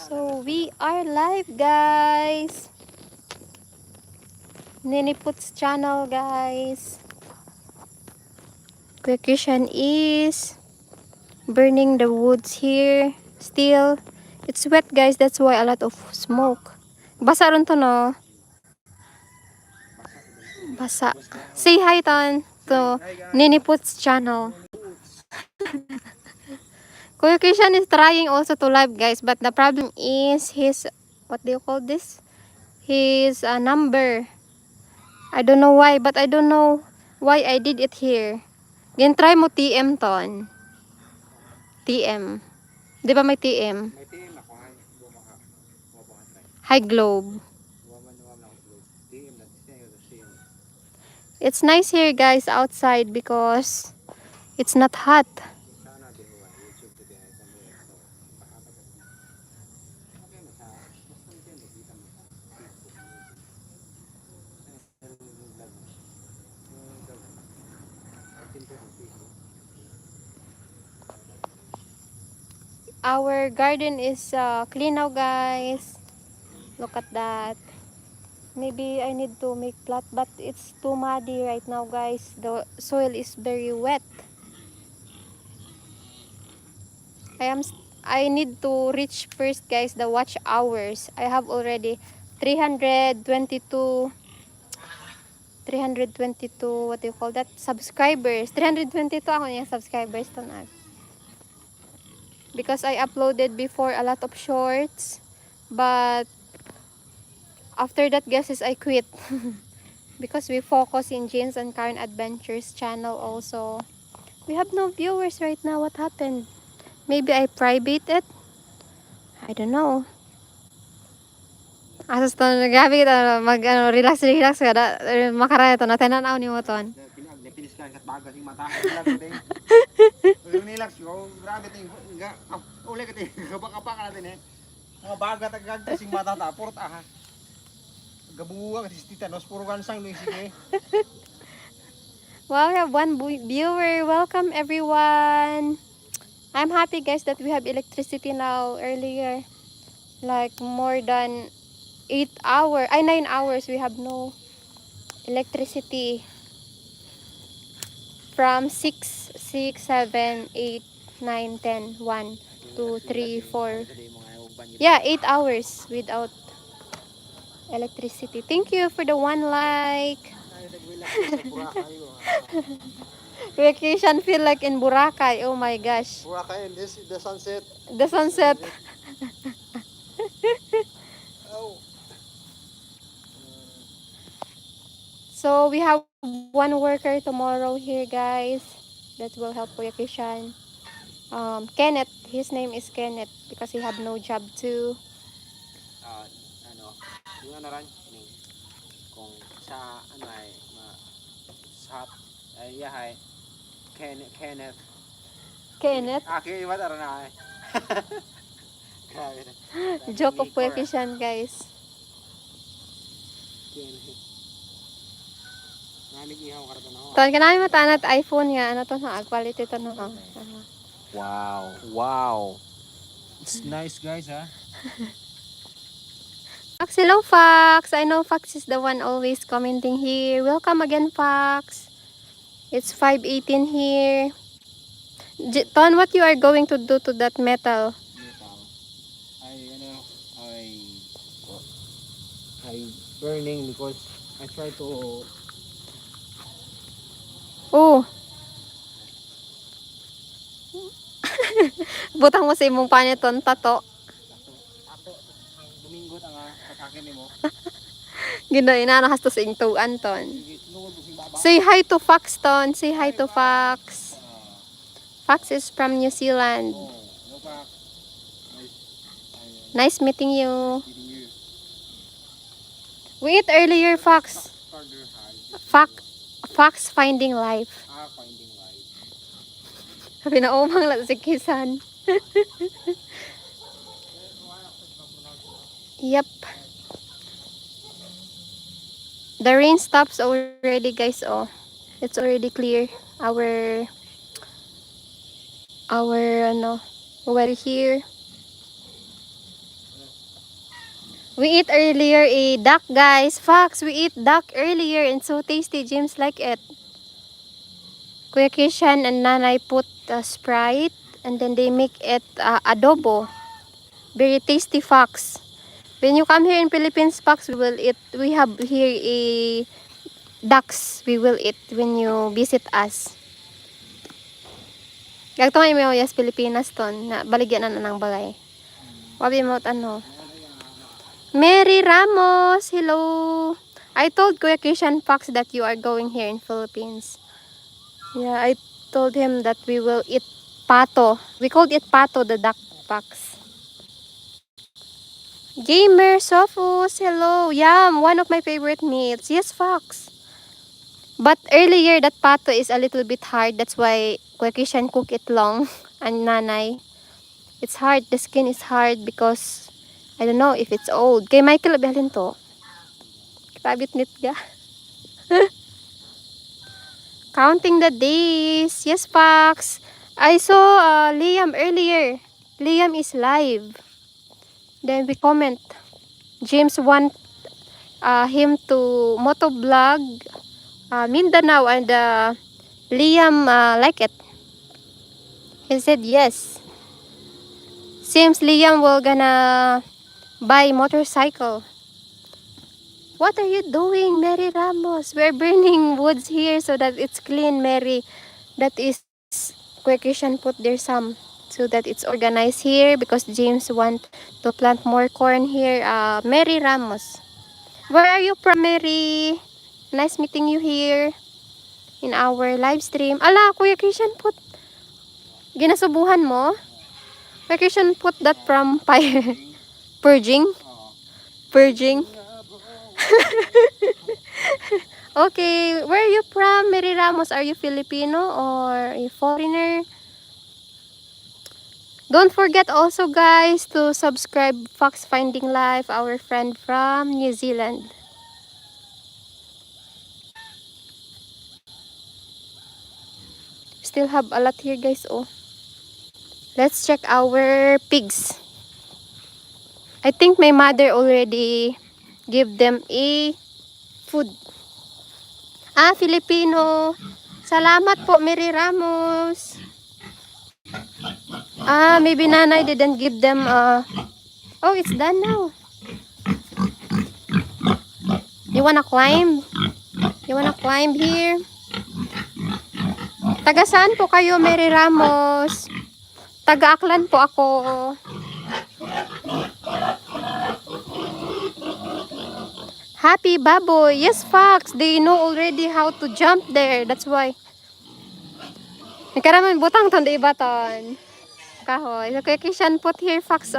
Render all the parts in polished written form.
So we are live, guys. NENEPUT's channel, guys. Quick question is burning the woods here. Still, it's wet, guys. That's why a lot of smoke. Basa ron to, no? Basa. Say hi, Ton, to NENEPUT's channel. Kuya Christian is trying also to live, guys, but the problem is his, what do you call this? His number. I don't know why, but I don't know why I did it here. Gan try mo TM, Ton. TM. Di ba may TM? May TM ako ay bumaka. High Globe. TM na siya. It's nice here, guys, outside because it's not hot. Sana din wa YouTube to diay sa mga ito. Okay na sa basta din nakita mo sa Facebook. Our garden is clean now, guys. Look at that. Maybe I need to make plot, but it's too muddy right now, guys. The soil is very wet. I need to reach first, guys, the watch hours. I have already 322 what do you call that, subscribers. 322 ako yung subscribers to na, because I uploaded before a lot of shorts, but after that, guys, I quit because we focus in Jane's and Karen Adventures channel also. We have no viewers right now. What happened? Maybe I private it. I don't know. Asas to nagabi kita mag relax ka da makaraya to na tenanaw ni mo ton. Pinis ka kat bagas yung mata. Ug relax ko grabe ting ga uli ka ting kabaka natin eh. Mga bagat agad sing mata ta purot aha. Gabuwa kasi titanos puro gansang ni sige. Wow, we have one viewer. Welcome, everyone. I'm happy, guys, that we have electricity now. Earlier, like more than 9 hours, we have no electricity. From 6, 7, 8, 9, 10, 1, 2, 3, 4. Yeah, 8 hours without electricity. Thank you for the 1 like. Vacation feel like in Boracay. Oh my gosh. Boracay and this the sunset. The sunset. Oh. So we have one worker tomorrow here, guys, that will help vacation. Kenneth. His name is Kenneth because he have no job too. Ano, yung ano ran kung sa ano ay sa ay yahay Kenneth. Kenneth. Okay, what are na ay. Grabe na. Joke of vacation, guys. Kenneth. Nanig ihaw karto na. Tuan ka namin matanat iPhone nga. Ano to na? Quality to na. Wow. Wow. It's nice, guys, ha? Fox, hello, Fox. I know Fox is the one always commenting here. Welcome again, Fox. It's 5:18 here. Ton, what you are going to do to that metal? I burning because I try to Oh. Butang mo sa imong paniton, tato. ato Domingo nga kasakin nimo. Ginoy na nakastos ing tuan, Ton. Say hi to Fox, Ton. Say hi to Fox. Fox is from New Zealand. Nice meeting you. We ate earlier, Fox. Fox finding life. Finding life. Sabi na umang lang si Kisan. Yep. The rain stops already, guys. Oh, it's already clear. Our ano, weather here. We eat earlier a duck, guys. Fox, we eat duck earlier and so tasty. James like it. Kuya Kishan and Nanay put Sprite and then they make it adobo. Very tasty, Fox. When you come here in Philippines, Fox, we will eat. We have here a ducks. We will eat when you visit us. Gagto nga mo yes Pilipinas ton na baligyan na ng bagay. Wabi mo ano. Mary Ramos, hello. I told Kuya Kishan Fox that you are going here in Philippines. Yeah, I told him that we will eat pato. We called it pato, the duck, Fox. Gamer Sophos, hello. Yum, one of my favorite meats. Yes, Fox. But earlier, that pato is a little bit hard. That's why Kuya Kishan cook it long. And Nanay. It's hard. The skin is hard because I don't know if it's old. Kay Michael, abihalin to. Kitabit nit ga. Counting the days. Yes, Fox. I saw Liam earlier. Liam is live. Then we comment. James want him to motovlog Mindanao and Liam like it. He said yes. Seems Liam will gonna buy motorcycle. What are you doing, Mary Ramos? We're burning woods here so that it's clean, Mary. That is Kuya Christian put there some so that it's organized here because James want to plant more corn here. Mary Ramos. Where are you from, Mary? Nice meeting you here in our live stream. Ala, Kuya Christian put. Ginasubuhan mo? Kuya Christian put that from fire. Purging? Purging? Okay, where are you from, Mary Ramos? Are you Filipino or a foreigner? Don't forget also, guys, to subscribe Fox Finding Life, our friend from New Zealand. Still have a lot here, guys. Oh, let's check our pigs. I think my mother already give them a food. Filipino. Salamat po, Mary Ramos. Maybe Nanay didn't give them oh, it's done now. You wanna climb? You wanna climb here? Taga saan po kayo, Mary Ramos? Taga Aklan po ako. Happy baboy. Yes, Fox. They know already how to jump there. That's why. Nagkaraman butang ton di iba ton. Kahoy. So, Kuya Kishan put here, Fox.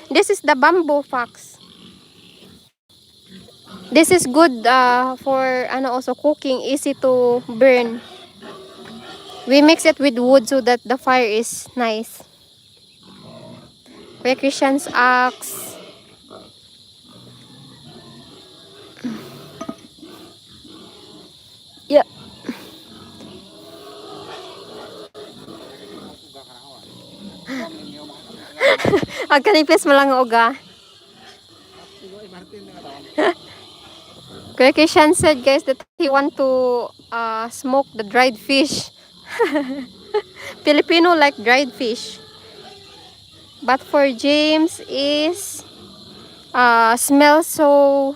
This is the bamboo, Fox. This is good for also cooking. Easy to burn. We mix it with wood so that the fire is nice. Kuya Kishan's axe. Yeah. Ang kanipis mo lang uga. Kuya Kishan said, guys, that he want to smoke the dried fish. Filipino like dried fish. But for James is smell so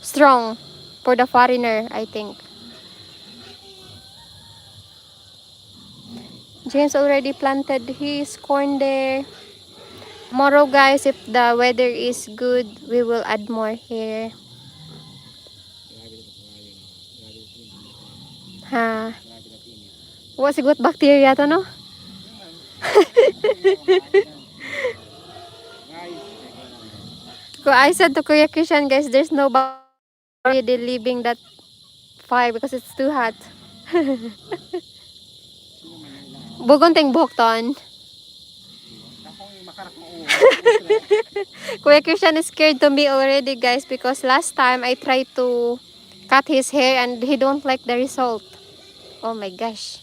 strong for the foreigner, I think. James already planted his corn there. Tomorrow, guys, if the weather is good, we will add more here. Ha. What's good bacteria to, no? I said to Kuya Kishan, guys, there's no already leaving that fire because it's too hot. Bugon ting buhok ton. Kuya Kishan is scared to me already, guys, because last time I tried to cut his hair and he don't like the result. Oh my gosh.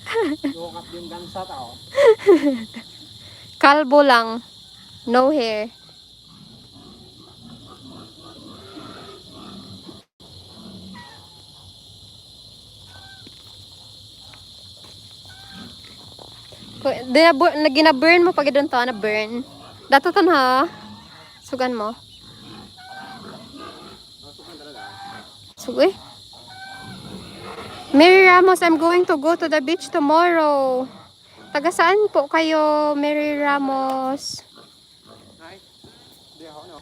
Sukat yung gansa tao. Kalbo lang. No hair. Gina-burn mo pag idon to na burn. Dato ton ha. Sugan mo. Sugoy. Mary Ramos, I'm going to go to the beach tomorrow. Taga saan po kayo, Mary Ramos? Ay, di ako no.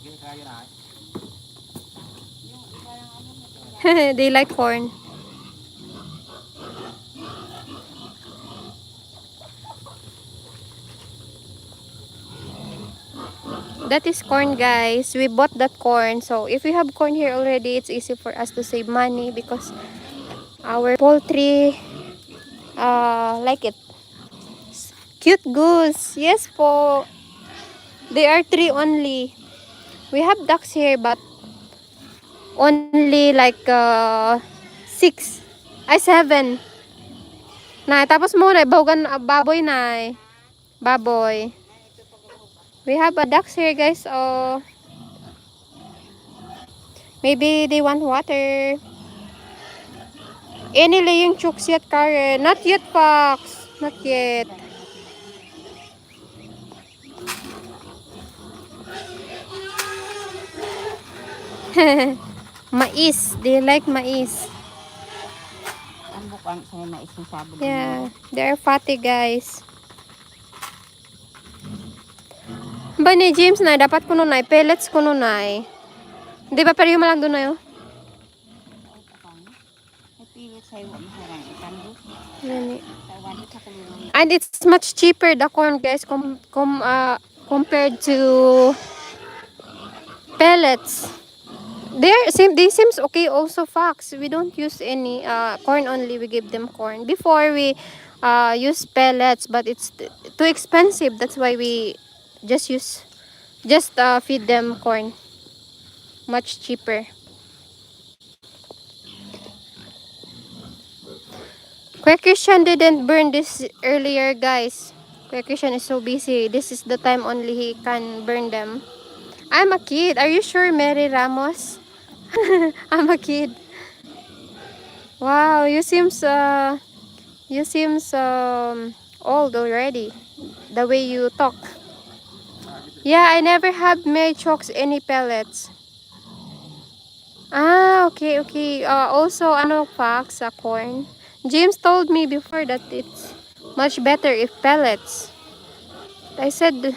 Gini kayo na. They like corn. That is corn, guys. We bought that corn. So, if we have corn here already, it's easy for us to save money because our poultry like it. Cute goose. Yes po. They are 3 only. We have ducks here but only like 6. Ay, 7. Na, tapos mo na bahugan baboy na. Baboy. We have a ducks here, guys. Oh, maybe they want water. Any laying chooks yet, Karen? Not yet, Fox. Not yet. Mais. They like mais. Ang bukang sa mais ng sabog. Yeah. They're fatty, guys. Ba ni James na, dapat kuno na, pellets kuno na. Di ba pero yung malang doon na yun? Ay pilit sa'yo mo sarang ikandu. Nani. Sa wali sa kulungan. And it's much cheaper, the corn, guys, compared to pellets. They seems okay also, Fox. We don't use any corn only, we give them corn. Before we use pellets, but it's too expensive. That's why we just feed them corn. Much cheaper. Kuya Christian didn't burn this earlier, guys. Kuya Christian is so busy. This is the time only he can burn them. I'm a kid. Are you sure, Mary Ramos? I'm a kid. Wow, you seems old already. The way you talk. Yeah, I never have Mary Chokes any pellets. Ah, okay, okay. Also, ano Fox, corn. James told me before that it's much better if pellets. I said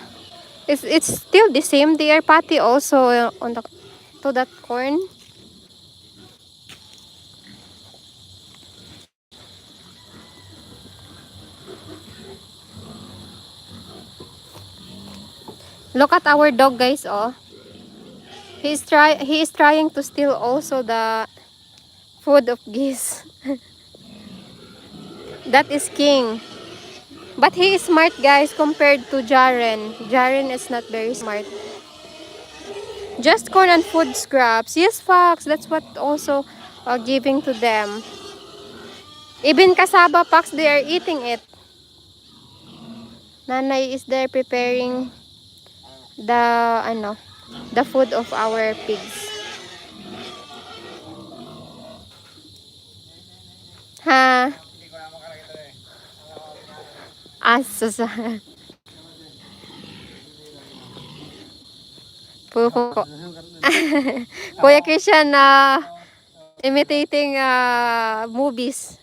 it's still the same. They are patty also on the to that corn. Look at our dog, guys. Oh, he is trying to steal also the food of geese. That is King. But he is smart, guys, compared to Jaren. Jaren is not very smart. Just corn and food scraps. Yes, Fox. That's what also giving to them. Even kasaba, Fox, they are eating it. Nanay is there preparing the food of our pigs. Ha? Asus. Pupo. Kuya Christian imitating movies.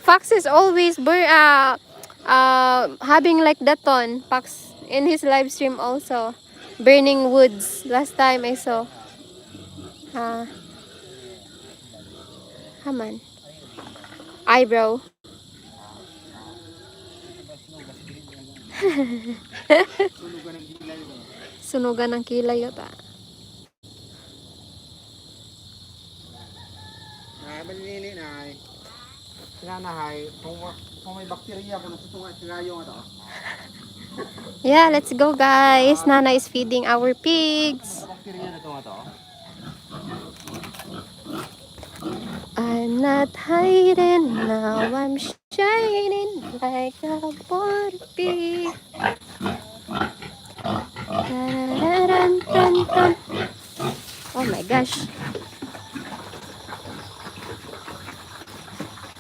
Fox is always having like that on. Fox in his live stream also. Burning woods. Last time I saw. Haman. Eyebrow. Sunugan ng gilay ito. Sunugan ng kilay yata. Malilili na ay. Sinanahay, kung may bakterya kung nasutungan sila yung ito. Yeah, let's go guys. Nana is feeding our pigs. I'm not hiding now. I'm shining like a butterfly. Tarararantantun. Oh my gosh.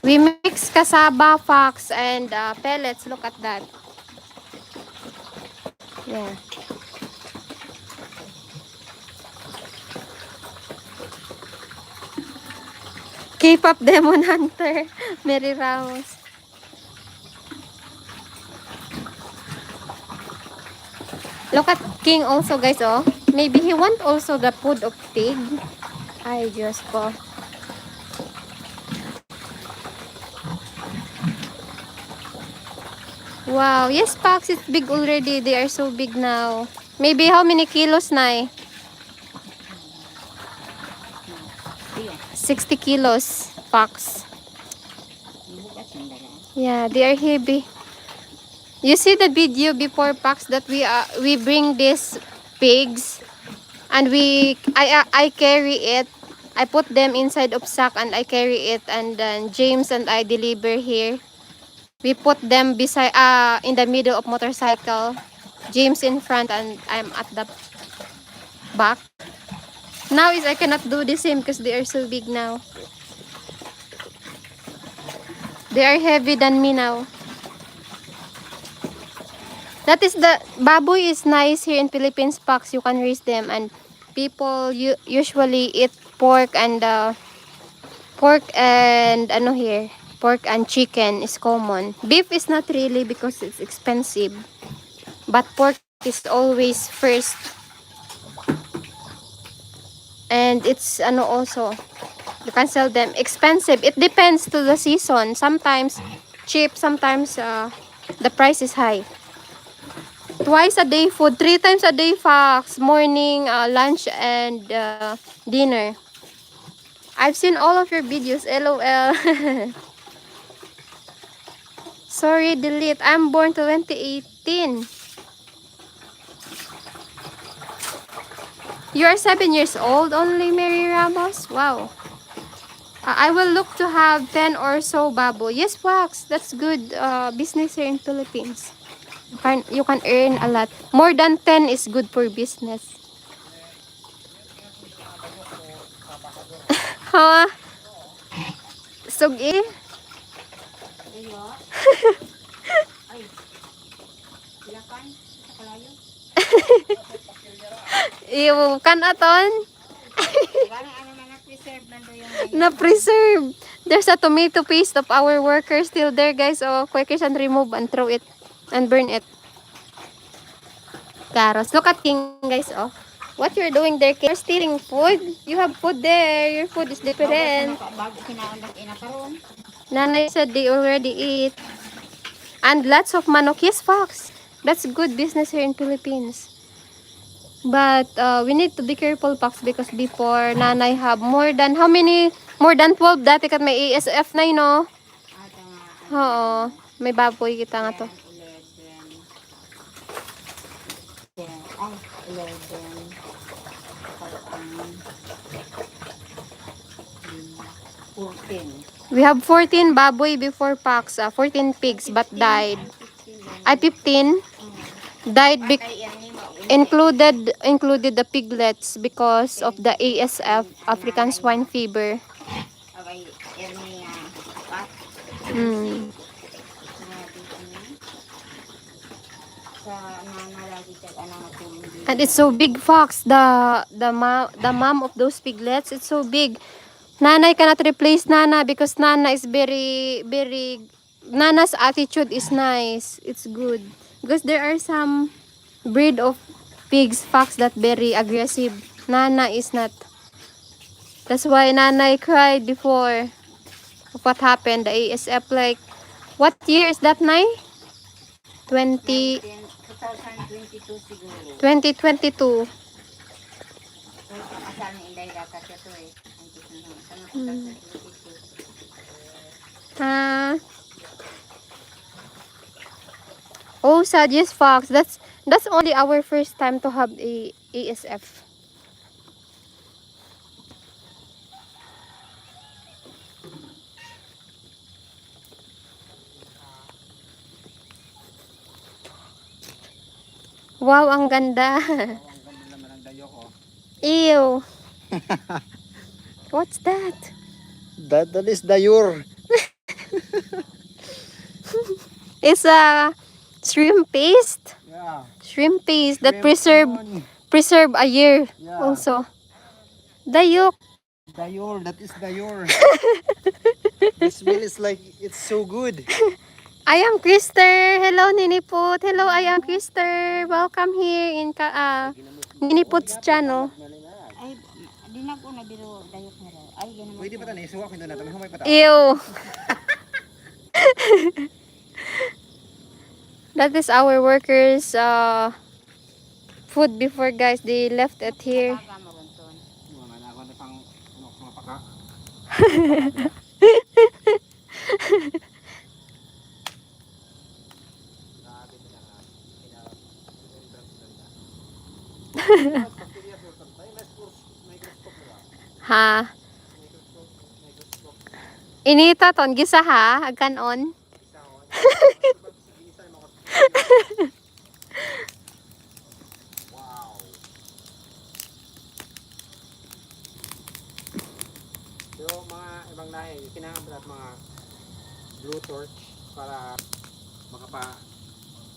We mix cassava, fox, and pellets. Look at that. Yeah. K-pop Demon Hunter. Mary Ramos. Look at King also guys, oh. Maybe he want also the food of pig. Ay, Diyos ko. Wow. Yes, Pax, it's big already. They are so big now. Maybe how many kilos, Nay? 60 kilos, Pax. Yeah, they are heavy. You see the video before, Pax, that we bring these pigs and I carry it. I put them inside of sack and I carry it, and then James and I deliver here. We put them beside in the middle of motorcycle. James in front and I'm at the back. Now is I cannot do the same because they are so big now. They are heavy than me now. That is the baboy is nice here in Philippines, Pax. You can raise them, and people usually eat pork and ano here, pork and chicken is common. Beef is not really because it's expensive, but pork is always first. And it's ano also, you can sell them expensive. It depends to the season. Sometimes cheap, sometimes the price is high. Twice a day food, 3 times a day, Fox. Morning, lunch, and dinner. I've seen all of your videos, LOL. Sorry, delete. I'm born 2018. You are 7 years old only, Mary Ramos? Wow. I will look to have 10 or so babo. Yes, Fox. That's good business here in Philippines. You can earn a lot. More than 10 is good for business. Huh? Sugi? Ew, kan aton? Na-preserve. There's a tomato paste of our workers still there, guys. Oh, quickers and remove and throw it and burn it. Carrots. Look at King, guys. Oh, what you're doing there, King? You're stealing food. You have food there. Your food is different. Nanay said they already eat. And lots of manok. Yes, Fox. That's good business here in Philippines. But we need to be careful, Fox, because before Nanay have more than how many? More than 12 dati kat may ASF na yun, no? Oo. May baboy kita nga to. 14. We have 14 baboy before, Pax. 14 pigs but died. Ay, 15 died included the piglets because of the ASF, African swine fever. Mm. And it's so big, Fox. The mom of those piglets, it's so big. Nanay cannot replace Nana because Nana is very Nana's attitude is nice. It's good. Because there are some breed of pigs, Fox, that very aggressive. Nana is not. That's why Nanay cried before of what happened. The ASF, like, what year is that, Nay? 2022 siguro. 2022. Kasal ni Inday dapat ito eh. Hmm. 2022. Oh, sad. Yes, Fox. That's only our first time to have a ASF. Wow, ang ganda. Oo, ang ganda naman ang dayo ko. Ew. What's that? That is dayur. It's a shrimp paste. Yeah. Shrimp paste that Shrimp, onion. preserve a year Yeah. also. Dayok. Dayur, that is dayur. The smell is like it's so good. I am Krister. Hello, Neneput. Hello, I am Krister. Welcome here in Neneput's channel. Ay, di na ko na biro dayok na rin. Ay, ganun mo. Pwede pa tani suwa ko na natin humay pa ta. Ew. That is our workers food before, guys. They left it here. Taga mo ron ton. Mga na ako na pang mga paka. Ha. Inita ton gisa ha, agkanon. Wow. Pero mga ibang lahi, kinahanglan at mga blue torch para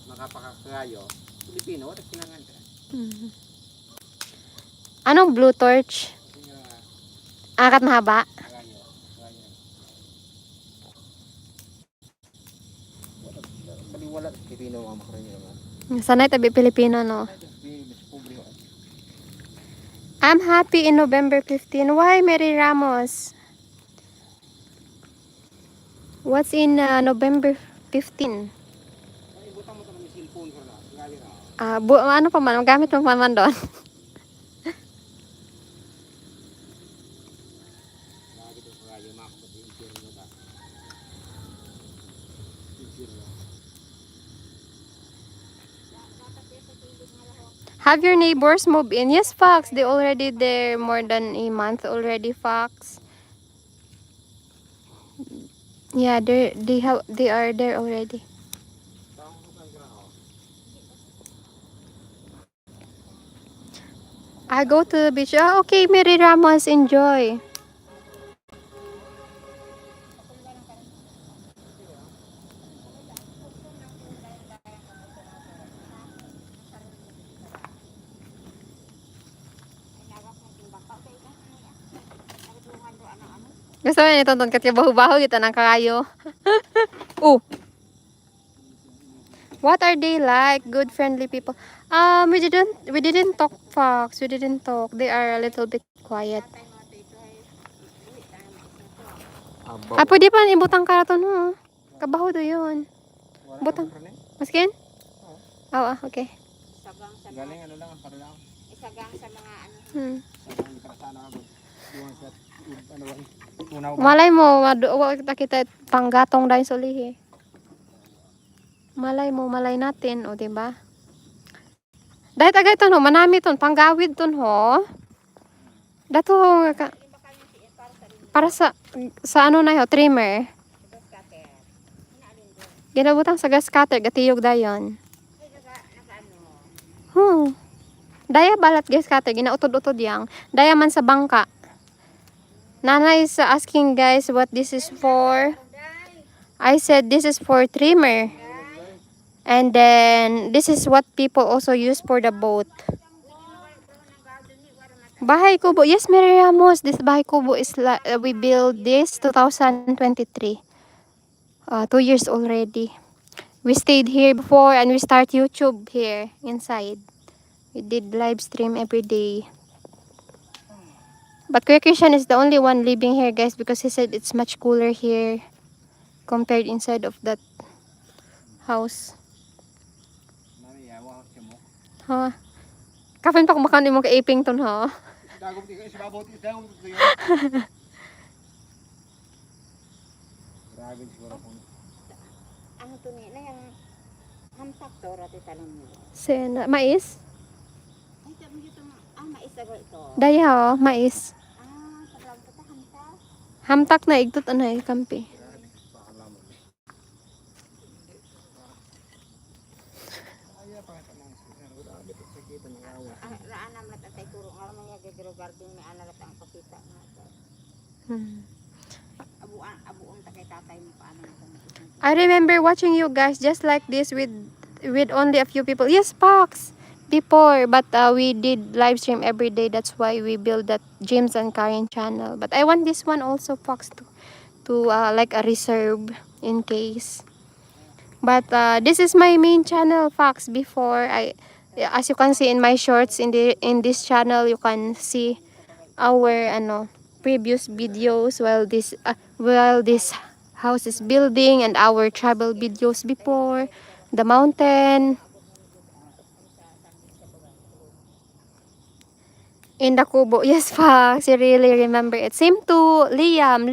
makapakakayo. Filipino, at kinahanglan ka. Mhm. Anong blue torch? Kasi nga, Akat mahaba. kakayo. Wala, Filipino mga makaroon naman. Sanay tabi Pilipino, no? Mas pobre ako. I'm happy in November 15. Why, Mary Ramos? What's in November 15? Ay, butang mo naman yung cellphone ko na. Gali na. Ano pa man? Gamit mo pa man doon. Lagi ito kakayo, mga kapatid, impyerno ba? Impyerno. Have your neighbors moved in? Yes, Fox. They already there more than a month already, Fox. Yeah, they are there already. Taong hukang ka na ako. I go to the beach. Oh, okay, Mary Ramos, enjoy. Gusto mo nito doon kasi baho-baho kita ng kakayo. Oh. What are they like? Good, friendly people. We didn't talk, Fox. We didn't talk. They are a little bit quiet. Pwede pa ibutang karaton mo. Kabaho do yun. Wala Butang. ka na. Maskin? Oo. Okay. Isagang sa mga, Galing ano lang, para lang. isagang sa mga ano. Sabi para sana ako. Duwan sa ano ba? Tunaw ba? Malay mo, kita panggatong dahil sa ulihi. Malay natin, o diba? Dahil tagay ito, no, manami ito, panggawid ito, ho. Dato, para sa ano na yun, trimmer. Ginabutang sa gas cutter, gatiyog dayon. Daya balat gas cutter, ginautod-utod yang. Daya man sa bangka. Nanay is asking guys what this is for. I said this is for trimmer. And then this is what people also use for the boat. Bahay Kubo. Yes, Mary Ramos. This Bahay Kubo is we built this 2023. 2 years already. We stayed here before and we start YouTube here inside. We did live stream every day. But Kuya Christian is the only one living here, guys, because he said it's much cooler here compared inside of that house. Nariyawa ako siya mo. Ha? Kafin pa kumakain mo ka-aping ton, ha? Dagom tingin, isibabot isdagom ito yun. Grabe siguro kung Ano to ni na yung Hamtak to, rati tanong niyo. Mais? Ay, sabi dito, mais na ito. Daya oh, mais. Sabrang kita, hamtak. Hamtak na igtot ano kampi. Raan naman at tay turo nga naman yung gagaro garden may analat ang pakita nga. Abuang takay tatay mo paano ito. I remember watching you guys just like this with only a few people. Yes, Fox. Before, but we did live stream every day. That's why we built that James and Karen channel. But I want this one also, Fox, to like a reserve in case. But this is my main channel, Fox. Before as you can see in my shorts in this channel, you can see our previous videos while this house is building and our travel videos before the mountain in the Kubo. Yes, Fox, you really remember it. Same to Liam.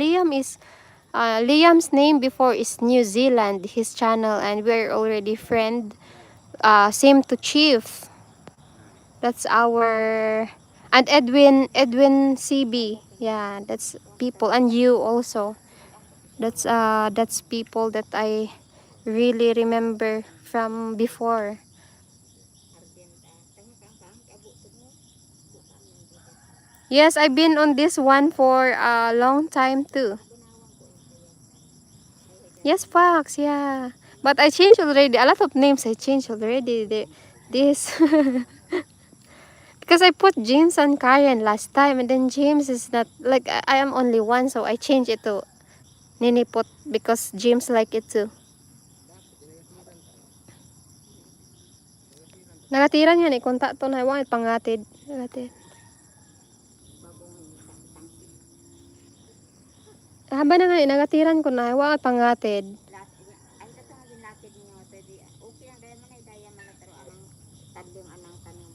Liam's name before is New Zealand, his channel, and we're already friend. Same to Chief. That's our and Edwin CB. Yeah, that's people, and you also. That's people that I really remember from before. Yes, I've been on this one for a long time too. Yes, Fox, yeah. But I changed already. A lot of names I changed already. This because I put James and Karen last time, and then James is not like I am only one, so I changed it to NENEPUT because James like it too. Nagatiran yan kung to na iwan pangatid. Nagatid. Haba na nga nagatiran ko na iwan pangatid. Ay, ito nga ginatid niyo. Okay ang daya man ay daya man at anang tandong anang tanong.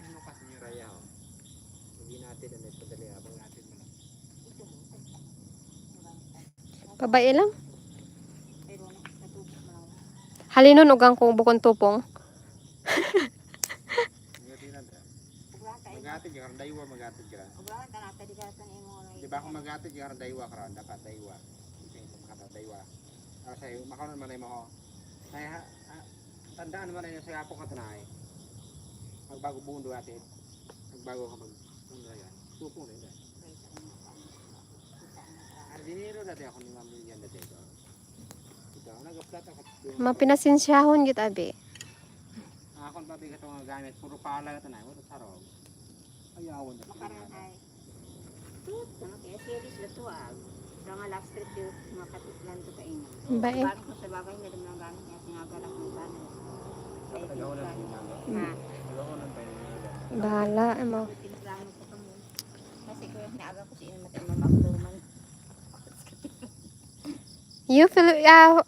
Ano kasi yung raya ho? Hindi natin na nagpadali abang natin mo lang. Babae lang. Pero natubok mo lang. Halinon ugang kong bukon tupong. Magatid yung daywa magatid ka. Obra ka nata di ka tan imo. Di ba kung magatid yung daywa ka dapat daywa. Kasi makata daywa. Kasi makaron man mo ho. Saya tandaan man niyo sa apo ka tanay. Magbago bundo atin. Magbago ka mag ano yan. Tupong na yan. Dinero dati ako ni Ma'am Lilian dati ito. Ito, nag-upload ako. Mapinasinsyahon git abi. Ako pa bigat ang gamit, puro pala ka tanay, wala sarong. Ayawan na. Makaranay. Tut, kaya series na to ah. Nga last trip yung mga katitlan to kain. Bae. Bago ko sa bagay na dumang gamit niya sinagalak ng bano. Ha. Bahala mo. Tinplano ko kamo. Kasi ko naaga ko si Inmat ay mamagturman.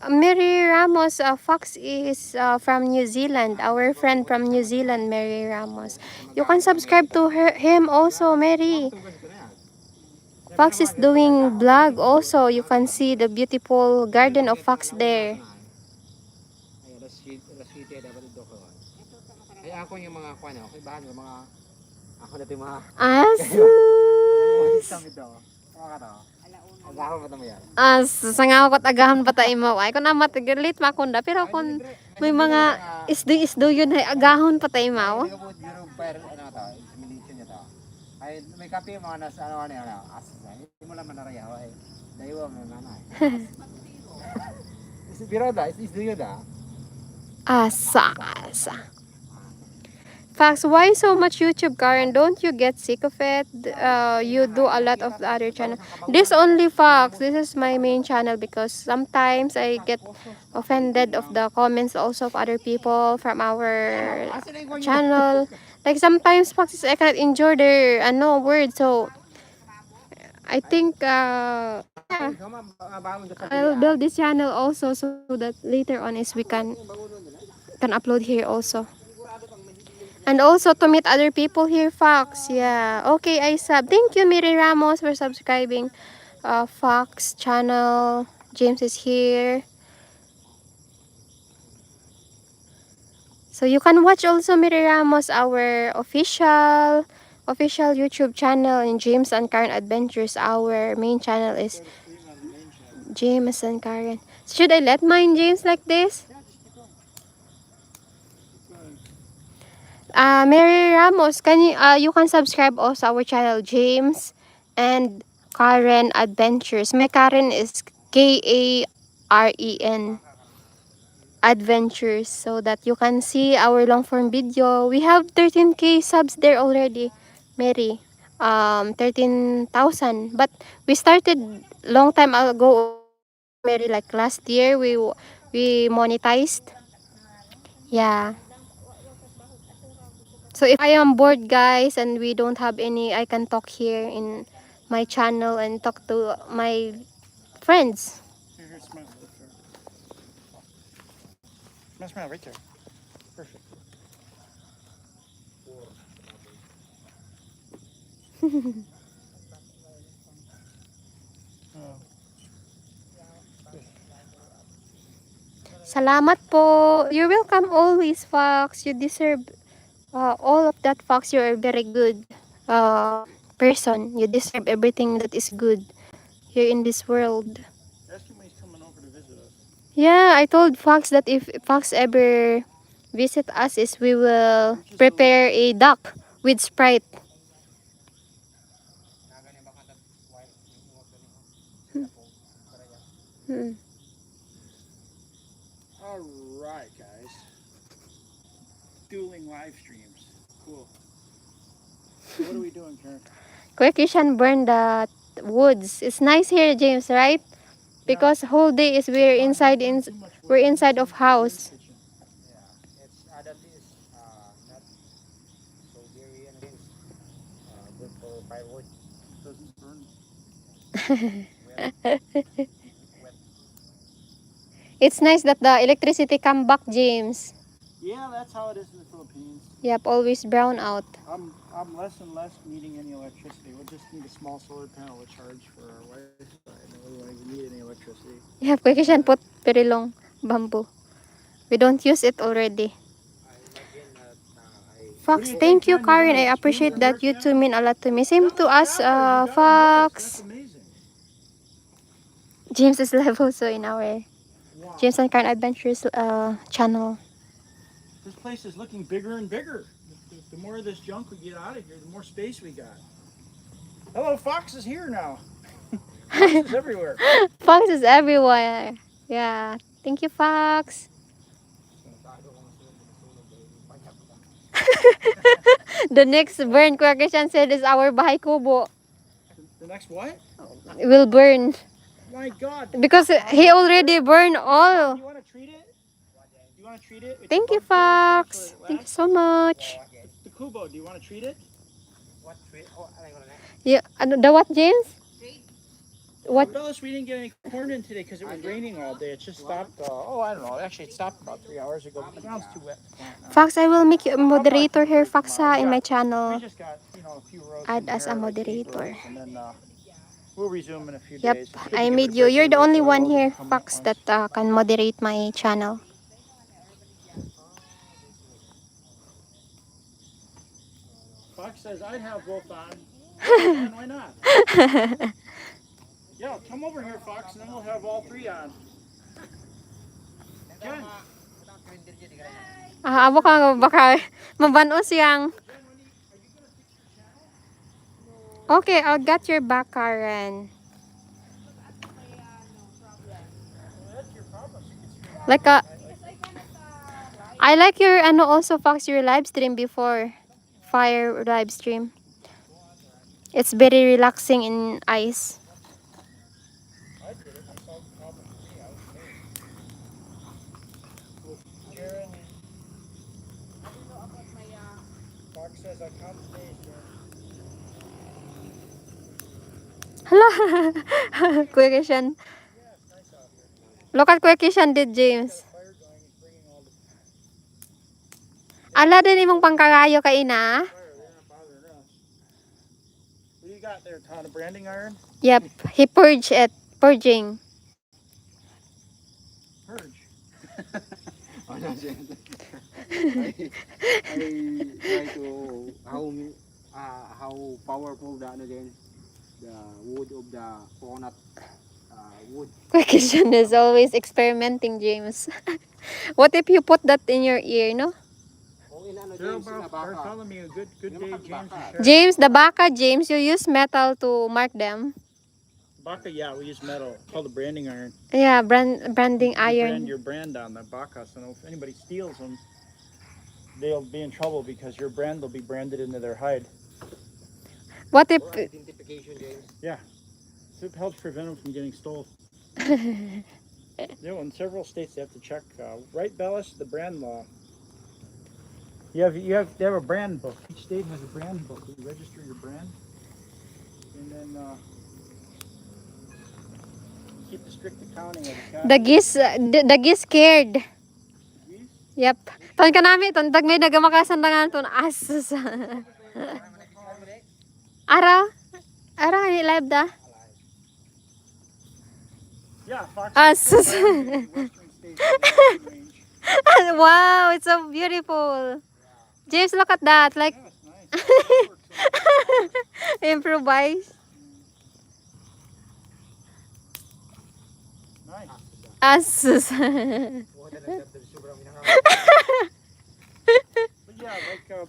Mary Ramos, Fox is from New Zealand. Our friend from New Zealand, Mary Ramos. You can subscribe to him also, Mary. Fox is doing vlog also. You can see the beautiful garden of Fox there. Ay ako yung mga kuan ako, bahan yung mga ako dati mga Asus! ito. Mga to. Agahan pa tamo yan. Sangaw ko agahan pa tayo mo. Ay, kung na matigalit makunda. Pero kung may mga isdo yun, ay agahon pa tayo mo. Hindi ko po Europe pero ano to, simulation niya to. Ay may kape yung mga nasa ano asas. Hindi mo lang manaraya ay. Daywa mo nanay. Biro da, isdo yun da. Asa. Fox, why so much YouTube, Karen? Don't you get sick of it? You do a lot of the other channel. This only Fox. This is my main channel because sometimes I get offended of the comments also of other people from our channel. Like sometimes Fox, I cannot enjoy their words. So I think I'll build this channel also so that later on is we can upload here also. And also to meet other people here, Fox. Yeah. Okay, I sub. Thank you, Miri Ramos, for subscribing. Fox channel. James is here. So you can watch also Mary Ramos, our official YouTube channel in James and Karen Adventures. Our main channel is James and Karen. Should I let mine James like this? Mary Ramos, can you can subscribe also our channel James and Karen Adventures. My Karen is Karen Adventures, so that you can see our long form video. We have 13k subs there already, Mary. 13,000. But we started long time ago already, Mary. Like last year, we monetized. Yeah. So if I am bored, guys, and we don't have any, I can talk here in my channel and talk to my friends. Here, smile. Smile right there. Perfect. Oh. Salamat po. You're welcome always, Fox. You deserve all of that, Fox. You're a very good person. You deserve everything that is good here in this world. Ask him when he's coming over to visit us. Yeah, I told Fox that if Fox ever visit us, is we will prepare a duck with Sprite. Hmm. All right, guys. Dueling live streams. Cool. So what are we doing, Karen? Quick, you can burn the woods. It's nice here, James, right? Because whole day is we're inside of house. Yeah, it's that is not so very good for firewood. Doesn't burn. Wet. It's nice that the electricity come back, James. Yeah, that's how it is in the Philippines. Yep, always brown out. I'm less and less needing any electricity. We'll just need a small solar panel to charge for our Wi-Fi. And we won't even need any electricity. Yep, quick, you can put very long bamboo. We don't use it already. Fox, thank you, Karen. I appreciate that. You two mean a lot to me. Same to us, Fox. That's amazing. James is live also in our Wow. James and Karen Adventures channel. This place is looking bigger and bigger. The more of this junk we get out of here, the more space we got. Hello, Fox is here now. Fox is everywhere. Fox is everywhere. Yeah. Thank you, Fox. The next burn, Kuya Christian said, is our bahay kubo. The next what? It will burn. My God. Because he already burned all. You want to treat it? You want to treat it? with Thank your you, bug killer so Fox. that it Thank you lasts? so much. The kubo, do you want to treat it? What treat? Oh, Yeah, the what, James? What? Tell us we didn't get any corn in today because it was raining all day. It just stopped. I don't know. Actually, it stopped about 3 hours ago. But now it's too wet. Fox, I will make you a moderator here, Fox, in my We channel. just got, a few rows. Add in as here, a like 8 moderator. rows, and then we'll resume in a few Yep, days. It's good to I give it made a you. break You're the every only so one it here, doesn't come at Fox, once. that can moderate my channel. Fox says I'd have both on. Yeah, man, why not? Yeah, come over here, Fox, and then we'll have all 3 on. Jen, Abo ka baka mabanos yang. Okay, I'll get your back, Karen. Like I like your also, Fox, your live stream before fire live stream. It's very relaxing in eyes. Karen. Fox says I count the days, Jen. Hala. Kuya Kishan. Look at Kuya Kishan did, James. Fire going, it's bringing all the Ala din imong pangkagayo kay ina. fire. They're not bothering us. What do you got there, Todd? A branding iron? Yep, he purged it. Purging. Purge. Oh, no, Jen. I try to how powerful the ano din, the wood of the coconut wood. Christian is always experimenting, James. What if you put that in your ear, no? Kung inano Sir James na baka. Bartholomew, good Yung day, naman James baka. and Sharon. James, the baka, James, you use metal to mark them. Baka, yeah, we use metal called a branding iron. Yeah, branding You brand iron. your brand on the baka, so if anybody steals them, they'll be in trouble because your brand will be branded into their hide. What if... For identification James. Yeah, so it helps prevent them from getting stolen. You know, in several states they have to check, right, Bellis, the brand law. They have a brand book. Each state has a brand book. You register your brand, and then keep the strict accounting of the The geese, the geese scared. geese. Yep. Ton ka namin, ton tag may nagamakasan na nga ton asus. Araw? Araw ni live da? Yeah, fox. Asus. Western states range. Wow, it's so beautiful. James, look at that. Like, Yeah, it's nice. improvise. Nice. Asus. Sobrang But yeah, like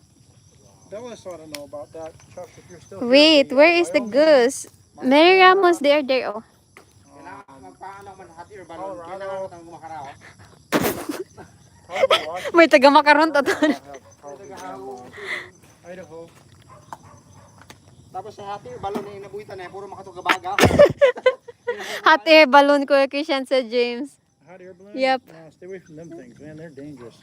Bellis ought to know about that. Chuck, if you're still Wait, here, where is the goose? Mary Ramos, they are there. Oh. kailangan magpaano man hot air balloon. Kailangan mo tang gumakaraw. Probably Washington. May taga makaron to. Idaho. Tapos sa hot air balloon na inabuhitan na puro makatugabaga. Hot air balloon ko, Christian said James. Hot air balloon? Yep. No, stay away from them things, man. They're dangerous.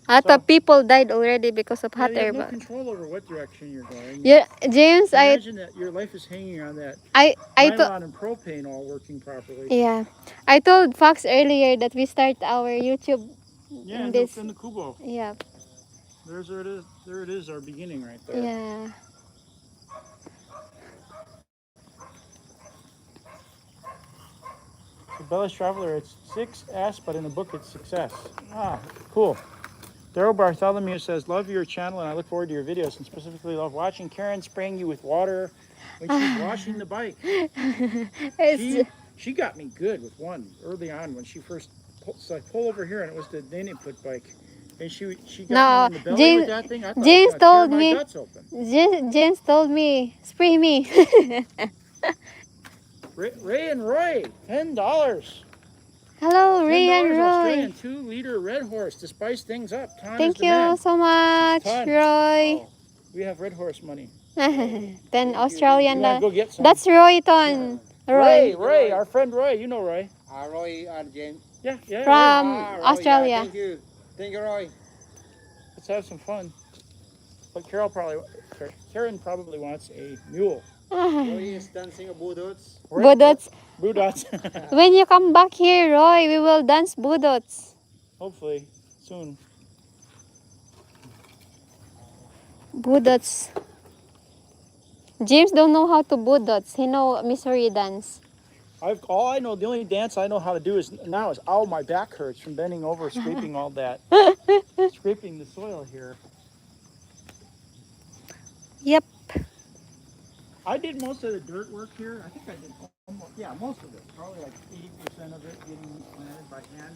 A lot of people died already because of hot Yeah, air you have no balloon. control over what direction you're going. Yeah, James, Imagine that your life is hanging on that I nylon and propane all working properly. yeah. I told Fox earlier that we start our YouTube Yeah, in this. in the Kubo. Yeah. There it is. There it is, our beginning right there. Yeah. The Bellish Traveler, it's 6S, but in the book it's success. Ah, cool. Daryl Bartholomew says, love your channel and I look forward to your videos and specifically love watching Karen spraying you with water when she's washing the bike. It's, She got me good with one early on when she first so I pull over here and it was the NENEPUT bike. And she got me in the belly James- with that thing. I thought James it was gonna tear told my me- guts open. James told me, spray me. Ray and Roy, $10. Hello, Ray and $10 Roy. Australian 2-liter Red Horse to spice things up. Ton Thank is the you man. so much, Ton. Roy. Oh, we have Red Horse money. Then Australian. You wanna go get some? That's Roy Ton. Ray, Roy. our friend Roy. You know Roy. Roy and James. Yeah, yeah. From Roy, Australia. Yeah, thank you. Thank you, Roy. Let's have some fun. But Karen probably wants a mule. Roy is dancing a budots. Budots. Budots. When you come back here, Roy, we will dance budots. Hopefully, soon. Budots. James don't know how to budots. He know Missouri dance. All I know, the only dance I know how to do is ow, my back hurts from bending over, scraping all that, scraping the soil here. Yep. I did most of the dirt work here. I think I did most of it. Probably like 80% of it getting planted by hand.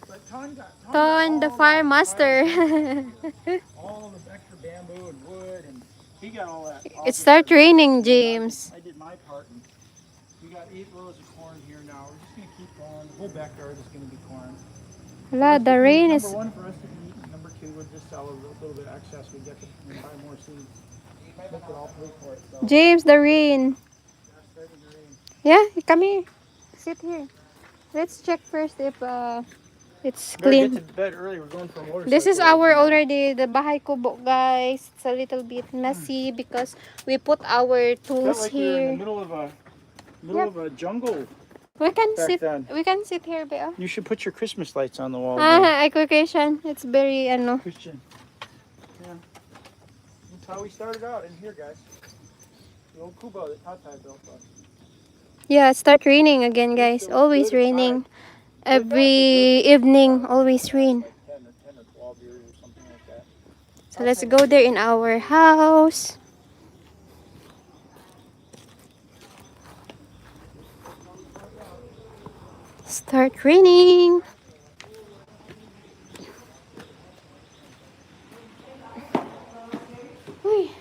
But Ton got Ton, the all fire that master. all the extra bamboo and wood, and he got all that. It start raining, James. I did my part, and we got 8 rows of corn here now. We're just gonna keep going. The whole backyard is gonna be corn. La, the rain is. Number one for us to eat. And number two, we'll just sell a little bit excess. We get to buy more seeds. Make it all pay for it. So James, the rain. it's starting to rain. Yeah, come here. Sit here. Let's check first if it's Better clean. get to bed early. We're going for a motorcycle. This is ride our tomorrow. already the bahay kubo, guys. It's a little bit messy because we put our Felt tools like we were in the here. middle of a jungle. We can back sit. then. We can sit here, Bea. You should put your Christmas lights on the wall. Ah, equivocation. It's very ano. Christian. Yeah. That's how we started out in here, guys. The old Kubo that Tata built us. Yeah, it start raining again, guys. Always raining. Every evening, always rain. Like 10 or 12 years. So let's go there in our house. Start raining. Uy.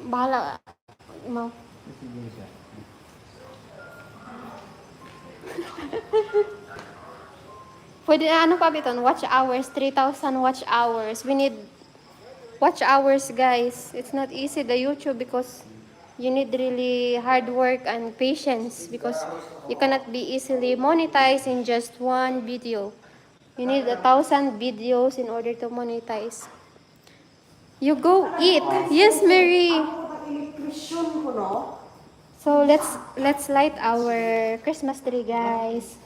Bahala. Mau. Pwede ano pa biton? Watch hours. 3,000 watch hours. We need watch hours, guys. It's not easy the YouTube because you need really hard work and patience because you cannot be easily monetized in just one video. You need 1,000 videos in order to monetize. You go eat. Yes, Mary. So let's light our Christmas tree, guys.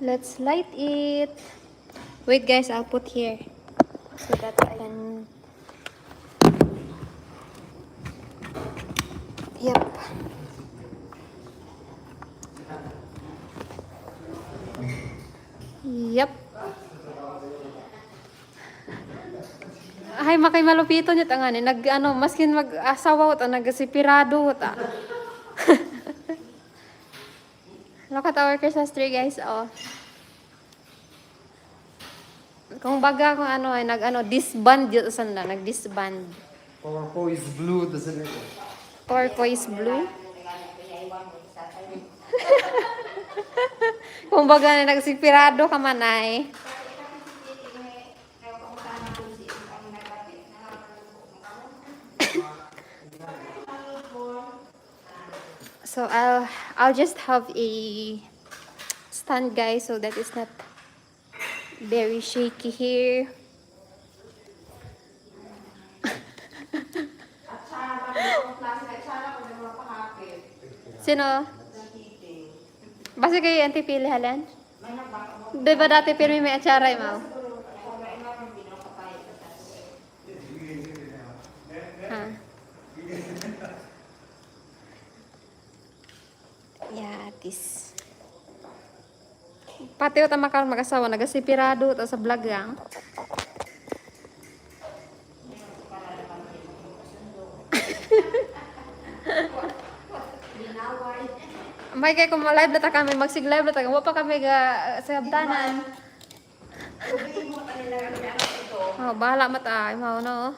Let's light it. Wait, guys, I'll put here so that I can. Yep. Yep. Ay, makay malupito niya tangan nag ano, maskin mag-asawa ta nagsipirado ta. Look at our Christmas tree, guys. Oh. Kung baga kung ano ay disband dito sanda, nag-disband. Turquoise blue, doesn't it? Turquoise blue. Kung baga na nagsipirado ka man ay. So I'll just have a stand, guys, so that it's not very shaky here. Sino? Basta kayo antipili halan? Di ba dati pero may atsaray mo? Ha? Yatis. Pati o tamakal mag-asawa, nagasipirado ito sa vlog lang. May kay kung live na ta kami, magsig-live na ta, wala pa kami sa habtanan. Oh, bahala mata, mau no.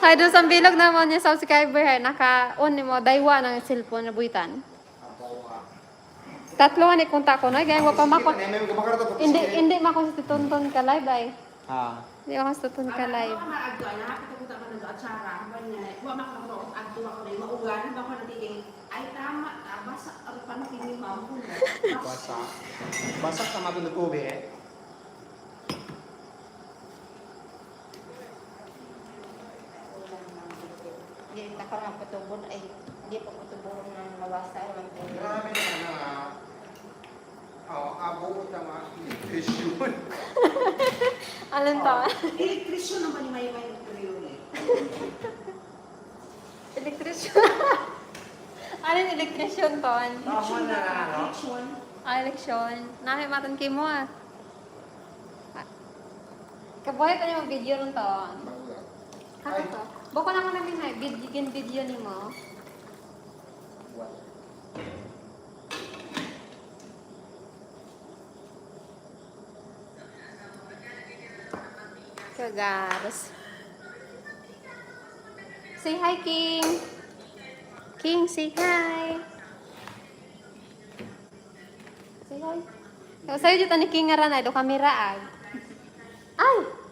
Hay, doon sa bilog naman yung subscriber, naka-on mo, daywa ng cellphone na buitan. Tatlo nga ni kontak ko, no? Gaya mo pa mako. Hindi mako sa tutunton ka live, ay. Hindi ako sa tutunton ka live. Basak sama tuh ube. Hindi nakarang patubon ay hindi pa patubon ng nawasa ay Grabe na abo tama electrician. Alin to? electrician naman ni may nagtuloy eh. Electrician. Alin electrician to? Tama na ano? Election. Nahi matan kay mo ah. Kabuhay ka niyo mag-video ron to. Kako to. Bako na ko namin hay, video ni mo. Kagaras. Say hi, King. King, say hi. Say hi. So, sa'yo dito ni King nga ranay, do kamera ag. Ay!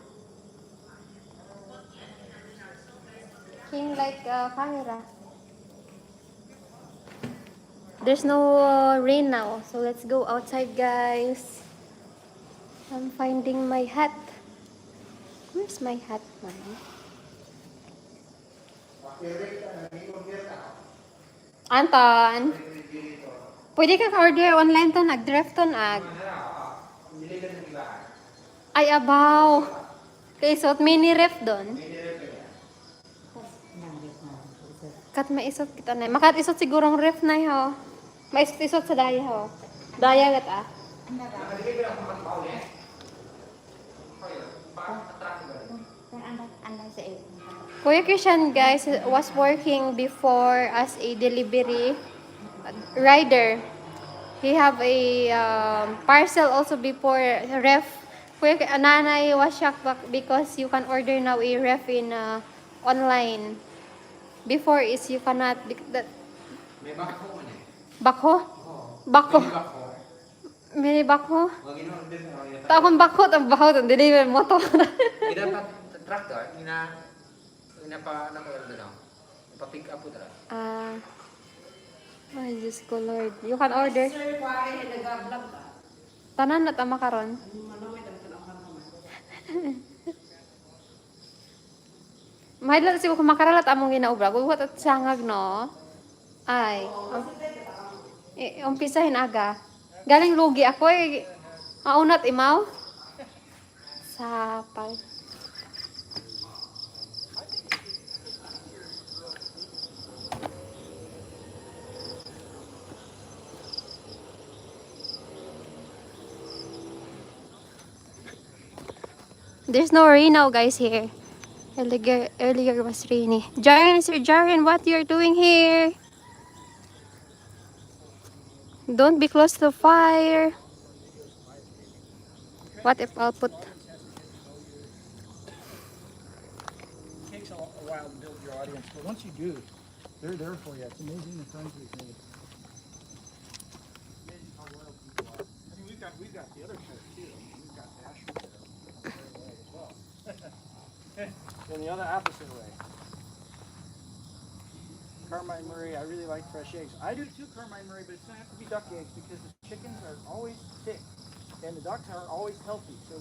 King like camera. There's no rain now, so let's go outside, guys. I'm finding my hat. Where's my hat, man? Anton, pwede ka ka-order online to, nag-drift to, ag. Ay, abaw. Kaisot mini ref doon. Nangit na. Isa. Kat maisot kita na. Makat isot sigurong ref na ho. Maisot sa daya ho. Daya gat ah. Anda ka? Kung anda sa iyo. Kuya Christian guys was working before as a delivery rider. He have a parcel also before ref. Kuya nanay was shocked because you can order now a ref in online. Before is you cannot that May bako man eh. bako? Bako. Mini bako. Wag in-order na yata. Ta akong bako ang bako deliver motor. Dapat tractor, ina pa naka-order na. Pa-pick up po tara. Ay, Diyos ko Lord. You can order. Tanan na tama karon. Mahal lang siguro kung makaralat among ginaubra. Huwag at sangag, no? Ay. Umpisahin aga. Galing lugi ako eh. Maunat imaw. Sapal. There's no rain now, guys, here. Earlier was rainy. Jaren, Sir Jaren, what you're doing here? Don't be close to the fire. What if I'll put... It takes a while to build your audience, but once you do, they're there for you. It's amazing the friends we've made. Amazing how loyal people are. I mean, we've got the other shirt too. We've got Asher there as well. In the other opposite way. Carmine Murray, I really like fresh eggs. I do too, Carmine Murray, but it's not have to be duck eggs because the chickens are always sick and the ducks aren't always healthy. So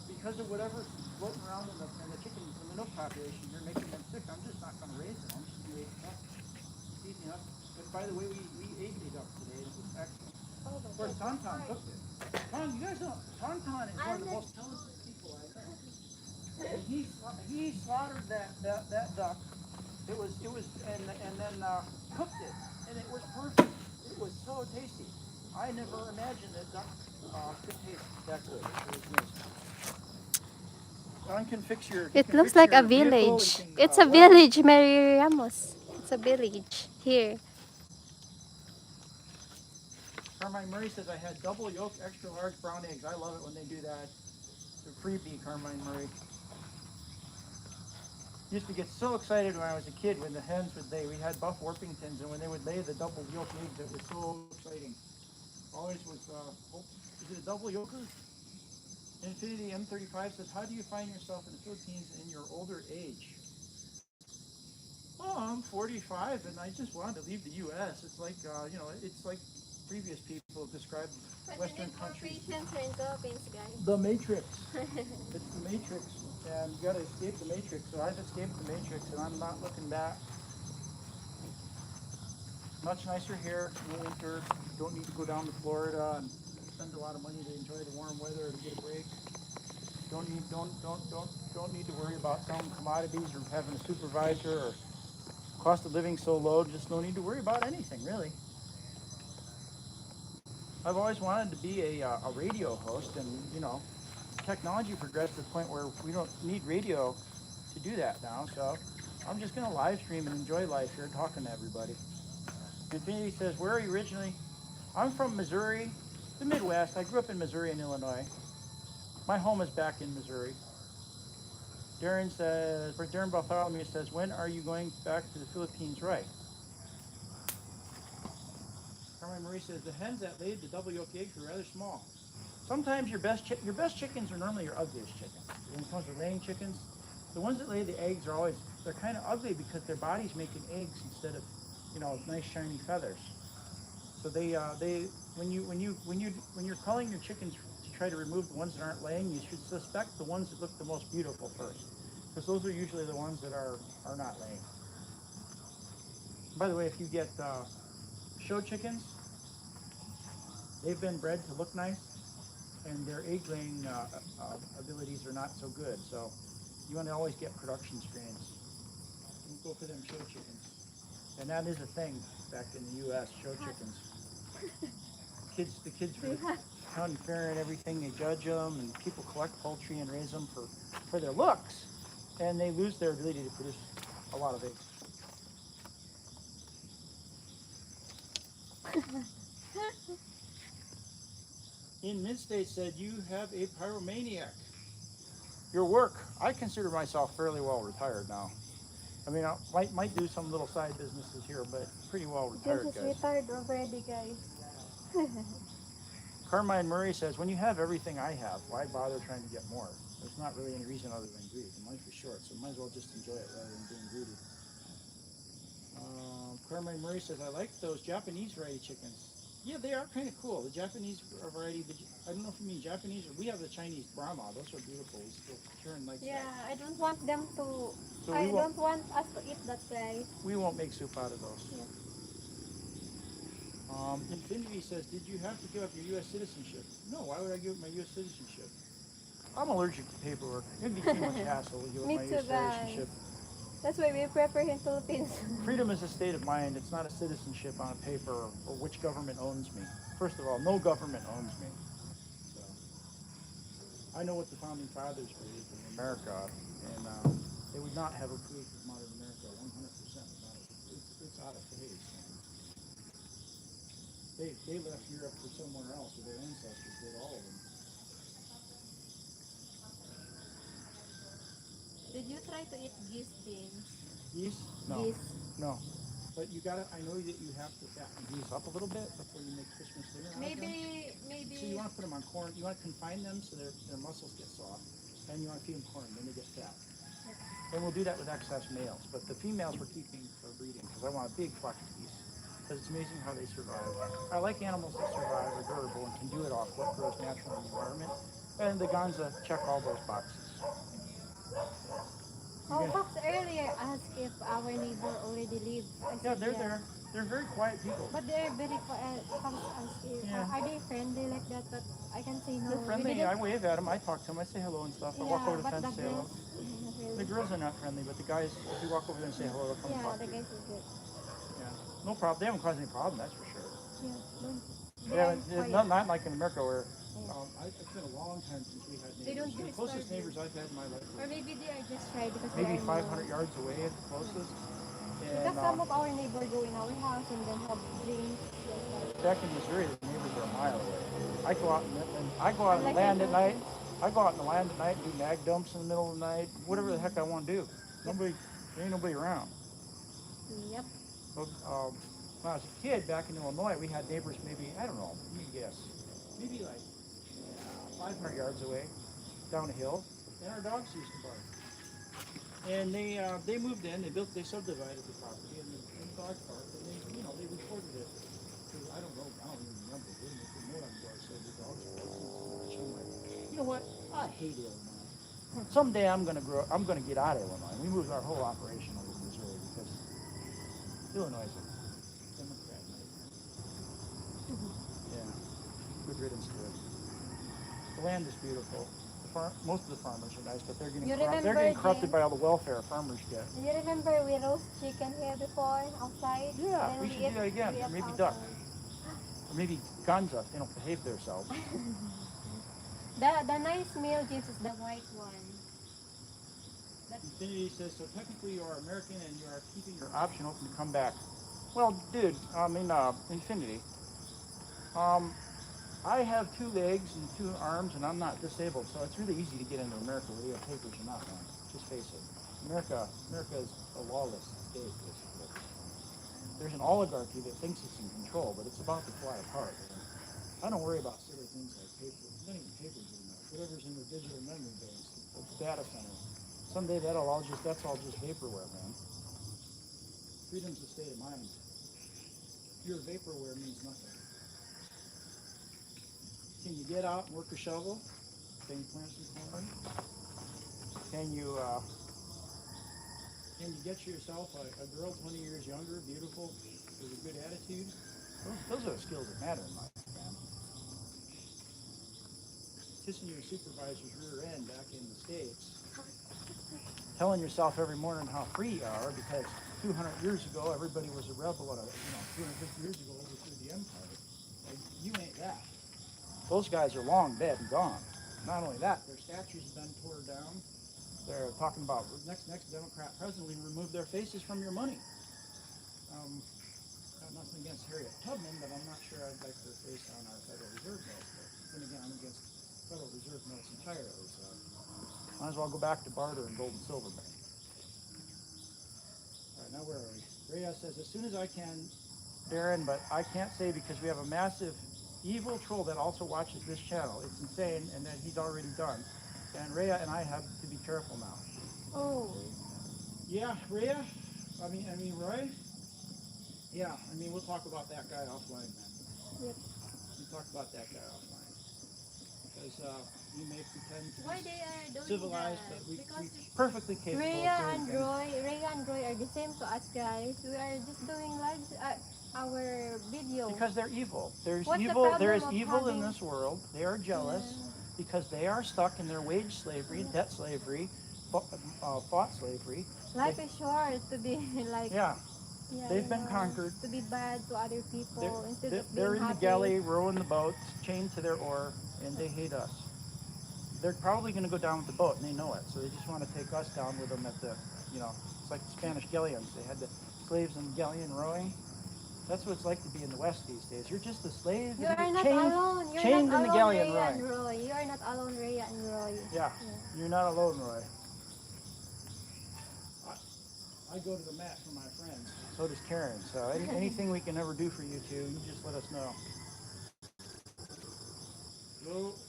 because of whatever's floating around in the chickens in the milk population, you're making them sick. I'm just not going to raise them. I'm just going to eat ducks. Easy enough. But by the way, we ate the duck today. It was excellent. Of course, Tauntaun cooked it. You guys know, Tauntaun is one of the most talented people I've met. And he slaughtered that duck. It was and then cooked it, and it was perfect. It was so tasty. I never imagined that duck could taste that good. It was amazing. Don can fix your. It looks like a village. It's a village, Mary Ramos. It's a village here. Carmine Murray says I had double yolk, extra large brown eggs. I love it when they do that. It's a freebie, Carmine Murray. Used to get so excited when I was a kid when the hens would lay. We had Buff Orpingtons, and when they would lay the double yolk eggs, it was so exciting. Always was, is it a double yolker? Infinity M35 says, how do you find yourself in the Philippines in your older age? Oh, I'm 45, and I just wanted to leave the U.S. It's like, it's like previous people described Western countries. The Matrix. It's the Matrix, and you gotta escape the Matrix. So I've escaped the Matrix, and I'm not looking back. Much nicer here in the winter. Don't need to go down to Florida and spend a lot of money to enjoy the warm weather or to get a break. Don't need to worry about selling commodities or having a supervisor or cost of living so low. Just no need to worry about anything really. I've always wanted to be a radio host, and technology progressed to the point where we don't need radio to do that now. So I'm just gonna live stream and enjoy life here, talking to everybody. Infinity says, where are you originally? I'm from Missouri, the Midwest. I grew up in Missouri and Illinois. My home is back in Missouri. Darren Bartholomew says, when are you going back to the Philippines? Right. Carmen Marie says, the hens that laid the double yolk eggs were rather small. Sometimes your best chickens are normally your ugliest chickens. When it comes to laying chickens, the ones that lay the eggs are always, they're kind of ugly because their body's making eggs instead of, nice shiny feathers. So when you're culling your chickens to try to remove the ones that aren't laying, you should suspect the ones that look the most beautiful first, because those are usually the ones that are not laying. By the way, if you get show chickens, they've been bred to look nice. and their egg laying abilities are not so good. So you want to always get production strains. Don't go for them show chickens. And that is a thing back in the U.S. Show chickens. The kids for the county fair and everything, they judge them, and people collect poultry and raise them for their looks, and they lose their ability to produce a lot of eggs. In Mid-State said you have a pyromaniac. Your work, I consider myself fairly well retired now. I mean, I might do some little side businesses here, but pretty well retired, James is guys. retired already, guys. Carmine Murray says, when you have everything I have, why bother trying to get more? There's not really any reason other than greed. And life is short, so might as well just enjoy it rather than being greedy. Carmine Murray says, I like those Japanese variety chickens. Yeah, they are kind of cool. The Japanese variety, I don't know if you mean Japanese, or we have the Chinese Brahma. Those are beautiful. Karen likes Yeah, that. I don't want them to. So I don't want us to eat that, guys. we won't make soup out of those. Yeah. Infinity says, did you have to give up your U.S. citizenship? No, why would I give up my U.S. citizenship? I'm allergic to paperwork. It'd be too much hassle to give up Me my too, U.S. guys. citizenship. That's why we prefer in Philippines. Freedom is a state of mind. It's not a citizenship on a paper or which government owns me. First of all, no government owns me. So, I know what the founding fathers believed in America, and they would not have approved of modern America 100% without it. It's out of phase. They left Europe for somewhere else, or their ancestors did, all of them. Did you try to eat geese, James? Geese? No. Geese. No. But you gotta, I know that you have to fatten geese up a little bit before you make Christmas dinner out of them. Maybe. So you want to put them on corn, you want to confine them so their muscles get soft, and you want to feed them corn, then they get fat. And we'll do that with excess males, but the females we're keeping for breeding, because I want a big flock of geese, because it's amazing how they survive. I like animals that survive, are durable, and can do it off what grows naturally in the environment, and the Ganza check all those boxes. Oh, Fox earlier asked if our neighbor already lived. I Yeah, said they're there. They're very quiet people. But they're very quiet. Fox asked if, Yeah. are they friendly like that? But I can say no. They're We friendly. didn't- I wave at them. I talk to them. I say hello and stuff. I walk over the but fence the and say hello. girls, not really. The girls are not friendly, but the guys, if you walk over there and say hello, they'll come and Yeah, talk the to you. guys is good. Yeah. No problem. They haven't caused any problem, that's for sure. Yeah. Yeah, They're it's quiet. not like in America where it's been a long time since we had neighbors. They don't The disturb closest you. neighbors I've had in my life Or were maybe they are just shy because maybe they are 500 new. yards away at the closest. Because And some of our neighbors go in our house and then have drinks. back in Missouri, the neighbors are a mile away. I go out and I go out on the Like land in at night. I go out in the land at night and do mag dumps in the middle of the night. Whatever the heck I want to do. There ain't nobody around. Yep. So, when I was a kid back in Illinois, we had neighbors maybe, I don't know, you guess, maybe like 500 yards away down a hill, and our dogs used to bark. And they moved in, they subdivided the property, and the dogs barked, and they reported it to, I don't even remember, they didn't put a note on the door, said the dogs barked. I'm like, you know what, I hate Illinois. Someday I'm gonna get out of Illinois. We moved our whole operation over to Missouri because Illinois is a Democrat nightmare. Yeah, good riddance to it. The land is beautiful. Most of the farmers are nice, but they're getting corrupted by all the welfare farmers get. You remember we roast chicken here before outside? Yeah, Then we should eat- do that again. we Or eat maybe outside. duck. Or maybe ganza, if they don't behave themselves. The nice meal James is the white one. Infinity says, so technically you are American and you are keeping your option open to come back. Well, dude, Infinity. I have 2 legs and 2 arms, and I'm not disabled, so it's really easy to get into America whether you have papers or not, man. Just face it. America is a lawless state, basically. There's an oligarchy that thinks it's in control, but it's about to fly apart. I don't worry about silly things like papers. It's not even papers anymore. Whatever's in the digital memory banks, the data center. Someday that's all just vaporware, man. Freedom's a state of mind. Pure vaporware means nothing. Can you get out and work a shovel? Can you plant some corn? Can you get yourself a girl 20 years younger, beautiful, with a good attitude? Those are the skills that matter in life, man. kissing your supervisor's rear end back in the States, telling yourself every morning how free you are because 200 years ago everybody was a rebel and 250 years ago overthrew the empire. Like, you ain't that. Those guys are long dead and gone. Not only that, their statues have been torn down. They're talking about next Democrat president will remove their faces from your money. Got nothing against Harriet Tubman, but I'm not sure I'd like her face on our Federal Reserve notes. But then again, I'm against Federal Reserve notes entirely, so might as well go back to barter and gold and silver bank. All right, now where are we? Rhea says, as soon as I can, Darren, but I can't say because we have a massive evil troll that also watches this channel. It's insane, and that he's already done. And Rhea and I have to be careful now. Oh. Yeah, Rhea? I mean, Roy? Yeah, I mean, we'll talk about that guy offline, man. Yep. We'll talk about that guy offline. Because we may pretend to Why be they are doing civilized, that? but we Because perfectly capable Rhea of doing and things. Roy are the same to us, guys. We are just doing live our video. Because they're evil. There's What's the evil. There is problem of evil in having- this world. They are jealous because they are stuck in their wage slavery, debt slavery, thought slavery. Life is short to be like. Yeah, Yeah, they've you been know, conquered. to be bad to other people instead of being They're in the happy. galley rowing the boats, chained to their oar, and they hate us. They're probably going to go down with the boat, and they know it. So they just want to take us down with them at the, it's like the Spanish galleons. They had the slaves in the galleon rowing. That's what it's like to be in the West these days. You're just a slave. You are not chained, alone. You're chained not in the alone, galleon Rhea and rowing. Roy. You are not alone, Rhea and Roy. Yeah, you're not alone, Roy. I go to the mat for my friends. So does Karen. So anything we can ever do for you two, you just let us know.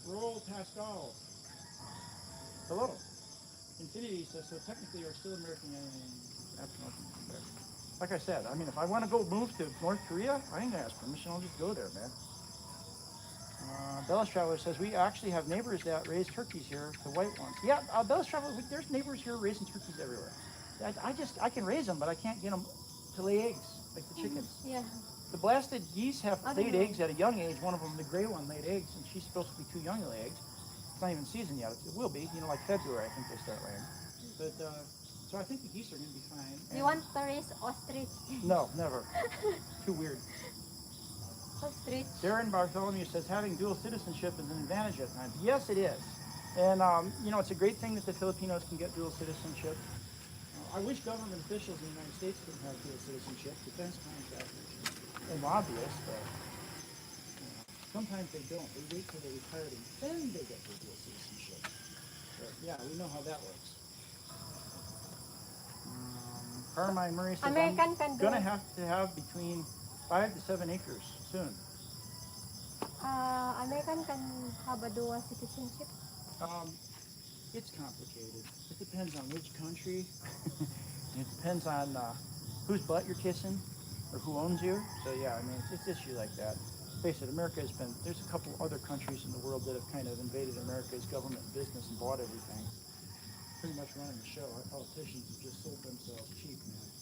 Roll Pascal. Hello. Infinity says, so technically you're still American. Like I said, I mean, if I want to go move to North Korea, I ain't going to ask permission. I'll just go there, man. Bella's Traveler says, we actually have neighbors that raise turkeys here, the white ones. Yeah, Bella's Traveler, there's neighbors here raising turkeys everywhere. I can raise them, but I can't get them to lay eggs, like the chickens. Yeah. The blasted geese have I don't laid know. eggs at a young age. One of them, the gray one, laid eggs, and she's supposed to be too young to lay eggs. It's not even season yet. It will be, like February, I think they start laying. But, so I think the geese are going to be fine. You want to raise ostrich? No, never. Too weird. Ostrich. Darren Bartholomew says having dual citizenship is an advantage at times. Yes, it is. And, it's a great thing that the Filipinos can get dual citizenship. I wish government officials in the United States could have dual citizenship, defense contractors, and lobbyists, but sometimes they don't. They wait till they're retired and then they get their dual citizenship. But yeah, we know how that works. Carmine Murray says, American can I'm do going to it. have between 5 to 7 acres soon. American can have a dual citizenship. It's complicated. It depends on which country. It depends on whose butt you're kissing or who owns you. So yeah, I mean, it's issue like that. Face it, there's a couple other countries in the world that have kind of invaded America's government business and bought everything. Pretty much running the show. Our politicians have just sold themselves cheap, man.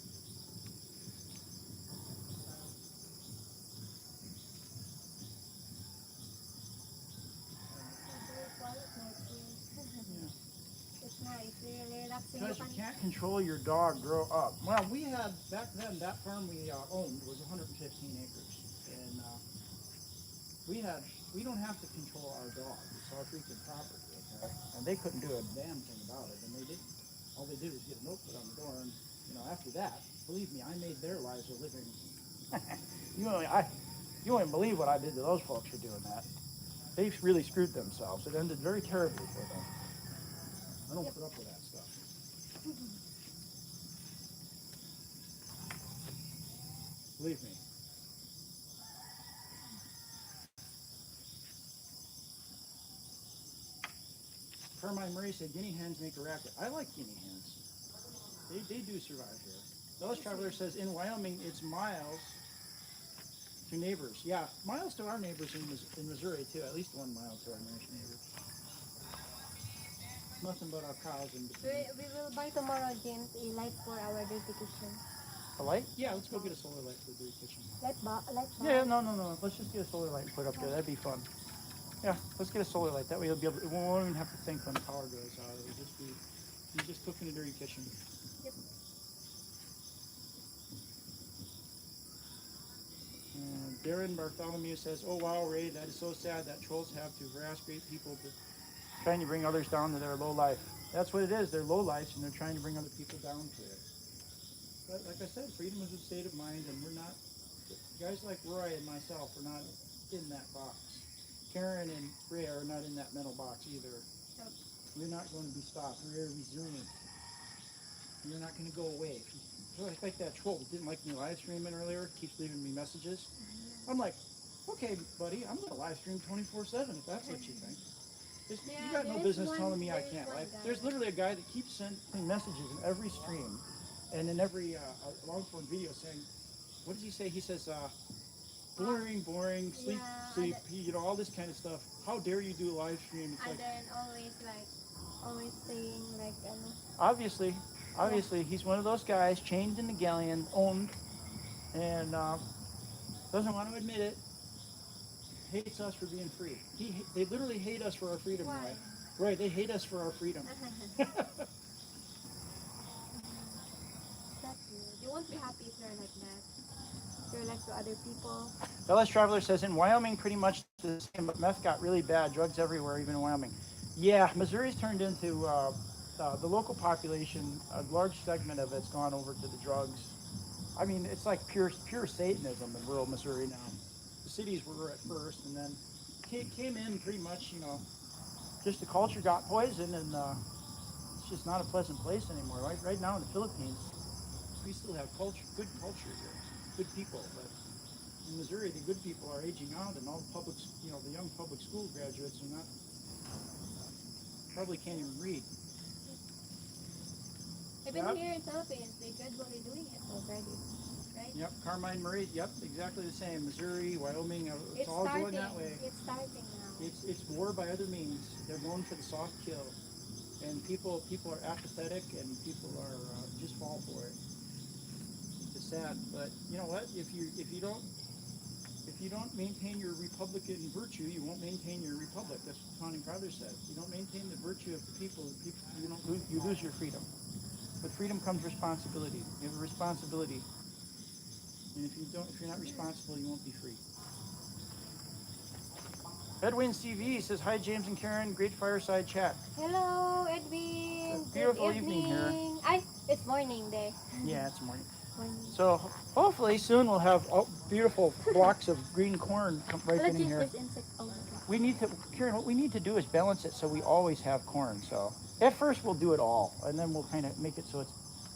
It's nice, really relaxing. Because you can't control your dog grow up. Well, we had, back then, that farm we owned was 115 acres. And we don't have to control our dog. It's our freaking property, okay? And they couldn't do a damn thing about it, and they didn't. All they did was get a note put on the door, and, after that, believe me, I made their lives a living. You won't believe what I did to those folks for doing that. They really screwed themselves. It ended very terribly for them. I don't put up with that stuff. Believe me. Carmine Murray said guinea hens make a racket. I like guinea hens. They do survive here. Bellis Traveler says in Wyoming it's miles to neighbors. Yeah, miles to our neighbors in Missouri too. At least 1 mile to our nearest neighbor. Nothing but our cows in between. We will buy tomorrow, James, a light for our dirty kitchen. A light? Yeah, let's go get a solar light for the kitchen. Light bulb? Yeah, no. Let's just get a solar light and put up there. That'd be fun. Yeah, let's get a solar light. That way you'll be able. It won't even have to think when the power goes out. It'll just be you just cook in a dirty kitchen. Yep. And Darren Bartholomew says, "Oh wow, Ray, that is so sad that trolls have to harass great people to trying to bring others down to their low life. That's what it is. They're low lives, and they're trying to bring other people down to it. But like I said, freedom is a state of mind, and we're not guys like Roy and myself are not in that box. Karen and Ray are not in that metal box either. Yep. We're not going to be stopped. We're resilient. You're not going to go away. Like that troll that didn't like me live streaming earlier, keeps leaving me messages. I'm like, okay, buddy, I'm going to live stream 24/7 if that's what you think. You got no business telling me I can't. Right? There's literally a guy that keeps sending messages in every stream and in every long form video saying, what does he say? He says, boring, sleep, all this kind of stuff. How dare you do a live stream? It's And like, then always saying like, obviously, he's one of those guys chained in the galleon, owned, and doesn't want to admit it. Hates us for being free. They literally hate us for our freedom, Why? right? Right, they hate us for our freedom. That's good. You won't be happy if you're like that. If you're like to other people. LS Traveler says, in Wyoming, pretty much the same, but meth got really bad. Drugs everywhere, even in Wyoming. Yeah, Missouri's turned into the local population, a large segment of it's gone over to the drugs. I mean, it's like pure Satanism in rural Missouri now. The cities were at first, and then came in pretty much, just the culture got poisoned, and it's just not a pleasant place anymore. Right now in the Philippines, we still have good culture here, good people, but in Missouri, the good people are aging out, and all the young public school graduates are not, probably can't even read. Even here in Philippines, they gradually doing it already, right? Yep, Carmine Murray, yep, exactly the same. Missouri, Wyoming, it's all starting. going that way. It's starting now. It's war by other means. They're known for the soft kill, and people are apathetic, and people are just fall for it. It's sad, but you know what? If you don't maintain your Republican virtue, you won't maintain your republic. That's what the founding fathers said. You don't maintain the virtue of the people, you lose your freedom. With freedom comes responsibility. You have a responsibility, and if you're not responsible, you won't be free. Edwin CV says, hi James and Karen, great fireside chat. Hello, Edwin. It's a beautiful Good evening here. It's morning day. Yeah, it's morning. Morning. So hopefully soon we'll have beautiful blocks of green corn ripening James, here. there's insect. Oh my God. We need to, Karen, what we need to do is balance it so we always have corn. So at first we'll do it all, and then we'll kind of make it so it's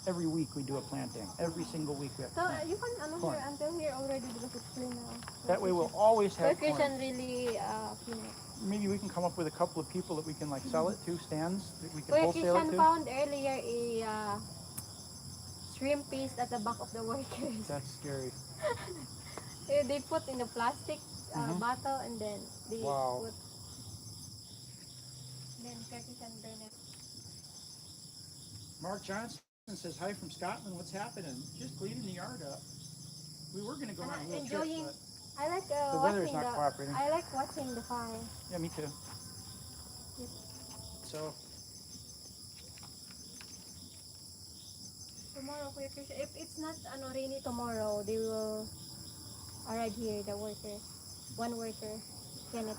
every week we do a planting. Every single week we have to So plant. you can Corn. here until here already because it's clean now. That way we'll always So have you corn. can really clean it. Maybe we can come up with a couple of people that we can like sell it to, stands that we can Kuya wholesale it Christian to. found earlier a shrimp paste at the back of the workers. That's scary. They put in the plastic bottle and then they Wow. put. Then Kuya Christian burn it. Mark Johnson says, hi from Scotland, what's happening? Just cleaning the yard up. We were going to go on a little trip, Enjoying. but I like the weather's not cooperating. I like watching the fire. Yeah, me too. Yep. So, Tomorrow, Kuya Christian, if it's not rainy tomorrow, they will arrive here, the worker. One worker. Kenneth.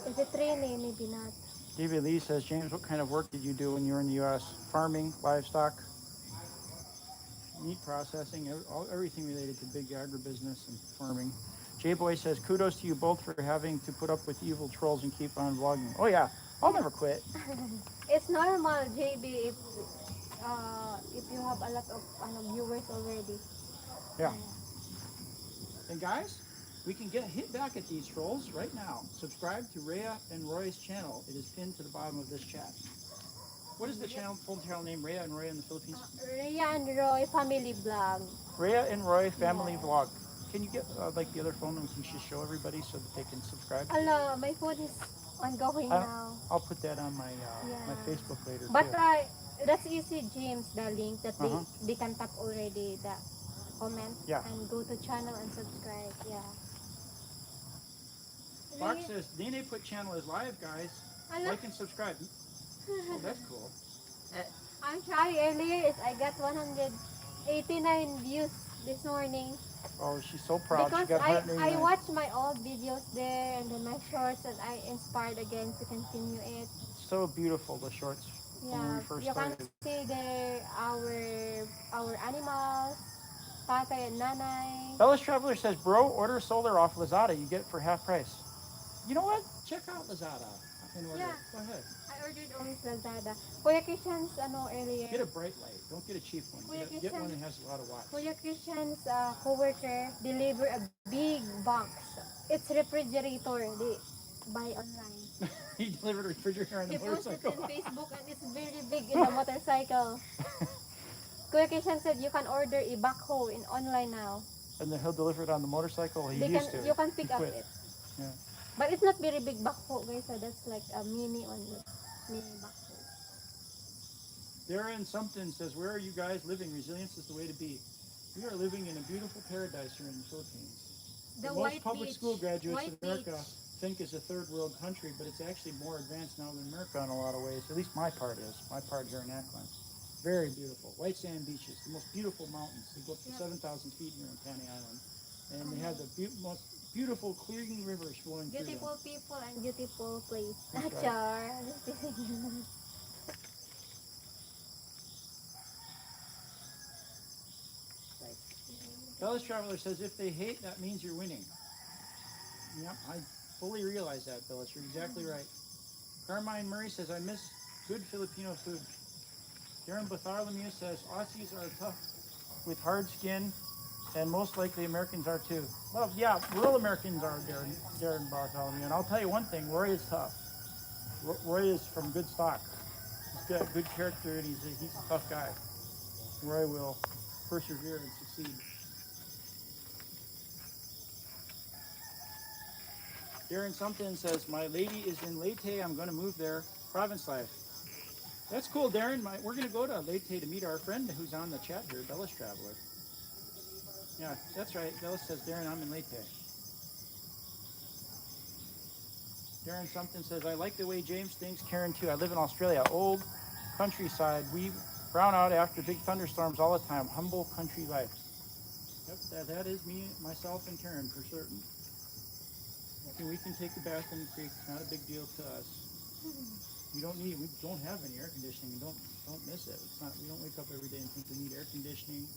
If it's rainy, maybe not. David Lee says, James, what kind of work did you do when you were in the U.S.? Farming, livestock, meat processing, everything related to big agribusiness and farming. J-Boy says, kudos to you both for having to put up with evil trolls and keep on vlogging. Oh yeah, I'll never quit. It's normal, JB, if you have a lot of viewers already. Yeah. And guys, we can hit back at these trolls right now. Subscribe to Rhea and Roy's channel. It is pinned to the bottom of this chat. What is the full channel name? Rhea and Roy in the Philippines? Rhea and Roy Family Vlog. Rhea and Roy Family Vlog. Can you get like the other phone and we can just show everybody so that they can subscribe? Hello, my phone is ongoing now. I'll put that on my my Facebook later But too. that's easy, James, the link that they can tap already the comment and go to channel and subscribe. Yeah. Fox says, NENEPUT channel is live, guys. Hello. Like and subscribe. Oh, that's cool. I'm trying earlier. I got 189 views this morning. Oh, she's so proud. She Because got I 189. watched my old videos there and then my shorts and I inspired again to continue it. So beautiful, the shorts when we Yeah, first you can started. see there our animals, tatay and nanay. Bellis Traveler says, bro, order solar off Lazada. You get it for half price. You know what? Check out Lazada and order. Yeah. Go ahead. I ordered always Lazada. Kuya Christian's earlier. Get a bright light. Don't get a cheap one. Get one that has a lot of watts. Kuya Christian's coworker deliver a big box. It's refrigerator. They buy online. He delivered a refrigerator on the He posted motorcycle. in Facebook and it's very big in the motorcycle. Kuya Christian said you can order a backhoe in online now. And then he'll deliver it on the motorcycle. He used to. You can pick He up quit. it. Yeah. But it's not very big backhoe, guys. So that's like a mini only. Mini backhoe. Darren Something says, where are you guys living? Resilience is the way to be. We are living in a beautiful paradise here in the Philippines. The Most white public beach. school graduates White in America beach. think it's a third world country, but it's actually more advanced now than America in a lot of ways. At least my part is. My part here in Ackland. Very beautiful. White sand beaches, the most beautiful mountains. They go up to 7,000 feet here in Panay Island. And they have the most beautiful clean rivers flowing through them. Beautiful people and beautiful place. That's right. Char. Bellis Traveler says, if they hate, that means you're winning. Yep, I fully realize that, Bellis. You're exactly right. Carmine Murray says, I miss good Filipino food. Darren Bartholomew says, Aussies are tough with hard skin, and most likely Americans are too. Well, yeah, rural Americans are, Darren Bartholomew. And I'll tell you one thing, Roy is tough. Roy is from good stock. He's got good character, and he's a tough guy. Roy will persevere and succeed. Darren Something says, my lady is in Leyte. I'm going to move there. Province life. That's cool, Darren. We're going to go to Leyte to meet our friend who's on the chat here, Bellis Traveler. Yeah, that's right. Bellis says, Darren, I'm in Leyte. Darren Something says, I like the way James thinks. Karen, too. I live in Australia. Old countryside. We brown out after big thunderstorms all the time. Humble country life. Yep, that is me, myself, and Karen for certain. We can take a bath in the creek. It's not a big deal to us. We don't have any air conditioning. Don't miss it. It's not. We don't wake up every day and think we need air conditioning.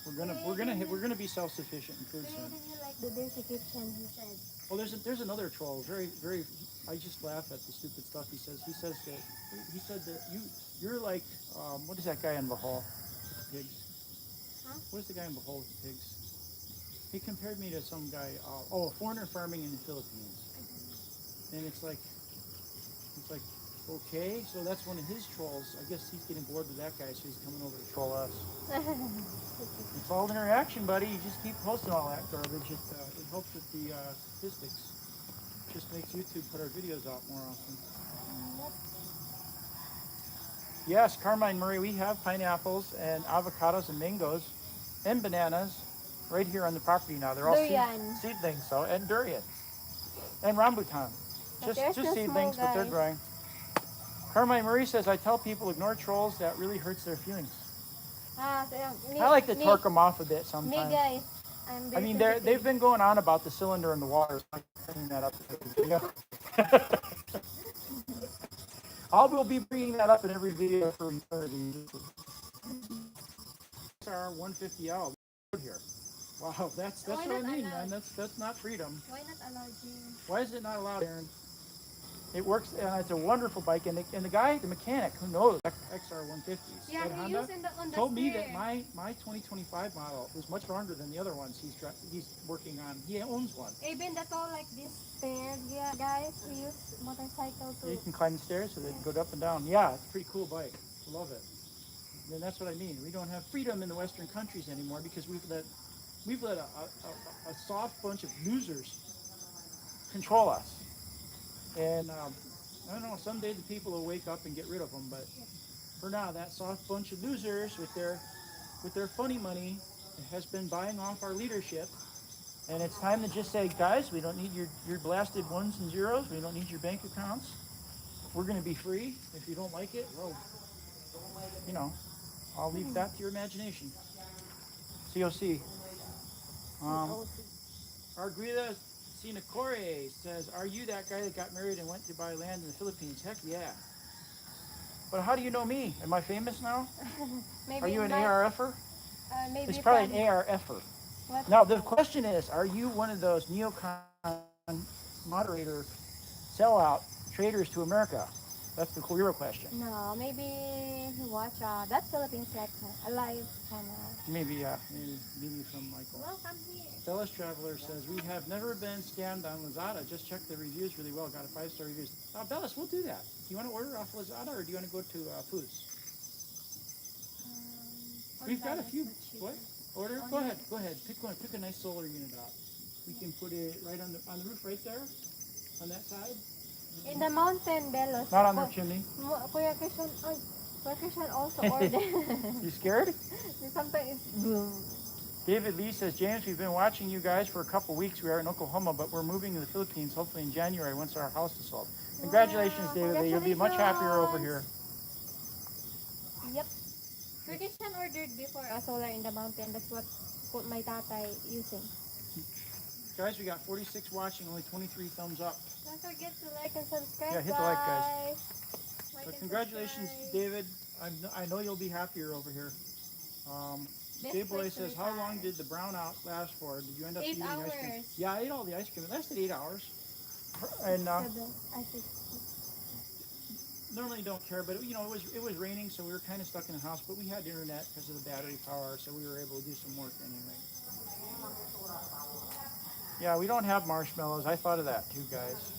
We're gonna be self-sufficient in food soon. Did you like the dirty kitchen? He said. Well, there's another troll. Very. I just laugh at the stupid stuff he says. He said that you're like what is that guy in Bahal with the pigs? Huh? What is the guy in Bahal with the pigs? He compared me to some guy, a foreigner farming in the Philippines. And it's like, okay, so that's one of his trolls. I guess he's getting bored with that guy, so he's coming over to troll us. It's all interaction, buddy. You just keep posting all that garbage. It helps with the statistics. It just makes YouTube put our videos out more often. Yes, Carmine Murray, we have pineapples and avocados and mangoes and bananas right here on the property now. They're all seedlings, so, and durian and rambutan. Just seedlings, but they're growing. Carmine Murray says, I tell people ignore trolls, that really hurts their feelings. I like to torque them off a bit sometimes. Me guys, I mean, they've been going on about the cylinder in the water. So I'm bringing that up in every video. I will be bringing that up in every video for eternity. Our 150L here. Wow, that's what I mean, man. That's not freedom. Why not allow you? Why is it not allowed, Aaron? It works, and it's a wonderful bike. And the guy, the mechanic who knows XR150s, Yeah, Ed he Honda, used on the told me steer. that my 2025 model was much stronger than the other ones he's working on. He owns one. Even the all like this stairs, yeah, guys, we use motorcycle too. You can climb the stairs so they can go up and down. Yeah, it's a pretty cool bike. I love it. And that's what I mean. We don't have freedom in the Western countries anymore because we've let a soft bunch of losers control us. And I don't know, someday the people will wake up and get rid of them, but for now, that soft bunch of losers with their funny money has been buying off our leadership, And it's time to just say, guys, we don't need your blasted ones and zeros. We don't need your bank accounts. We're going to be free. If you don't like it, well, you know, I'll leave that to your imagination. COC. Arguida Sinacore says, are you that guy that got married and went to buy land in the Philippines? Heck yeah. But how do you know me? Am I famous now? Maybe Are you an my- ARFer? maybe It's probably from- an ARFer. What? Now, the question is, are you one of those neocon moderator sellout traders to America? That's the real question. No, maybe watch that Philippines like alive channel. Maybe from Michael. Welcome here. Bellis Traveler says, we have never been scammed on Lazada. Just check the reviews really well. Got a 5-star review. Bellis, we'll do that. Do you want to order off Lazada or do you want to go to Foods? We've got a few. What? Order? Go ahead. Go ahead. Pick one. Pick a nice solar unit out. We can put it right on the roof right there, on that side. In the mountain, Belos. Not on the chimney. Kuya Christian also ordered. You scared? Sometimes it's David Lee says, James, we've been watching you guys for a couple weeks. We are in Oklahoma, but we're moving to the Philippines, hopefully in January once our house is sold. Congratulations, Wow, David Lee. You'll be much happier over here. Yep. Kuya Christian ordered before a solar in the mountain. That's what my tatay using. Guys, we got 46 watching, only 23 thumbs up. Don't forget to like and subscribe, Yeah, hit the like, guys. Like But and congratulations, subscribe. David. I know you'll be happier over here. Best J Boy place to says, how long retire. did the brownout last for? Did you end up 8 eating ice cream? hours. Yeah, I ate all the ice cream. It lasted 8 hours. And I think normally don't care, but you know, it was raining, so we were kind of stuck in the house. But we had internet because of the battery power, so we were able to do some work anyway. Yeah, we don't have marshmallows. I thought of that too, guys.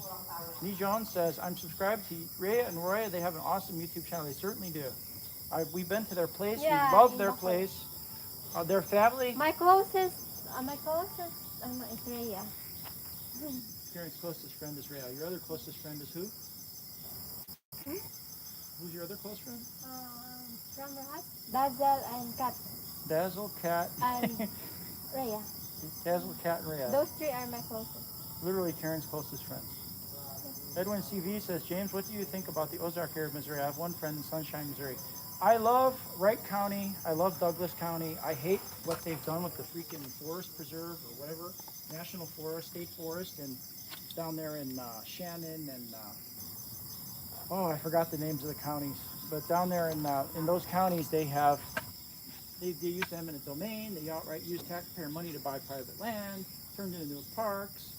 Nee Jones says, I'm subscribed to Rhea and Roya. They have an awesome YouTube channel. They certainly do. We've been to their place. Yeah, we love in their Baco. place. Their family. my closest is Rhea. Karen's closest friend is Rhea. Your other closest friend is who? Who's your other close friend? From the house? Dazzle and Kat Dazzle, Cat, and Rhea. Dazzle, Cat, and Rhea. Those three are my closest. Literally Karen's closest friends. Edwin CV says, James, what do you think about the Ozark area of Missouri? I have one friend in Sunshine, Missouri. I love Wright County. I love Douglas County. I hate what they've done with the freaking forest preserve or whatever, national forest, state forest, and down there in Shannon and I forgot the names of the counties. But down there in those counties, they use the eminent domain. They outright use taxpayer money to buy private land, turned it into parks.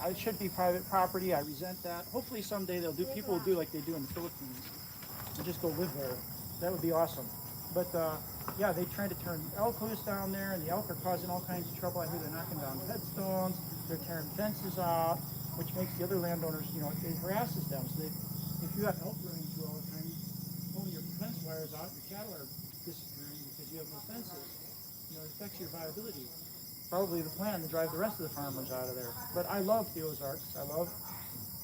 It should be private property. I resent that. Hopefully someday people will do like they do in the Philippines and just go live there. That would be awesome. But yeah, they try to turn elk loose down there, and the elk are causing all kinds of trouble. I hear they're knocking down headstones, they're tearing fences out, which makes the other landowners, it harasses them. So if you have elk running through all the time, pulling your fence wires out, your cattle are disappearing because you have no fences. It affects your viability. Probably the plan to drive the rest of the farmers out of there. But I love the Ozarks.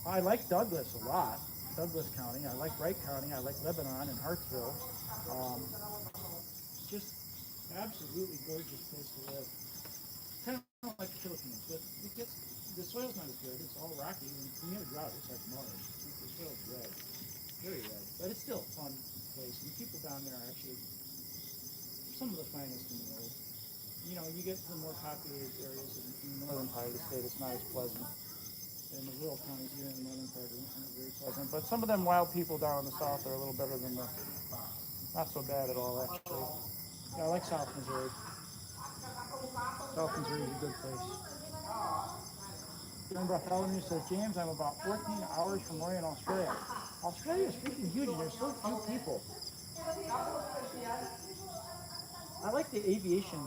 I like Douglas a lot. Douglas County. I like Wright County. I like Lebanon and Hartsville. Just absolutely gorgeous place to live. Kind of like the Philippines, but the soil's not as good. It's all rocky. When you have a drought, it's like Mars. The soil's red, very red. But it's still a fun place. And the people down there are actually some of the finest in the world. You get to the more populated areas in the northern part of the state, it's not as pleasant. And the rural counties, even in the northern part, aren't very pleasant. But some of them wild people down in the south are a little better than not so bad at all, actually. Yeah, I like South Missouri. South Missouri is a good place. John Bartholomew says, James, I'm about 14 hours from Roy in Australia. Australia is freaking huge, and there's so few people. I like the aviation,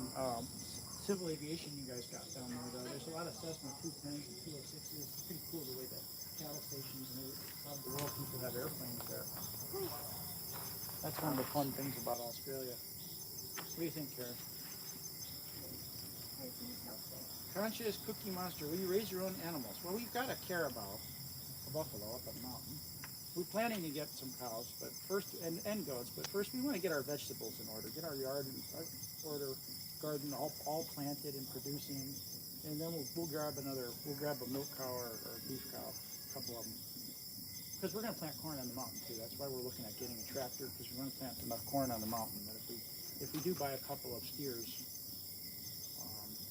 civil aviation you guys got down there, though. There's a lot of Cessna 210s and 206s. It's pretty cool the way that cattle stations and a lot of the world people have airplanes there. That's one of the fun things about Australia. What do you think, Karen? Conscious Cookie Monster, will you raise your own animals? Well, we've got a carabao, a buffalo up on the mountain. We're planning to get some cows, but first, and goats, but first we want to get our vegetables in order, get our yard in order, garden all planted and producing. and then we'll grab a milk cow or a beef cow, a couple of them. Because we're going to plant corn on the mountain too. That's why we're looking at getting a tractor, because we want to plant enough corn on the mountain. But if we do buy a couple of steers,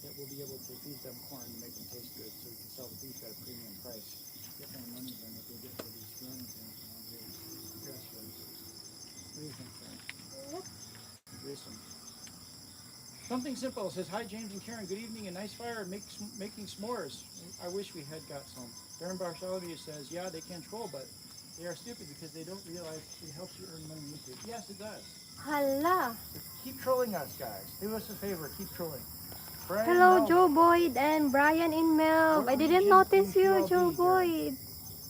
that we'll be able to feed them corn and make them taste good, so we can sell the beef at a premium price. Get more money than what we get for these growing things around here. Grass fed. What do you think, Karen? Jason. Something simple says, hi James and Karen, good evening, a nice fire and making s'mores. I wish we had got some. Darren Bartholomew says, yeah, they can troll, but they are stupid because they don't realize it helps you earn money on YouTube. Yes, it does. Hala. So keep trolling us, guys. Do us a favor, keep trolling. Brian Hello, Melvin. Joe Boyd and Brian in Melb. What I didn't region notice in you, QLB, Joe Darren? Boyd.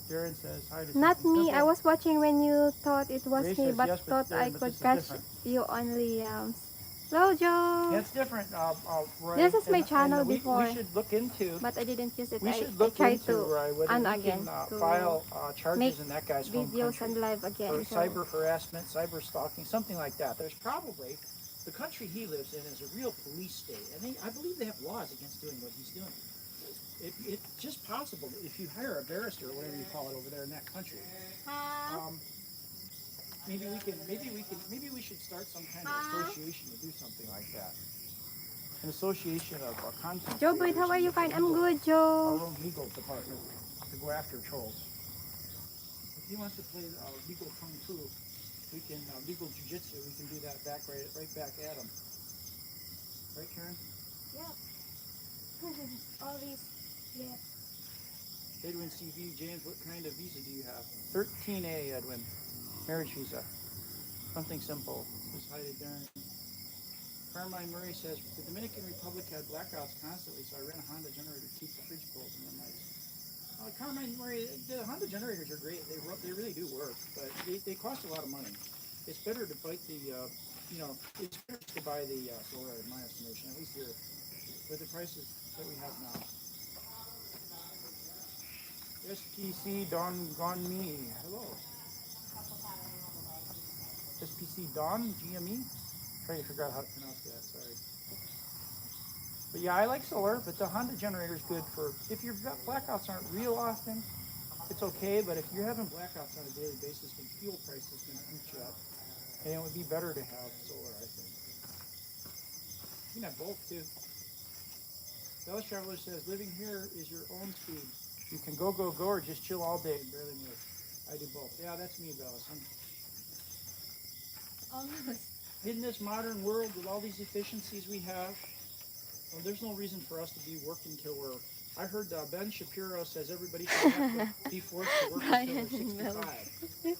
Darren says, hi to Not Something me. I Simple. was watching when you thought it was Ray me, says, but yes, thought Darren, I but could this is catch different. you on Liam's. Hello, Joe. That's different, Roy. This is my And channel we before, should look into. but I didn't use it. We I should look tried into, to Roy, whether on we again can to file make charges in that guy's home videos country and live again. for So cyber harassment, cyber stalking, something like that. There's probably, the country he lives in is a real police state, and I believe they have laws against doing what he's doing. It's just possible that if you hire a barrister or whatever you call it over there in that country, maybe we should start some kind of association to do something like that. An association of content Joe Boyd, creators how are and you? with the Fine. I'm legal- good, Joe. Our own legal department to go after trolls. If he wants to play legal kung fu, we can legal jujitsu. We can do that right back at him. Right, Karen? All these, yeah. Edwin CV, James, what kind of visa do you have? 13A, Edwin. Marriage visa. Something simple. Says hi to Darren. Carmine Murray says, the Dominican Republic had blackouts constantly, so I ran a Honda generator to keep the fridge cold and then Carmine Murray, the Honda generators are great. They really do work, but they cost a lot of money. It's better to bite the, it's better to buy the solar, in my estimation, at least here, with the prices that we have now. SPC Don Gone Me, hello. SPC Don GME? Trying to figure out how to pronounce that, sorry. But yeah, I like solar, but the Honda generator is good for, if your blackouts aren't real often, it's okay, but if you're having blackouts on a daily basis, then fuel prices is going to eat you up. And it would be better to have solar, I think. You can have both, too. Dallas Traveler says, living here is your own speed. You can go, or just chill all day and barely move. I do both. Yeah, that's me, Dallas. Almost. In this modern world with all these efficiencies we have, well, there's no reason for us to be working till we're... I heard Ben Shapiro says everybody should have to be forced to work until they're 65.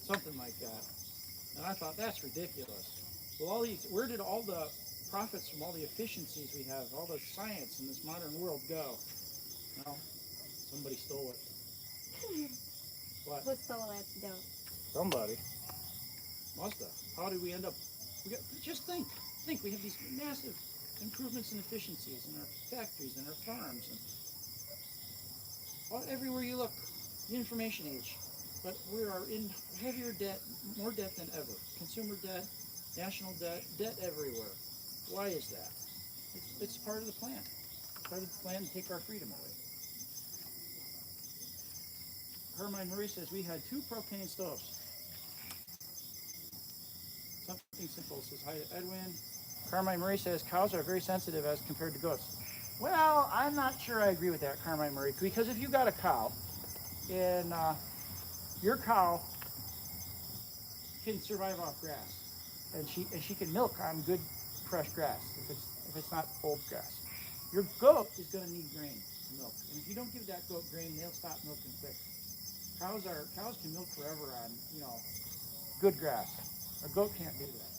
Something like that. And I thought, that's ridiculous. Well, where did all the profits from all the efficiencies we have, all the science in this modern world go? Well, somebody stole it. What? Who stole it, Joe? Somebody. Must have. How did we end up? Just think, we have these massive improvements in efficiencies in our factories and our farms and everywhere you look, the information age. But we are in heavier debt, more debt than ever. Consumer debt, national debt, debt everywhere. Why is that? It's part of the plan. Part of the plan to take our freedom away. Carmine Murray says we had 2 propane stoves. Something simple says hi to Edwin. Carmine Murray says cows are very sensitive as compared to goats. Well, I'm not sure I agree with that, Carmine Murray, because if you got a cow and your cow can survive off grass, and she can milk on good fresh grass if it's not old grass. Your goat is going to need grain milk, and if you don't give that goat grain, they'll stop milking quick. Cows can milk forever on good grass. A goat can't do that.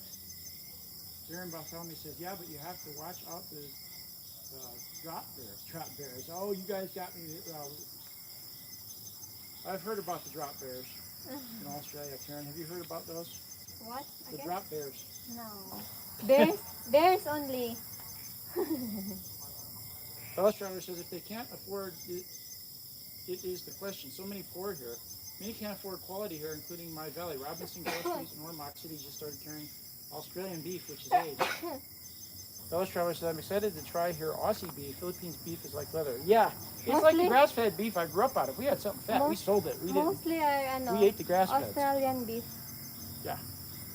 Darren Bartholomew says, yeah, but you have to watch out the drop bears. Oh, you guys got me. I've heard about the drop bears in Australia, Karen. Have you heard about those? What? The drop bears. No. Bears only. Dallas Traveler says if they can't afford it, it is the question. So many poor here. Many can't afford quality here, including my valley. Robinson Groceries and Ormoc City just started carrying Australian beef, which is aged. Bellis Traveler says, I'm excited to try here Aussie beef. Philippines beef is like leather. Yeah, it's like the Mostly- grass-fed beef I grew up out of. We had something fat. We Most- sold it. We didn't. Mostly are We ate the grass feds. Australian beef.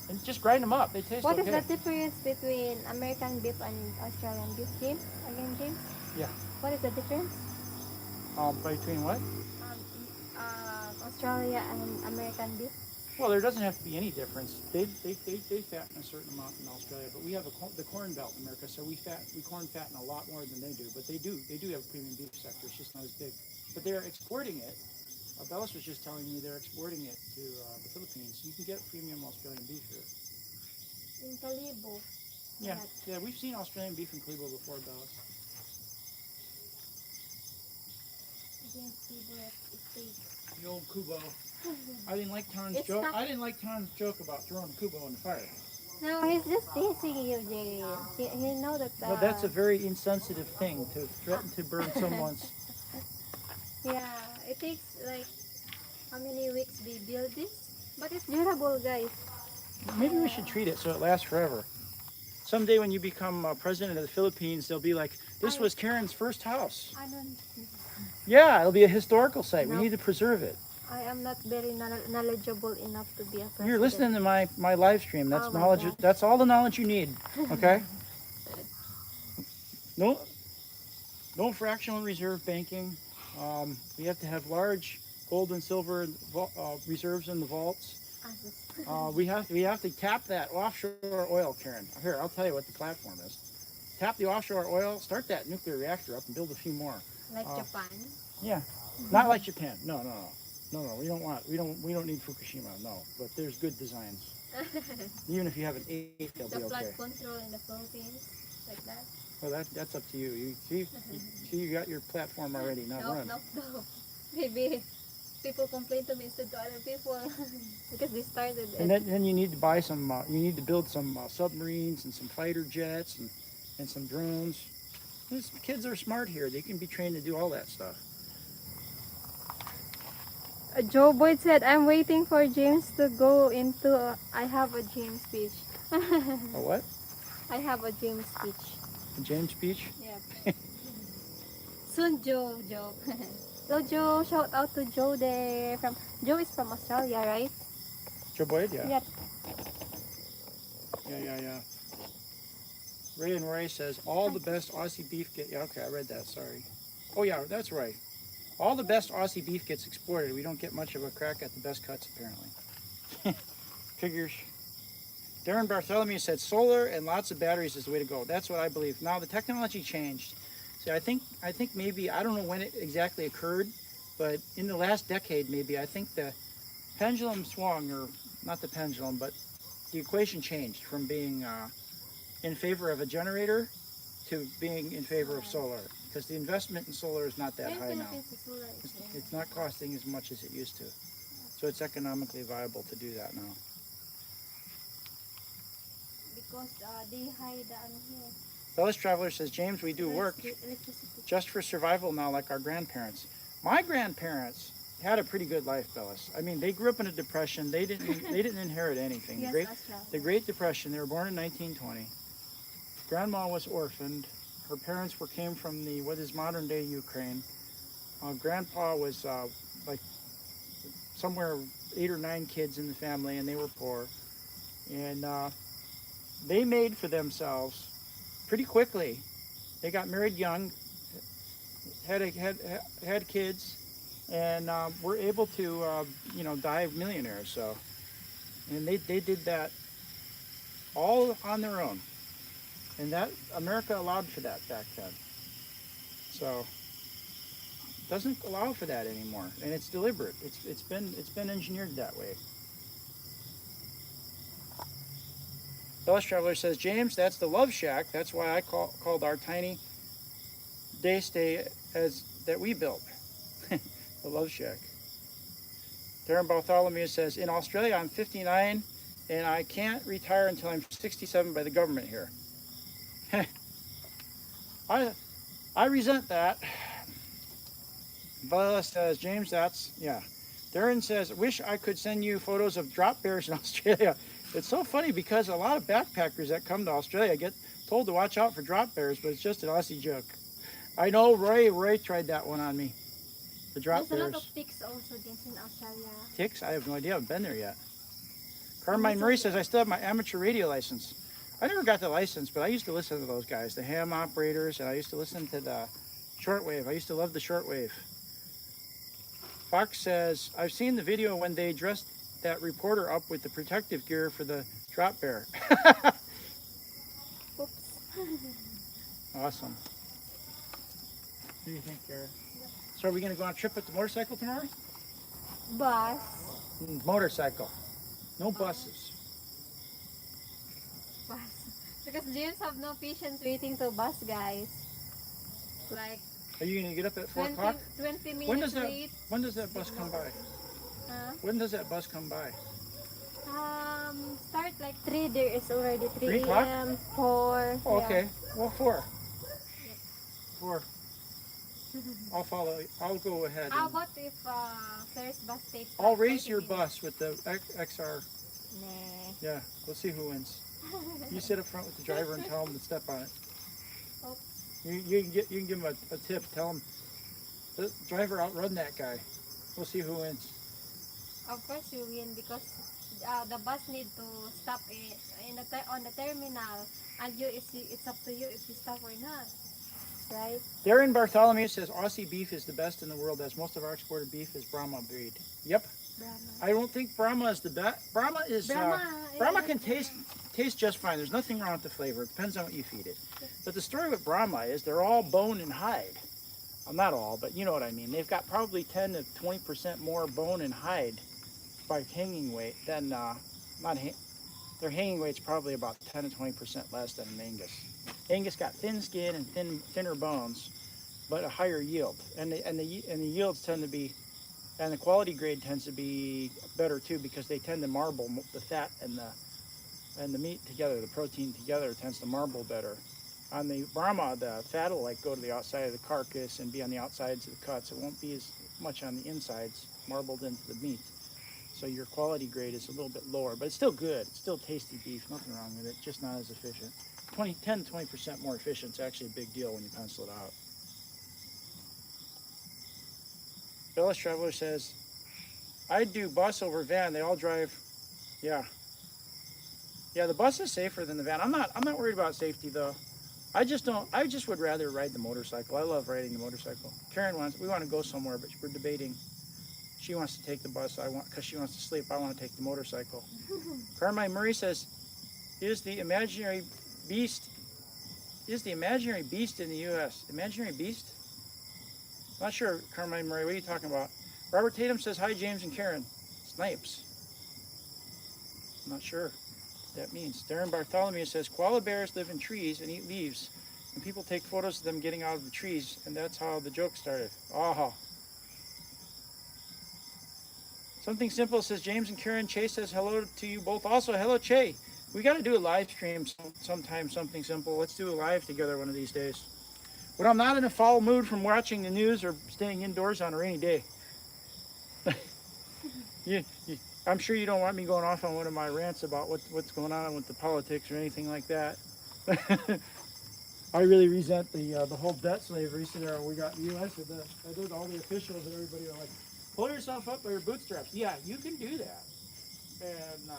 And just grind them up. They taste What is okay. the difference between American beef and Australian beef, James? Again, James? Yeah. What is the difference? Between what? Australia and American beef. Well, there doesn't have to be any difference. They fatten a certain amount in Australia, but we have the corn belt in America, so we corn fatten a lot more than they do. But they do have a premium beef sector. It's just not as big. But they're exporting it. Bellis was just telling me they're exporting it to the Philippines. You can get premium Australian beef here. In Calibo. Yeah, yeah, we've seen Australian beef in Cleveland before, Bellis. James' favorite steak. The old Kubo. I didn't like Tan's It's joke. not- I didn't like Tan's joke about throwing a Kubo in the fire. No, he's just teasing you, James. He know that. No, that's a very insensitive thing to threaten to burn someone's. Yeah, it takes like how many weeks they build this? But it's durable, guys. Maybe we should treat it so it lasts forever. Someday when you become president of the Philippines, they'll be like, this was Karen's first house. I don't. Yeah, it'll be a historical site. We No. need to preserve it. I am not very knowledgeable enough to be a president. You're listening to my live stream. That's Oh my knowledge. God. That's all the knowledge you need. Okay. No fractional reserve banking. We have to have large gold and silver reserves in the vaults. We have to tap that offshore oil, Karen. Here, I'll tell you what the platform is. Tap the offshore oil, start that nuclear reactor up, and build a few more. Like Japan. Yeah, not like Japan. No. We don't need Fukushima. No, but there's good designs. Even if you have an 8, they'll The be flood okay. control in the Philippines, like that. Well, that's up to you. You see, you got your platform already. Now run. No. Maybe people complain to me instead to other people because they started And it. then you need to buy some. You need to build some submarines and some fighter jets and some drones. These kids are smart here. They can be trained to do all that stuff. Joe Boyd said, I'm waiting for James to go into I have a James speech. A what? I have a James speech. A James speech? Yep. Soon, Joe. So, Joe, shout out to Joe there. Joe is from Australia, right? Joe Boyd? Yeah. Yep. Yeah. Ray and Roy says all the best Aussie beef get. Yeah, okay, I read that. Sorry. Oh yeah, that's right. All the best Aussie beef gets exported. We don't get much of a crack at the best cuts, apparently. Figures. Darren Bartholomew said solar and lots of batteries is the way to go. That's what I believe. Now the technology changed. See, I think maybe, I don't know when it exactly occurred, but in the last decade maybe, I think the pendulum swung, or not the pendulum, but the equation changed from being in favor of a generator to being in favor of solar. Because the investment in solar is not that In high now. Philippines, the solar is It's not costing as much as it used to. So it's economically viable to do that now. because they hide here. Bellis Traveler says, James, we do work Electricity. just for survival now like our grandparents. My grandparents had a pretty good life, Bellis. I mean, they grew up in a depression. They didn't inherit anything. Yes, Australia. The Great Depression, they were born in 1920. Grandma was orphaned. Her parents came from what is modern day Ukraine. Grandpa was like somewhere 8 or 9 kids in the family, and they were poor. And they made for themselves pretty quickly. They got married young, had kids, and were able to die millionaires. So, and they did that all on their own. And that America allowed for that back then. So doesn't allow for that anymore, and it's deliberate. It's been engineered that way. Bellis Traveler says, James, that's the Love Shack. That's why I called our tiny day stay that we built, the Love Shack. Darren Bartholomew says, in Australia I'm 59 and I can't retire until I'm 67 by the government here. I resent that. Viola says, James, yeah. Darren says, wish I could send you photos of drop bears in Australia. It's so funny because a lot of backpackers that come to Australia get told to watch out for drop bears, but it's just an Aussie joke. I know Roy tried that one on me. The drop There's a lot of bears. ticks also James in Australia. Ticks? I have no idea. I haven't been there yet. Carmine Murray says, I still have my amateur radio license. I never got the license, but I used to listen to those guys, the ham operators, and I used to listen to the shortwave. I used to love the shortwave. Fox says, I've seen the video when they dressed that reporter up with the protective gear for the drop bear. Oops. Awesome. What do you think, Kara? So are we going to go on a trip with the motorcycle tomorrow? Bus. Motorcycle. No buses. Bus. Because James have no patience waiting to bus, guys. Like Are you going to get up at 4 20, o'clock? 20 minutes When does that late. when does that bus come by? Huh? When does that bus come by? Start like 3, there is already 3 3 o'clock? a.m., 4. Oh, yeah. okay. Well, 4. 4. I'll follow. I'll go ahead. How and- about if there's bus takes I'll like race 30 your minutes? bus with the XR. Nah. Yeah, we'll see who wins. You sit up front with the driver and tell him to step on it. Oops. You can give him a tip. Tell him the driver outrun that guy. We'll see who wins. Of course you win because the bus need to stop it in on the terminal, and it's up to you if you stop or not, right? Darren Bartholomew says Aussie beef is the best in the world, as most of our exported beef is Brahma breed. Yep. Brahma. I don't think Brahma is the best. Brahma is Brahma can taste just fine. There's nothing wrong with the flavor. It depends on what you feed it. But the story with Brahma is they're all bone and hide. Well, not all, but you know what I mean. They've got probably 10 to 20% more bone and hide by hanging weight than their hanging weight's probably about 10 to 20% less than an Angus. Angus got thin skin and thinner bones, but a higher yield, and the yields tend to be, and the quality grade tends to be better too, because they tend to marble the fat and the meat together, the protein together tends to marble better. On the Brahma, the fat will like go to the outside of the carcass and be on the outsides of the cuts. It won't be as much on the insides, marbled into the meat. So your quality grade is a little bit lower, but it's still good. It's still tasty beef, nothing wrong with it, just not as efficient. 10 to 20% more efficient is actually a big deal when you pencil it out. Bellis Traveler says, I'd do bus over van. They all drive, yeah. Yeah, the bus is safer than the van. I'm not worried about safety though. I just would rather ride the motorcycle. I love riding the motorcycle. Karen we want to go somewhere, but we're debating. She wants to take the bus. Because she wants to sleep. I want to take the motorcycle. Carmine Murray says, is the imaginary beast in the U.S.? Imaginary beast? Not sure, Carmine Murray. What are you talking about? Robert Tatum says, hi, James and Karen. Snipes. I'm not sure what that means. Darren Bartholomew says, koala bears live in trees and eat leaves. And people take photos of them getting out of the trees. And that's how the joke started. Oh. Something Simple says, James and Karen. Che says hello to you both. Also, hello, Che. We got to do a live stream sometime, Something Simple. Let's do a live together one of these days. When I'm not in a foul mood from watching the news or staying indoors on a rainy day. I'm sure you don't want me going off on one of my rants about what's going on with the politics or anything like that. I really resent the whole debt slavery scenario we got in the U.S. I did all the officials and everybody are like, pull yourself up by your bootstraps. Yeah, you can do that. And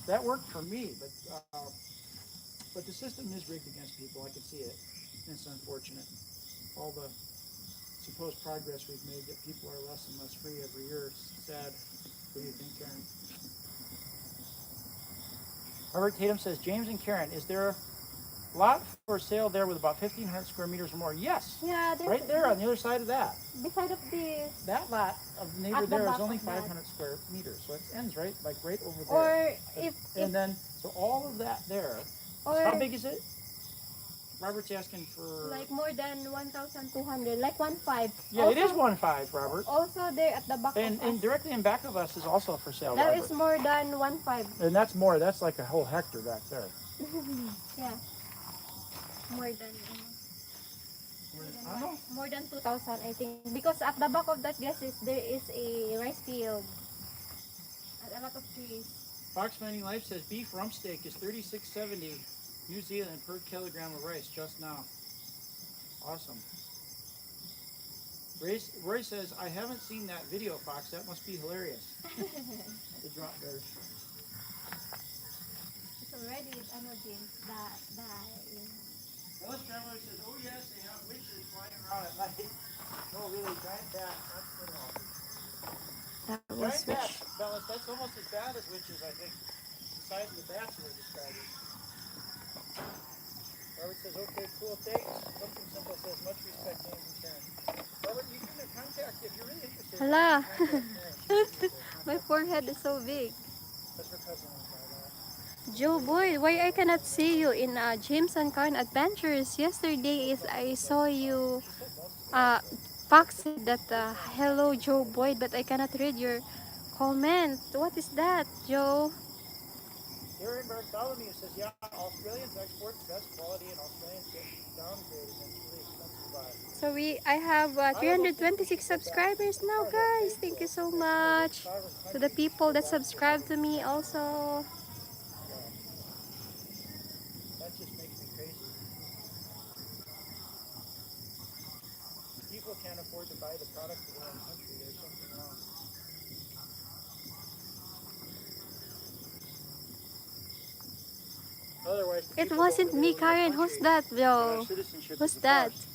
that worked for me, but the system is rigged against people. I can see it. And it's unfortunate. All the supposed progress we've made, that people are less and less free every year. It's sad. What do you think, Karen? Robert Tatum says, James and Karen, is there a lot for sale there with about 1,500 square meters or more? Yes. Yeah, Right there on the other side of that. beside of this. That lot of neighbor At the there is back only of that. 500 square meters. So it ends right over there. Or if then, so all of that there. or How big is it? Robert's asking for. like more than 1,200, like 1.5. Yeah, it is 1.5, Robert. Also there at the back And of us. directly in back of us is also for sale, That Robert. is more than 1.5. And that's more. That's like a whole hectare back there. Yeah. More than I don't know. more than 2,000, I think. Because at the back of that there is a rice field and a lot of trees. Fox Finding Life says beef rump steak is $36.70. New Zealand per kilogram of rice just now. Awesome. Roy says, I haven't seen that video, Fox. That must be hilarious. The drop bears. It's already, James, the Ellis Traveler says, oh yes, they have witches flying around at night. No, really, giant bats, not skinwalkers. that was Giant which. bats, Bellis, that's almost as bad as witches, I think. The size of the bats they're describing. Robert says, okay, cool, thanks. Something Simple says, much respect, James and Karen. Robert, you can contact, if you're really interested, you Hala. can contact Karen. She's really My cool. forehead is so big. That's her cousin on that. Joe Boy, why I cannot see you in James and Karen Adventures? Yesterday is I saw you. Fox said that hello Joe Boy, but I cannot read your comment. What is that, Joe? Darren Bartholomew says, yeah, Australians export the best quality and Australians get downgraded and it's really expensive to buy. So I have 326 subscribers now, guys. Thank you so much to the people that subscribe to me also. That just makes me crazy. People can't afford to buy the product of their own country. There's something wrong. Otherwise, the It people wasn't don't me, live in our Karen. Who's country, that, and our Joe? citizenship Who's is a that? farce.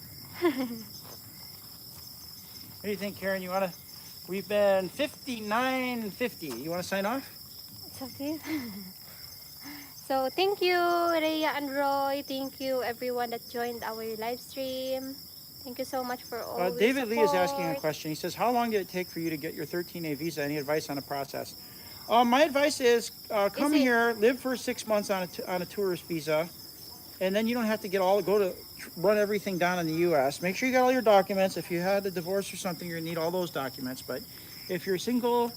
What do you think, Karen? You wanna? We've been 59.50. You wanna sign off? It's okay. So thank you, Rhea and Roy. Thank you, everyone that joined our live stream. Thank you so much for all the David Lee is asking a support. question. He says, how long did it take for you to get your 13A visa? Any advice on the process? My advice is come it- here, live for 6 months on a tourist visa, and then you don't have to run everything down in the U.S. Make sure you got all your documents. If you had a divorce or something, you need all those documents. But if you're single,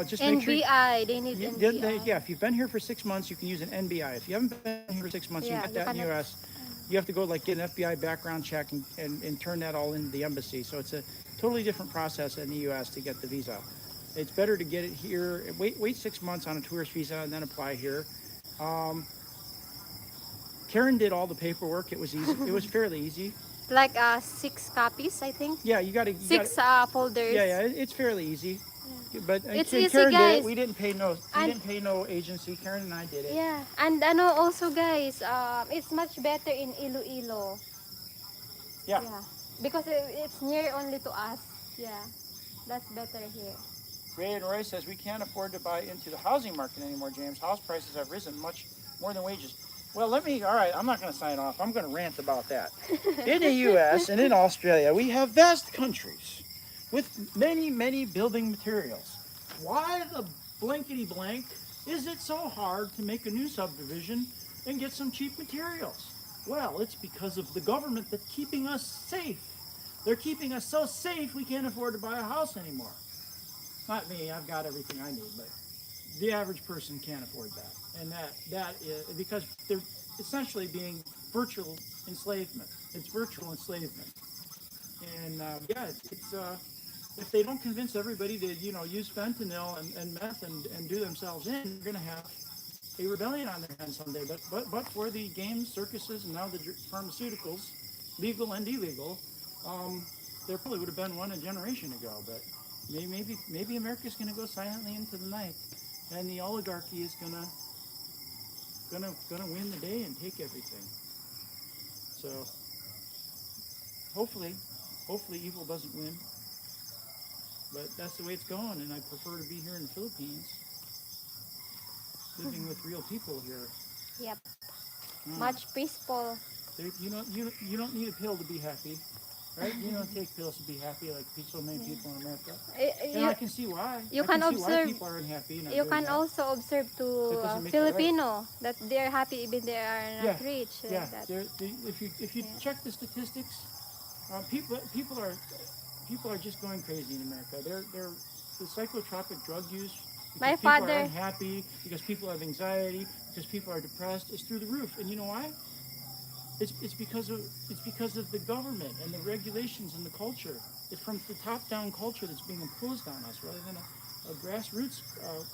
just make sure. NBI, they need NBI. Yeah, if you've been here for 6 months, you can use an NBI. If you haven't been here for 6 months, you Yeah, can you get that in the cannot- U.S. You have to go get an FBI background check and turn that all into the embassy. So it's a totally different process in the U.S. to get the visa. It's better to get it here. Wait 6 months on a tourist visa and then apply here. Karen did all the paperwork. It was easy. It was fairly easy. Like 6 copies, I think. Yeah, you got to. 6 folders. Yeah, it's fairly easy. But It's Karen easy, did guys. it. We didn't pay no. We And- didn't pay no agency. Karen and I did it. Yeah, and also guys, it's much better in Iloilo. Yeah. Yeah, because it's near only to us. Yeah, that's better here. Ray and Roy says we can't afford to buy into the housing market anymore, James. House prices have risen much more than wages. Well, all right, I'm not going to sign off. I'm going to rant about that. In the U.S. and in Australia, we have vast countries with many, many building materials. Why the blankety blank is it so hard to make a new subdivision and get some cheap materials? Well, it's because of the government that's keeping us safe. They're keeping us so safe we can't afford to buy a house anymore. Not me, I've got everything I need, but the average person can't afford that. And that is because they're essentially being virtual enslavement. It's virtual enslavement. And yeah, it's if they don't convince everybody to use fentanyl and meth and do themselves in, they're going to have a rebellion on their hands someday. But for the games, circuses, and now the pharmaceuticals, legal and illegal, there probably would have been one a generation ago. But maybe America's going to go silently into the night, and the oligarchy is gonna win the day and take everything. So hopefully evil doesn't win. But that's the way it's going, and I prefer to be here in the Philippines, living with real people here. Yep, much peaceful. You don't need a pill to be happy, right? You don't take pills to be happy like so many people in America. And I can see why. You I can see why observe- people are unhappy. You can also observe That to doesn't make it Filipino that they're happy even they are not Yeah, rich. Like Yeah, that. if you check the statistics, people are just going crazy in America. They're the psychotropic drug use. Because My people are father- unhappy, because people have anxiety, because people are depressed, is through the roof. And you know why? It's because of the government and the regulations and the culture. It's from the top-down culture that's being imposed on us, rather than a grassroots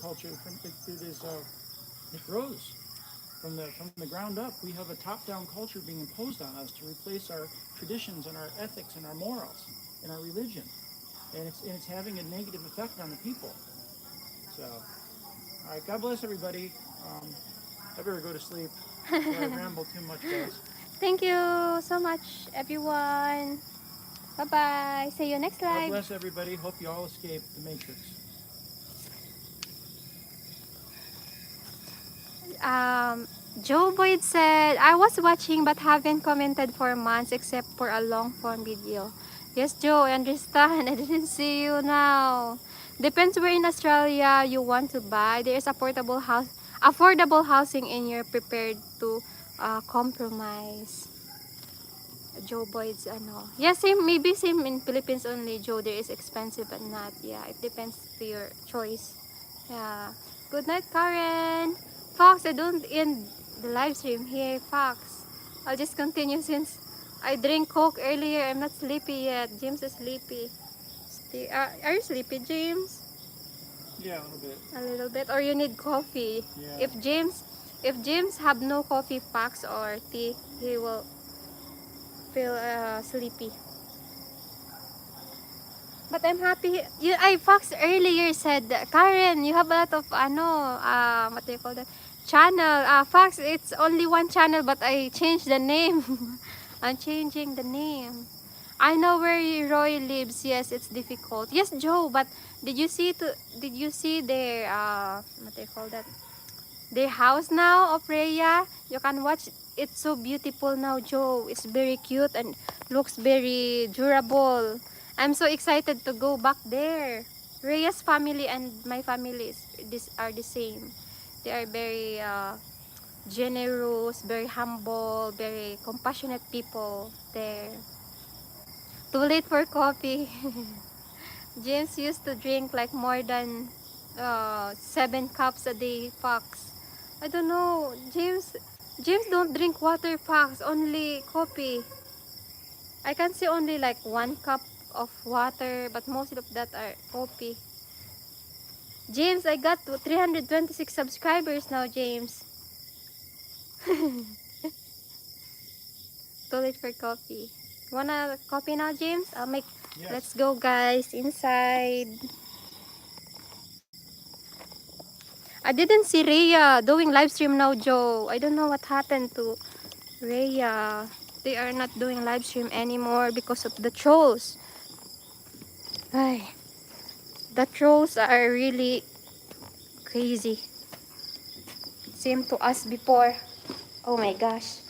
culture that grows. from the ground up, we have a top-down culture being imposed on us to replace our traditions and our ethics and our morals and our religion, and it's having a negative effect on the people. So, all right, God bless everybody. I better go to sleep before I ramble too much, guys. Thank you so much, everyone. Bye-bye. See you next God live. bless everybody. Hope you all escape the Matrix. Um, Joe Boyd said, I was watching but haven't commented for months except for a long form video. Yes, Joe, I understand. I didn't see you now. Depends where in Australia you want to buy. There is affordable housing and you're prepared to compromise. Joe Boyd's ano. Yeah, same, maybe same in Philippines only, Joe. There is expensive but not. Yeah, it depends to your choice. Yeah. Good night, Karen. Fox, I don't end the live stream here, Fox. I'll just continue since I drank Coke earlier. I'm not sleepy yet. James is sleepy. Are you sleepy, James? Yeah, a little bit. A little bit. Or you need coffee. Yeah. If James have no coffee, Fox or tea, he will feel sleepy. But I'm happy. Fox earlier said, Karen, you have a lot of what do you call that? Channel. Fox, it's only one channel, but I changed the name. I'm changing the name. I know where Roy lives. Yes, it's difficult. Yes, Joe. But did you see their what do you call that? Their house now of Rhea? You can watch. It's so beautiful now, Joe. It's very cute and looks very durable. I'm so excited to go back there. Rhea's family and my family are the same. They are very generous, very humble, very compassionate people there. Too late for coffee. James used to drink like more than 7 cups a day, Fox. I don't know. James don't drink water, Fox. Only coffee. I can see only like 1 cup of water, but most of that are coffee. James, I got to 326 subscribers now, James. Too late for coffee. Wanna coffee now, James? I'll make. Yes. Let's go, guys, inside. I didn't see Rhea doing live stream now, Joe. I don't know what happened to Rhea. They are not doing live stream anymore because of the trolls. Ay, the trolls are really crazy. Same to us before. Oh my gosh.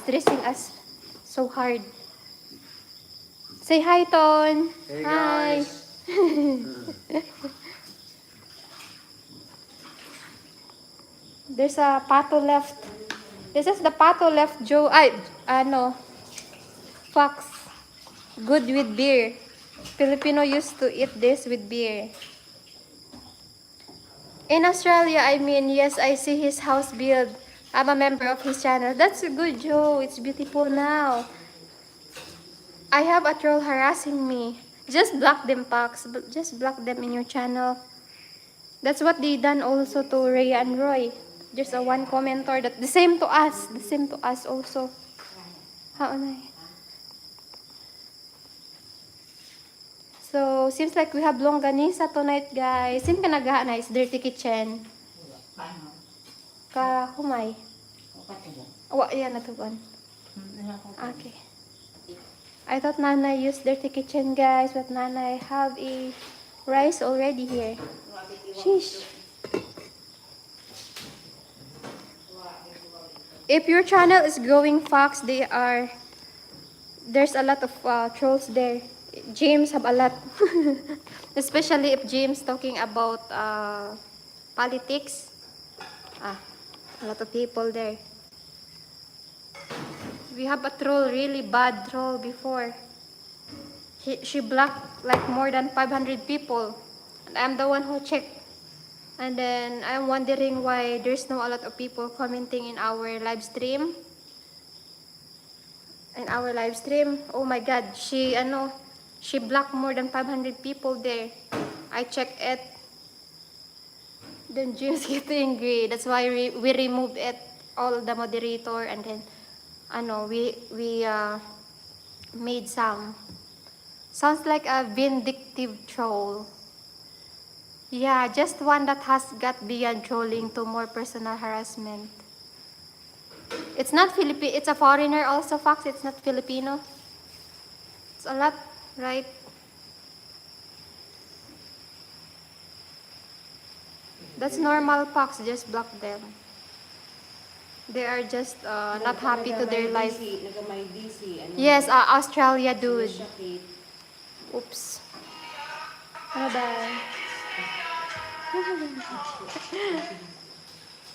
Stressing us so hard. Say hi, Ton. Hey Hi. guys. There's a pato left. This is the pato left, Joe. Fox. Good with beer. Filipino used to eat this with beer. In Australia, I mean, yes, I see his house build. I'm a member of his channel. That's good, Joe. It's beautiful now. I have a troll harassing me. Just block them, Fox. Just block them in your channel. That's what they done also to Rhea and Roy. There's a one commenter that the same to us. The same to us also. Haunay. So, seems like we have longganisa tonight, guys. Sim ka naghahanay? It's dirty kitchen. Ka humay. Wa, yan, natugon. Okay. I thought Nanay used dirty kitchen, guys, but Nanay have a rice already here. Sheesh. If your channel is growing, Fox, there's a lot of trolls there. James have a lot. Especially if James talking about politics. A lot of people there. We have a troll, really bad troll before. She blocked like more than 500 people. And I'm the one who checked. And then I'm wondering why there's no a lot of people commenting in our live stream. Oh my god, she blocked more than 500 people there. I checked it. Then James get angry. That's why we removed it. all the moderator, and then we made some. Sounds like a vindictive troll. Yeah, just one that has got beyond trolling to more personal harassment. It's not Filipino, it's a foreigner also, Fox. It's not Filipino. It's a lot, right? That's normal, Fox. Just block them. They are just not happy to their life. Nagamay DC. Ano Yes, Australia dude. Sakit. Oops. Ano ba?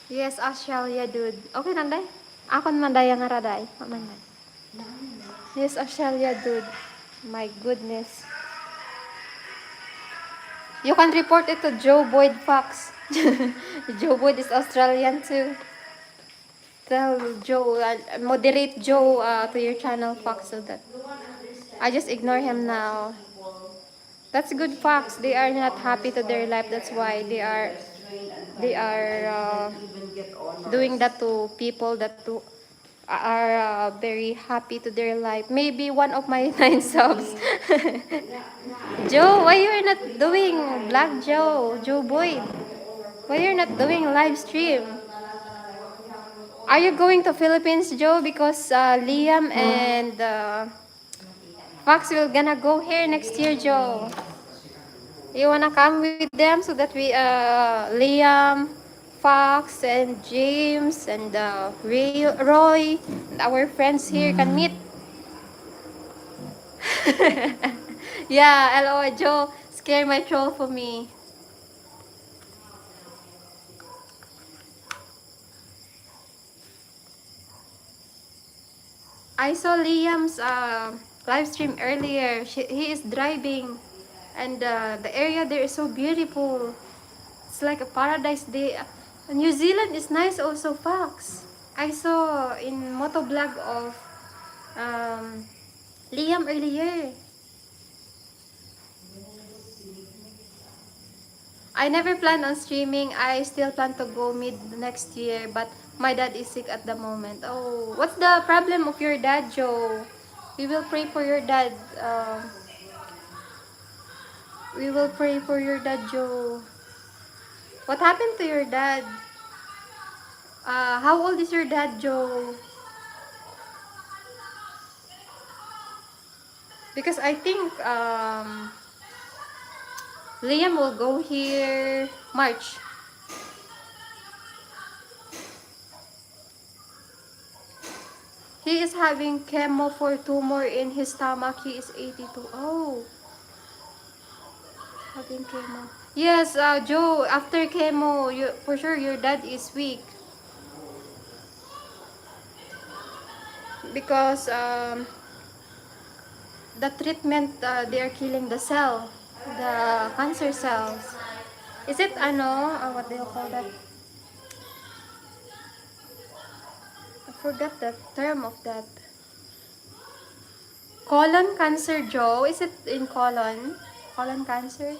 Yes, Australia dude. Okay nanday? Ako naman daya nga raday. Man. Yes, Australia dude. My goodness. You can report it to Joe Boyd Fox. Joe Boyd is Australian too. Tell Joe, moderate Joe to your channel, Fox, so that I just ignore him now. That's good, Fox. They are not happy to their life. That's why they are doing that to people that are very happy to their life. Maybe one of my 9 subs. Joe, why you're not doing Black Joe? Joe Boyd, why you're not doing live stream? Are you going to Philippines, Joe? Because Liam and Fox will gonna go here next year, Joe. You wanna come with them so that we, Liam, Fox, and James, and Roy, and our friends here can meet. Yeah, LOL, Joe, scare my troll for me. I saw Liam's live stream earlier. He is driving, and the area there is so beautiful. It's like a paradise. New Zealand is nice also, Fox. I saw in motovlog of um, Liam earlier. I never plan on streaming. I still plan to go mid next year, but my dad is sick at the moment. Oh, what's the problem of your dad, Joe? We will pray for your dad. We will pray for your dad, Joe. What happened to your dad? How old is your dad, Joe? Because I think Liam will go here March. He is having chemo for tumor in his stomach. He is 82. Oh, having chemo. Yes, Joe, after chemo, for sure your dad is weak. Because the treatment, they are killing the cell, the cancer cells. Is it what do you call that? I forgot the term of that. Colon cancer, Joe? Is it in colon? Colon cancer?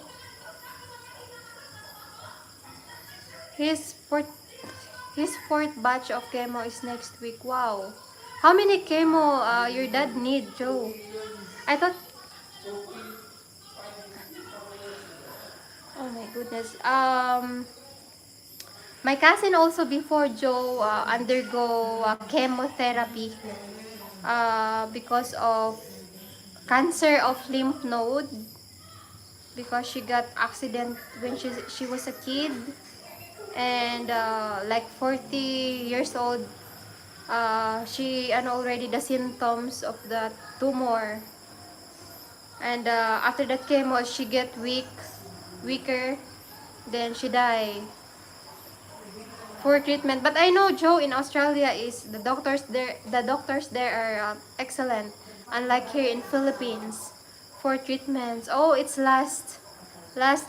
His fourth, his fourth batch of chemo is next week. Wow. How many chemo your dad need, Joe? I thought... Oh my goodness. My cousin also before Joe undergo chemotherapy because of cancer of lymph node, because she got accident when she was a kid, and like 40 years old, she and already the symptoms of the tumor, and after that chemo she get weaker, then she die for treatment. But I know, Joe, in Australia is the doctors there are excellent, unlike here in Philippines for treatments. Oh, it's last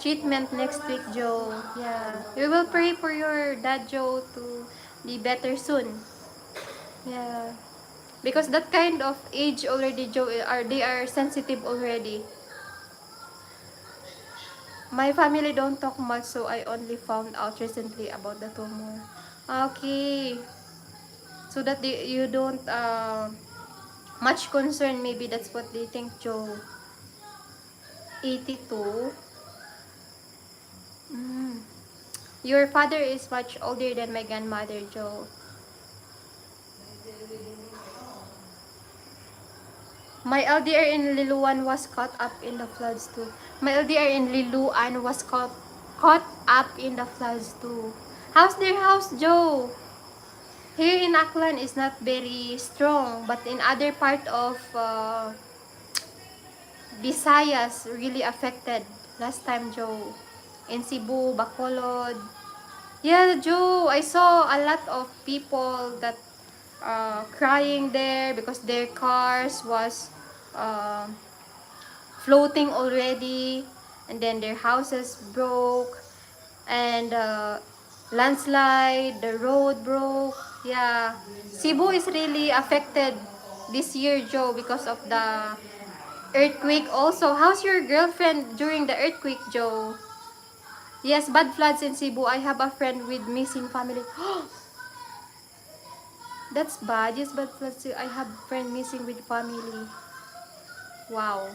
treatment next week, Joe. Yeah, we will pray for your dad, Joe, to be better soon. Yeah, because that kind of age already, Joe, they are sensitive already. My family don't talk much, so I only found out recently about the tumor. Okay. so that you don't much concern. Maybe that's what they think, Joe. 82. Mm. Your father is much older than my grandmother, Joe. My LDR in Liluan was caught up in the floods too. My LDR in Liluan was caught up in the floods too. How's their house, Joe? Here in Aklan is not very strong, but in other part of Visayas really affected last time, Joe. In Cebu, Bacolod. Yeah, Joe, I saw a lot of people that crying there because their cars was uh, floating already, and then their houses broke, and landslide, the road broke. Yeah, Cebu is really affected this year, Joe, because of the earthquake also. How's your girlfriend during the earthquake, Joe? Yes, bad floods in Cebu. I have a friend with missing family. That's bad. Yes, bad floods. I have friend missing with family. Wow.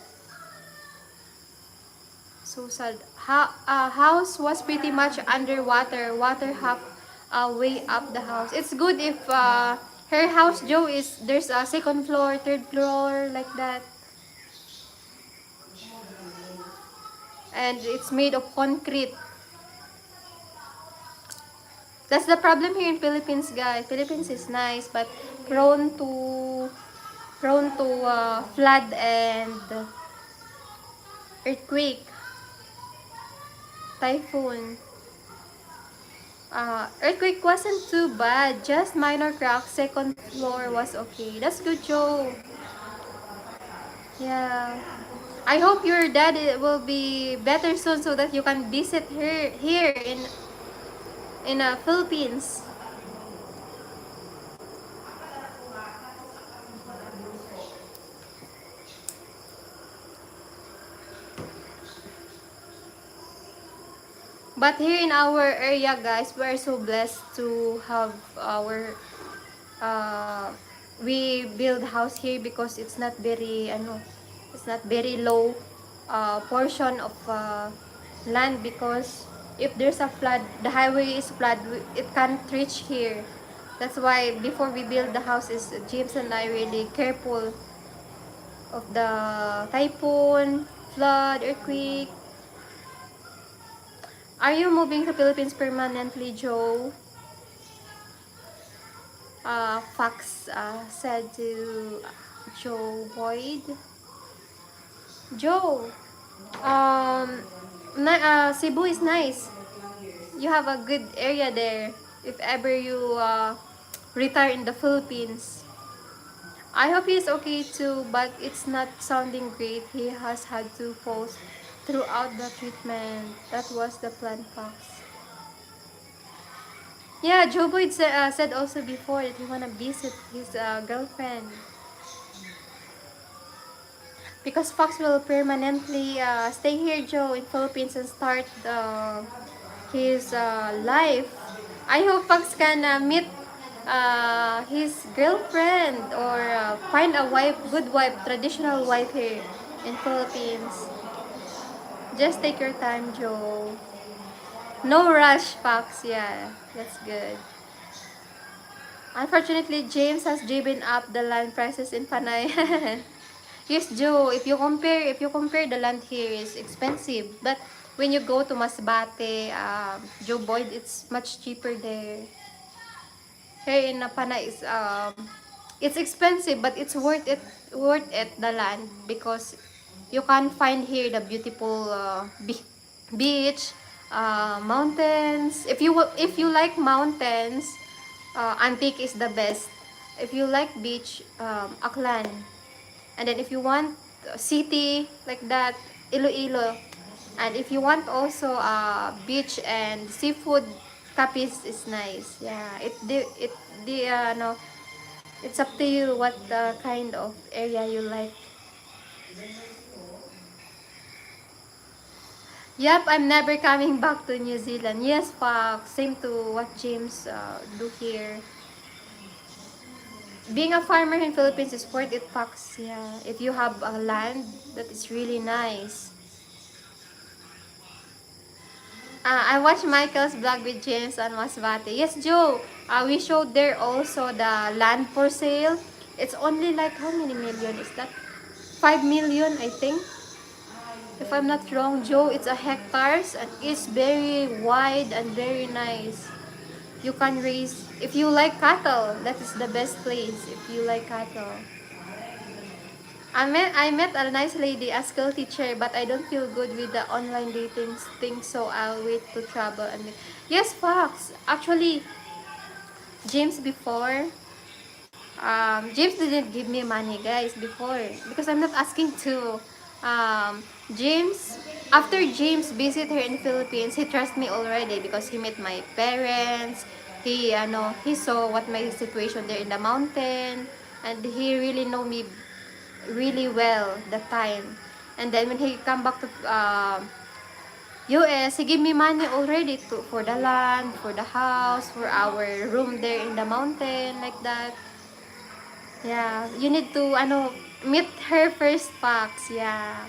So sad. House was pretty much underwater. Water half way up the house. It's good if her house, Joe, is there's a second floor, third floor, like that. And it's made of concrete. That's the problem here in Philippines, guys. Philippines is nice, but prone to prone to flood and earthquake, typhoon. Earthquake wasn't too bad, just minor cracks. Second floor was okay. That's good, Joe. Yeah. I hope your dad will be better soon so that you can visit her here in Philippines. But here in our area, guys, we are so blessed to have our uh, we build house here because it's not very it's not very low portion of land, because if there's a flood, the highway is flood, it can't reach here. That's why before we build the house, is James and I really careful of the typhoon, flood, earthquake. Are you moving to Philippines permanently, Joe? Fox said to Joe Boyd. Joe, Cebu is nice. You have a good area there. If ever you retire in the Philippines, I hope he's okay too. But it's not sounding great. He has had two falls throughout the treatment. That was the plan, Fox. Yeah, Joe Boyd said also before that he wanna visit his girlfriend. Because Fox will permanently stay here, Joe, in Philippines and start his life. I hope Fox can meet his girlfriend or find a wife, good wife, traditional wife here in Philippines. Just take your time, Joe. No rush, Fox. Yeah, that's good. Unfortunately, James has driven up the land prices in Panay. Yes, Joe. If you compare the land here is expensive, but when you go to Masbate, Joe Boyd, it's much cheaper there. Here in Panay is it's expensive, but it's worth it the land, because you can find here the beautiful beach, mountains. If you like mountains, Antique is the best. If you like beach, Aklan. And then if you want city like that, Iloilo. And if you want also beach and seafood, Capiz is nice. Yeah, no, it's up to you what kind of area you like. Yep, I'm never coming back to New Zealand. Yes, Pak. Same to what James do here. being a farmer in Philippines is worth it, Fox. Yeah, if you have a land that is really nice. I watched Michael's vlog with James and Masbate. Yes, Joe. We showed there also the land for sale. It's only like how many million is that? 5 million, I think. If I'm not wrong, Joe, it's a hectares and it's very wide and very nice. You can raise, if you like cattle, that is the best place if you like cattle. I met a nice lady, a school teacher, but I don't feel good with the online dating thing, so I'll wait to travel and yes, Fox. Actually, James before, James didn't give me money, guys, before because I'm not asking to. Um, James, after James visit here in Philippines, he trust me already because he met my parents. He saw what my situation there in the mountain, and he really know me really well that time. And then when he come back to US, he give me money already for the land, for the house, for our room there in the mountain, like that. Yeah, you need to meet her first, Fox. Yeah.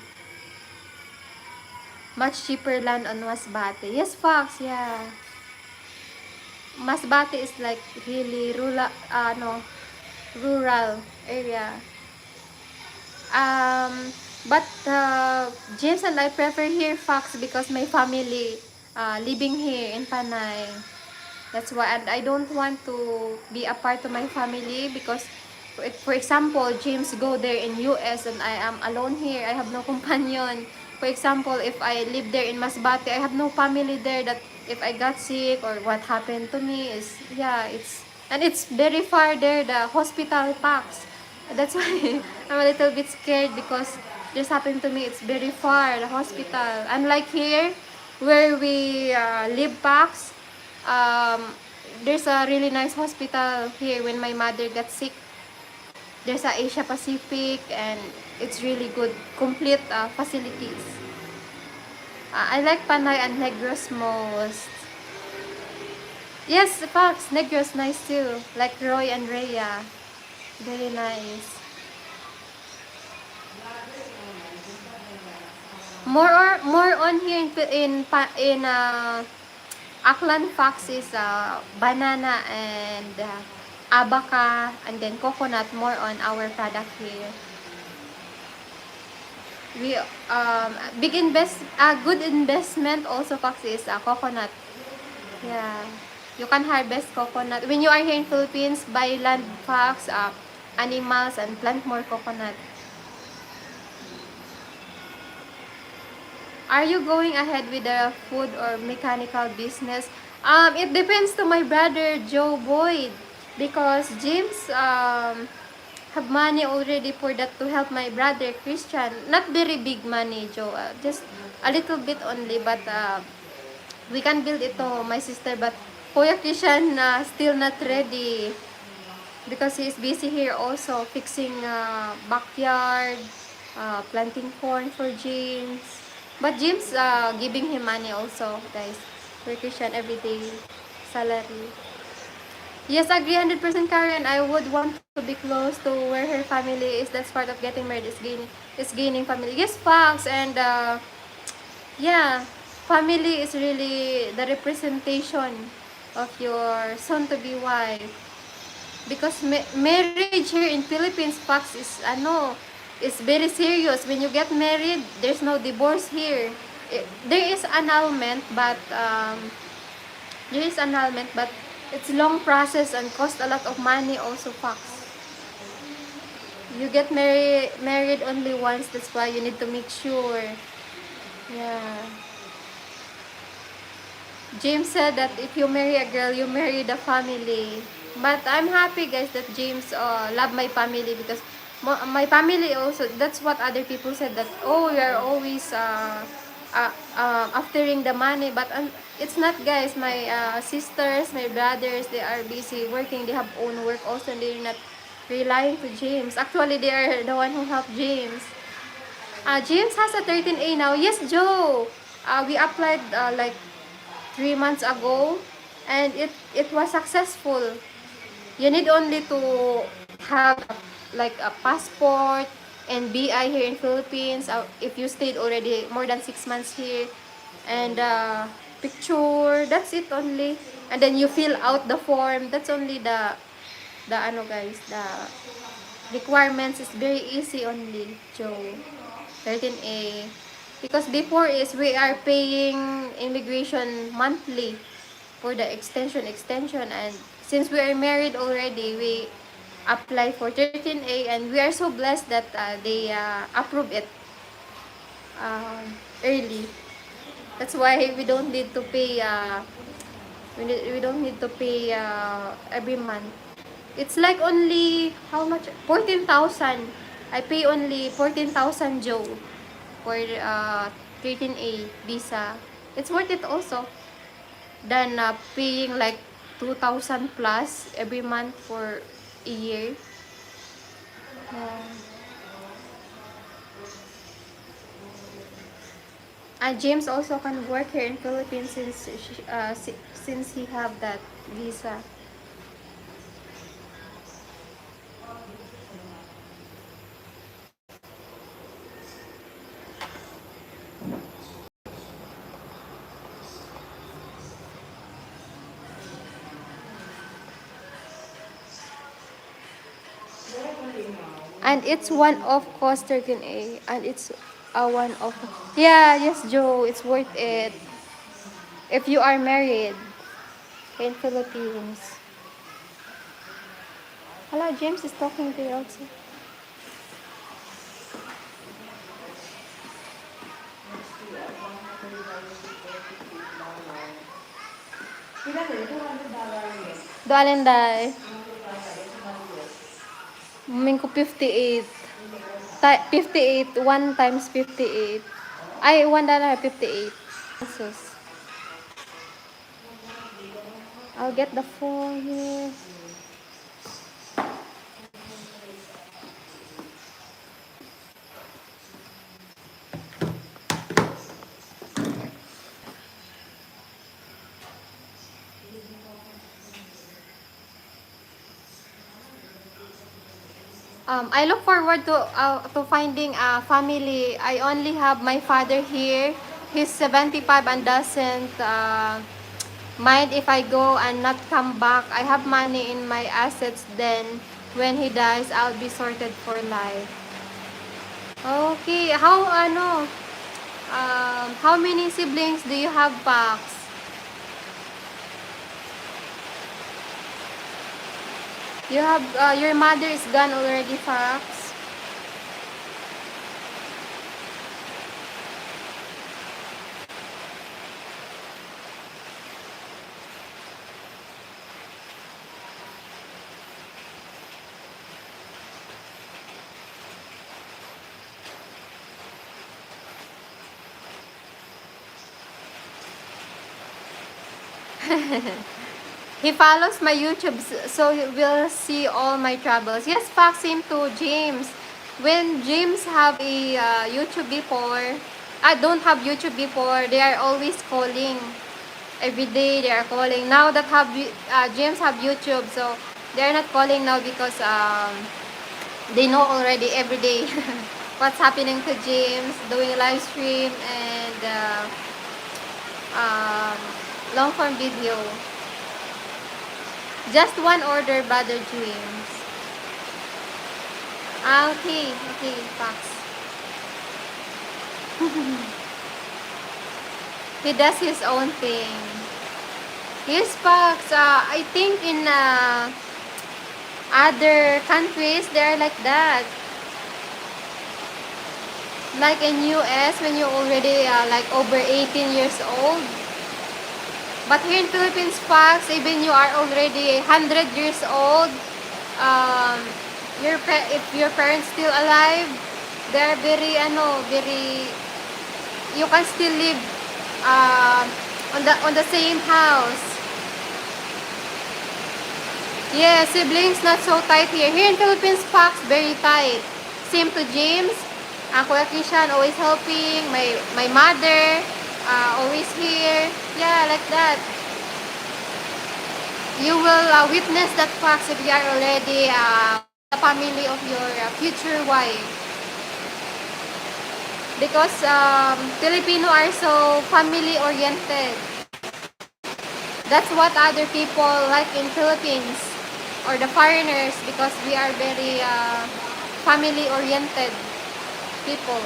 Much cheaper land on Masbate. Yes, Fox. Yeah. Masbate is like really rural area. Um, but James and I prefer here, Fox, because my family living here in Panay. That's why, and I don't want to be apart to my family because, for example, James go there in US and I am alone here. I have no companion. For example, if I live there in Masbate, I have no family there that if I got sick or what happened to me is, yeah, it's very far there, the hospital packs. That's why I'm a little bit scared because this happened to me. It's very far, the hospital. Unlike here, where we live packs, um, there's a really nice hospital here when my mother got sick. There's a Asia Pacific and it's really good, complete facilities. I like Panay and Negros most. Yes, Fox, Negros nice too. Like Roy and Rhea. Very nice. More on here in Aklan, Fox is banana and abaca and then coconut, more on our product here. We big invest good investment also, Fox, is coconut. Yeah. You can harvest coconut. When you are here in Philippines, buy land, Fox, animals and plant more coconut. Are you going ahead with the food or mechanical business? It depends to my brother Joe Boyd because James have money already for that to help my brother Christian. Not very big money, Joe. Just a little bit only, but we can build it to my sister. But Kuya Christian still not ready because he's busy here also fixing backyard, planting corn for James. But James giving him money also, guys. For Christian everyday salary. Yes, agree 100%, Karen. I would want to be close to where her family is. That's part of getting married, is gaining family. Yes, facts. And yeah, family is really the representation of your soon-to-be wife. Because marriage here in Philippines, Fox, is very serious. When you get married, there's no divorce here. There is annulment, but it's long process and cost a lot of money also, Fox. You get married only once, that's why you need to make sure. Yeah. James said that if you marry a girl, you marry the family. But I'm happy, guys, that James love my family because my family also, that's what other people said, that, oh, you are always aftering the money. But it's not, guys. My sisters, my brothers, they are busy working. They have own work also, and they're not relying to James. Actually, they are the one who helped James. James has a 13A now. Yes, Joe. We applied like 3 months ago, and it was successful. You need only to have like a passport and BI here in Philippines. If you stayed already more than 6 months here, and picture. That's it only. And then you fill out the form. That's only the ano guys, the requirements is very easy only, Joe. 13A. Because before is we are paying immigration monthly for the extension, and since we are married already, we apply for 13A, and we are so blessed that they approve it early. That's why we don't need to pay we don't need to pay every month. It's like only how much? 14,000. I pay only 14,000 Joe for 13A visa. It's worth it also than paying like 2,000 plus every month for a year. And James also can work here in Philippines since he have that visa. And it's one of cost 13A, and it's a one of, yeah, yes Joe, it's worth it if you are married in Philippines. Hello, James is talking to you also. Doalenday. Mingko 58. 58, 1 times 58. Ay, $1, 58 pesos. I'll get the phone here. I look forward to finding a family. I only have my father here. He's 75 and doesn't mind if I go and not come back. I have money in my assets. Then when he dies, I'll be sorted for life. Okay, how many siblings do you have, Pax? You have your mother is gone already, Pax. He follows my YouTube, so he will see all my travels. Yes, Fox, same to James. When James have a YouTube before, I don't have YouTube before, they are always calling. Every day they are calling. Now that James have YouTube, so they are not calling now because they know already every day what's happening to James, doing a live stream and long form video. Just one order, Brother James. Okay, Fox. He does his own thing. Yes, Fox. I think in other countries, they're like that. Like in US, when you're already like over 18 years old. But here in Philippines, Fox, even you are already 100 years old, if your parents still alive, they're very, you can still live on the same house. Yeah, siblings not so tight here. Here in Philippines, Fox, very tight. Same to James. Kuya Kishan always helping. My mother always here. Yeah, like that. You will witness that, Fox, if you are already the family of your future wife. Because Filipino are so family oriented. That's what other people like in Philippines or the foreigners, because we are very family oriented people.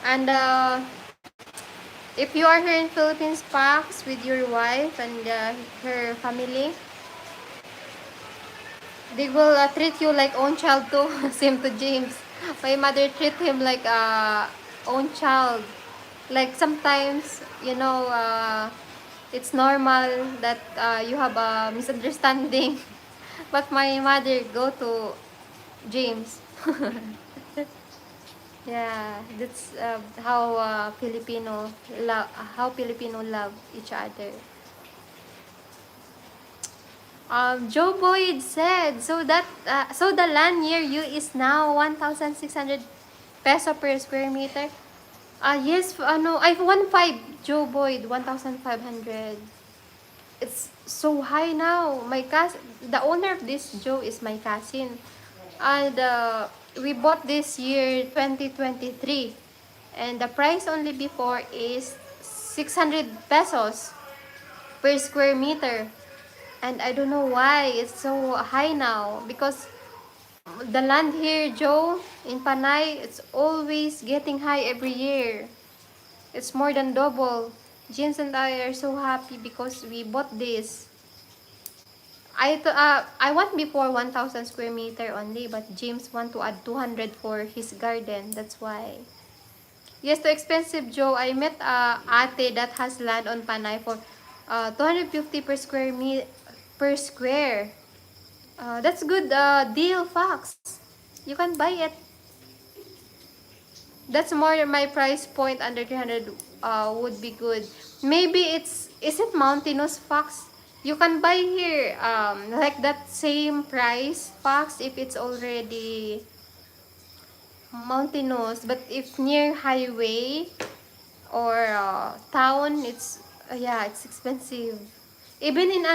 And if you are here in Philippines, Pax, with your wife and her family, they will treat you like own child too. Same to James. My mother treat him like own child. Like sometimes, you know, it's normal that you have a misunderstanding. But my mother go to James. Yeah, that's how Filipino love each other. Joe Boyd said, so the land near you is now 1,600 peso per square meter. Yes, ano, I 1.5 Joe Boyd, 1,500. It's so high now. The owner of this Joe is my cousin. And we bought this year 2023. And the price only before is 600 pesos per square meter. And I don't know why it's so high now, because the land here, Joe, in Panay, it's always getting high every year. It's more than double. James and I are so happy because we bought this. I want before 1,000 square meter only, but James want to add 200 for his garden. That's why. Yes, too expensive, Joe. I met ate that has land on Panay for 250 per per square. That's good deal, Fox. You can buy it. That's more than my price point. Under 300 would be good. Maybe is it mountainous, Fox? You can buy here like that same price, Fox, if it's already mountainous. But if near highway or town, it's yeah, it's expensive. Even in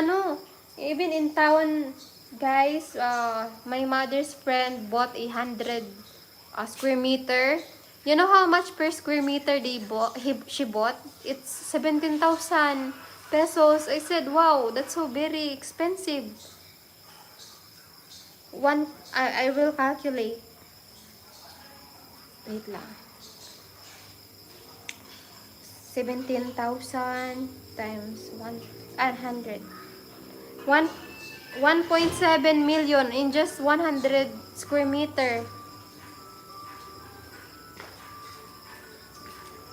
even in town, guys, my mother's friend bought 100 square meter. You know how much per square meter she bought? It's 17,000 pesos. I said, wow, that's so very expensive. I will calculate. Wait lang. 17,000 times 100. 1.7 million in just 100 square meter.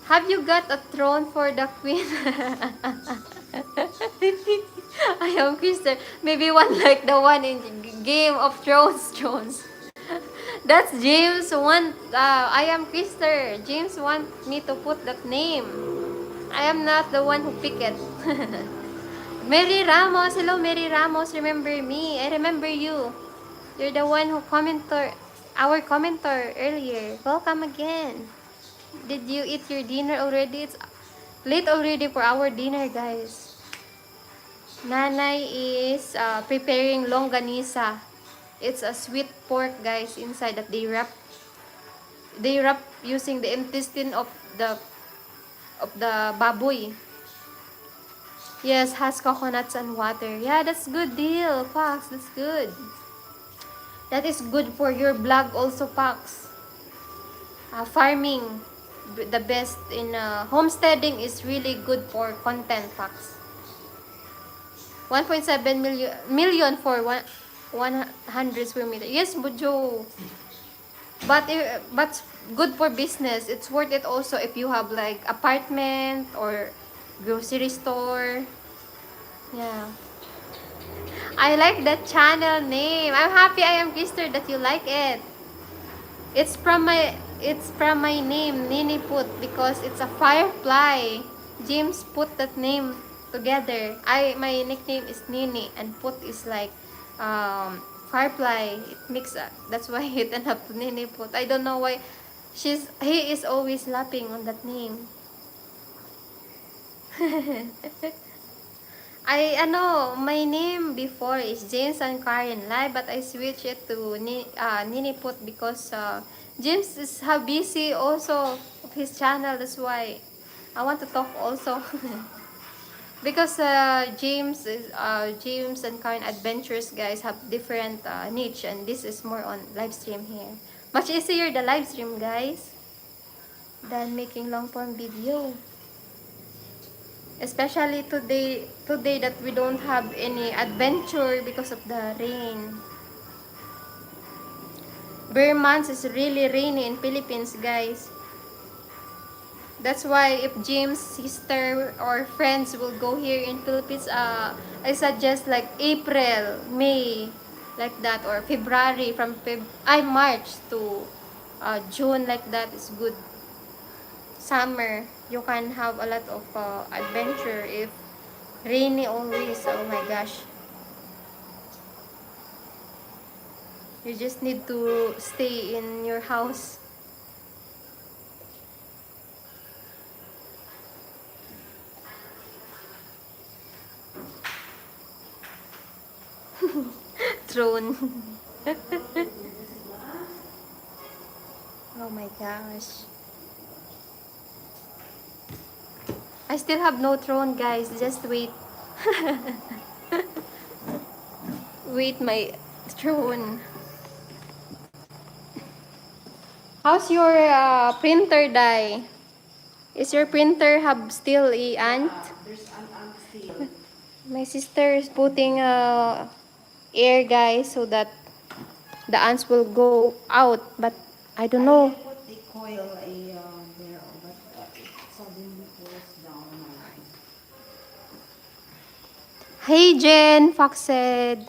Have you got a throne for the queen? I am Kristen. Maybe one like the one in Game of Thrones. That's James want. I am Krister. James want me to put that name. I am not the one who pick it. Mary Ramos. Hello, Mary Ramos. Remember me. I remember you. You're the one who our commenter earlier. Welcome again. Did you eat your dinner already? It's late already for our dinner, guys. Nanay is preparing longganisa. It's a sweet pork, guys, inside that they wrap. They wrap using the intestine of the baboy. Yes, has coconuts and water. Yeah, that's good deal, Fox. That's good. That is good for your blog also, Fox. Farming, the best in homesteading is really good for content, Fox. 1.7 million for 100 square meter. Yes, Bujo. But good for business. It's worth it also if you have like apartment or grocery store. Yeah. I like that channel name. I'm happy I am Krister that you like it. It's from my name, NENEPUT, because it's a firefly. James put that name together. My nickname is Nini, and Put is like firefly. It mix up. That's why it ended up to NENEPUT. I don't know why he is always laughing on that name. My name before is James and Karen Lai, but I switched it to NENEPUT because James is how busy also of his channel. That's why I want to talk also. Because James and Karen Adventures guys have different niche, and this is more on live stream here. Much easier the live stream guys than making long form video. Especially today that we don't have any adventure because of the rain. Bare months is really rainy in Philippines, guys. That's why if Jim's sister or friends will go here in Philippines, I suggest like April, May, like that, or February March to June, like that is good. Summer, you can have a lot of adventure. If rainy always, oh my gosh. You just need to stay in your house. Throne. Oh my gosh. I still have no throne, guys. Just wait. Wait my throne. How's your printer, Dai? Is your printer have still a ant? There's an ant still. My sister is putting air, guys, so that the ants will go out. But I don't know. I put the coil there, but it suddenly falls down now. Hey, Jen, Fox said.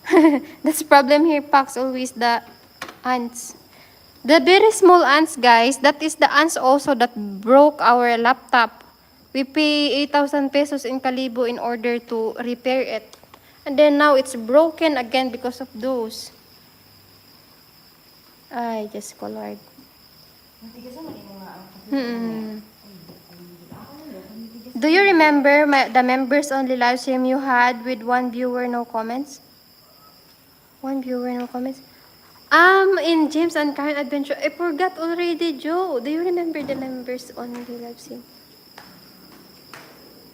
Hello. That's problem here, Fox. Always the ants. The very small ants, guys. That is the ants also that broke our laptop. We pay 8,000 pesos in Kalibo in order to repair it. And then now it's broken again because of those. Ay, just colored. Do you remember the members only live stream you had with one viewer, no comments? One viewer, no comments? In James and Karen Adventure, I forgot already, Joe. Do you remember the members only live stream?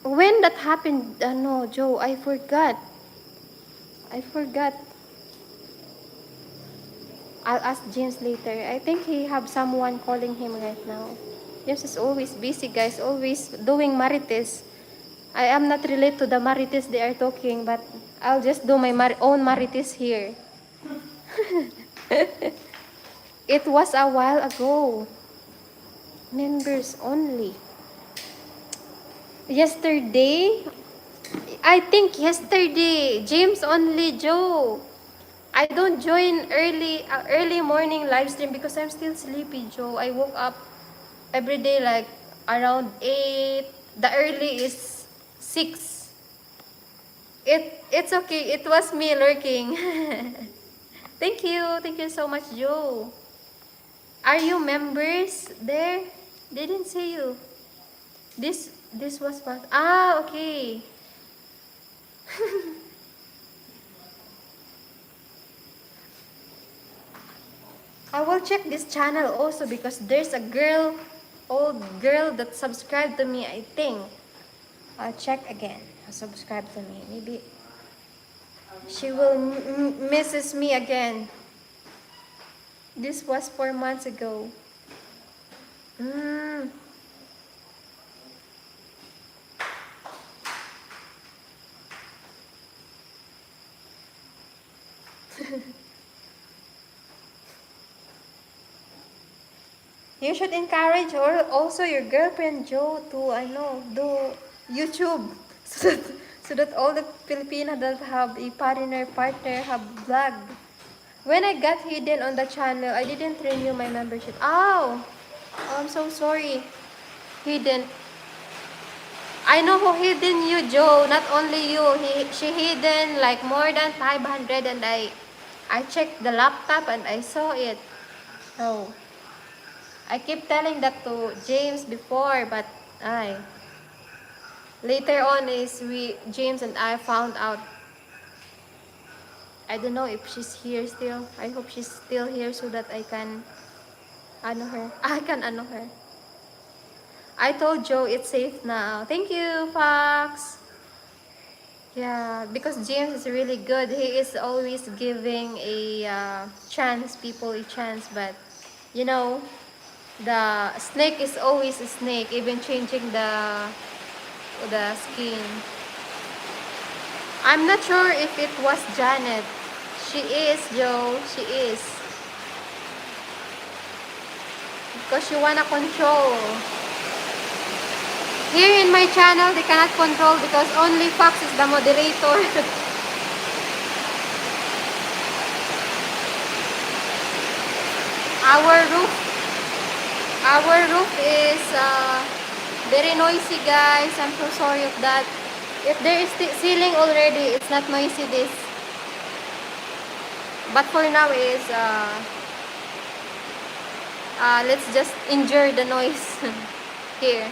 When that happened, no, Joe, I forgot. I'll ask James later. I think he have someone calling him right now. James is always busy, guys. Always doing marites. I am not related to the marites they are talking, but I'll just do my own marites here. It was a while ago. Members only. Yesterday? I think yesterday. James only, Joe. I don't join early morning live stream because I'm still sleepy, Joe. I woke up every day like around 8. The early is 6. It's okay. It was me lurking. Thank you so much, Joe. Are you members there? They didn't see you. This was fun. Okay. I will check this channel also because there's a old girl that subscribed to me, I think. I'll check again. Subscribe to me. Maybe she will misses me again. This was 4 months ago. You should encourage also your girlfriend Joe to do YouTube So that all the Filipina that have a partner have vlog. When I got hidden on the channel, I didn't renew my membership. Oh, I'm so sorry. Hidden. I know who hidden you, Joe. Not only you. She hidden like more than 500, and I checked the laptop and I saw it. Oh. I keep telling that to James before, but I later on is James and I found out. I don't know if she's here still. I hope she's still here so that I can ano her. I can ano her. I told Joe it's safe now. Thank you, Fox. Yeah, because James is really good. He is always giving a chance, people a chance. But, you know, the snake is always a snake, even changing the skin. I'm not sure if it was Janet. She is, Joe. She is. Because she wanna control. Here in my channel, they cannot control because only Fox is the moderator. Our roof, our roof is very noisy, guys. I'm so sorry of that. If there is ceiling already, it's not noisy this. But for now is let's just endure the noise here.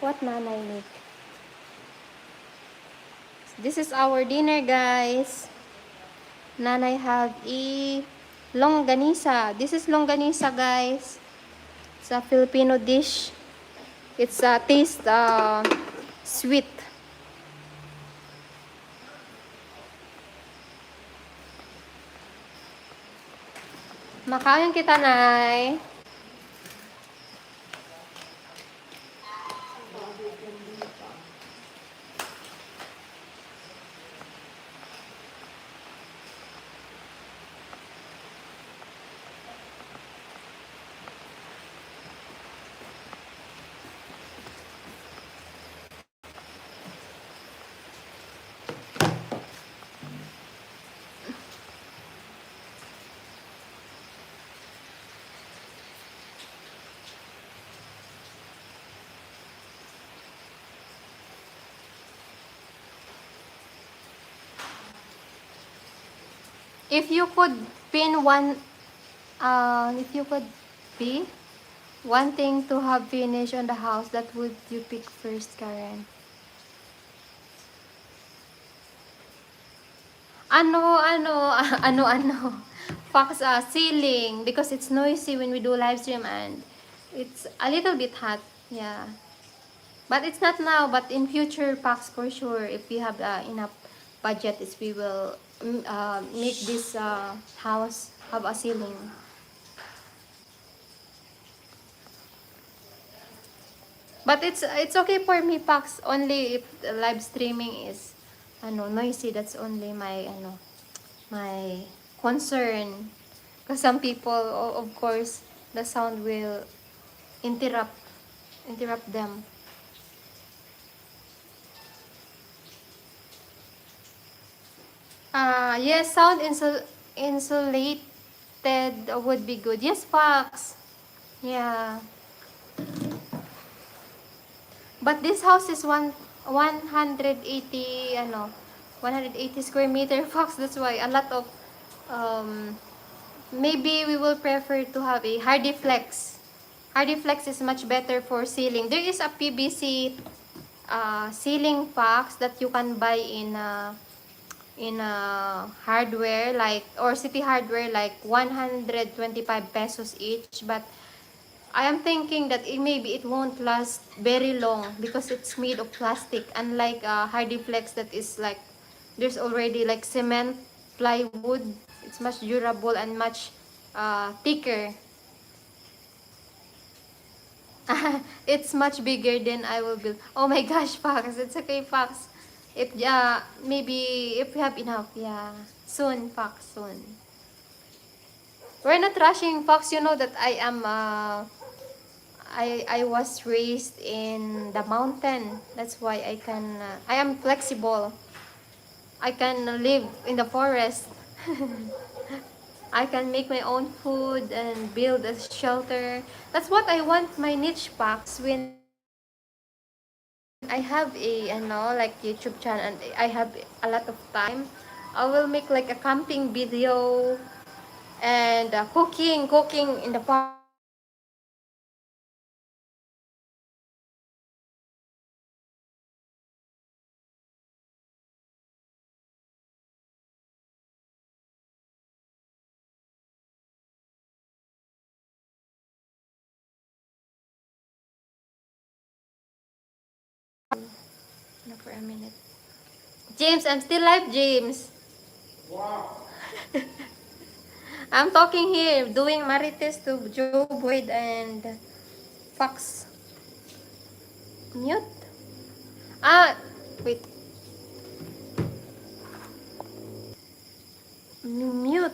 What nanay make? This is our dinner, guys. Nanay have a longganisa. This is longganisa, guys. It's a Filipino dish. It's a taste sweet. Makain kita, Nay. If you could pin one, if you could be one thing to have finished on the house, that would you pick first, Karen? Ano, Fox, ceiling, because it's noisy when we do live stream and it's a little bit hot, yeah. But it's not now, but in future, Fox, for sure, if we have enough budget, is we will make this house have a ceiling. But it's okay for me, Pax, only if the live streaming is noisy. That's only my concern. Because some people, of course, the sound will interrupt them. Yes, sound insulated would be good. Yes, Pax. Yeah. But this house is 180 180 square meter, Fox. That's why a lot of maybe we will prefer to have a Hardiflex. Hardiflex is much better for ceiling. There is a PVC ceiling box that you can buy in hardware like or city hardware like 125 pesos each, but I am thinking that maybe it won't last very long because it's made of plastic, unlike Hardiflex that is like there's already like cement plywood. It's much durable and much thicker. It's much bigger than I will build. Oh my gosh, Fox. It's okay, Fox. If maybe if we have enough, yeah. Soon, Fox, soon. We're not rushing, Fox. You know that I am I was raised in the mountain. That's why I am flexible. I can live in the forest. I can make my own food and build a shelter. That's what I want my niche packs when I have like YouTube channel and I have a lot of time. I will make like a camping video and cooking in the farm. No, for a minute. James, I'm still live, James. Wow. I'm talking here, doing Marites to Joe Boyd and Fox. Mute? Ah, wait. Mute.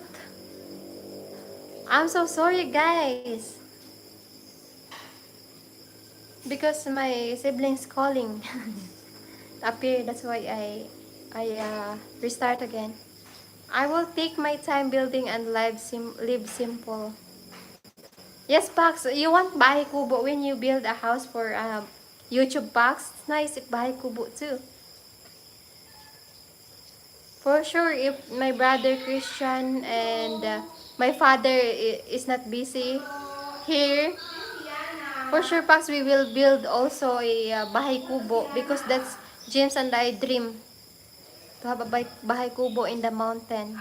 I'm so sorry, guys. Because my siblings calling appear. That's why I restart again. I will take my time building and live simple. Yes, Pax. You want bahay kubo when you build a house for YouTube, Pax? It's nice if bahay kubo too. For sure, if my brother Christian and my father is not busy here, for sure, Pax, we will build also a bahay kubo because that's James and I dream to have a bahay kubo in the mountain.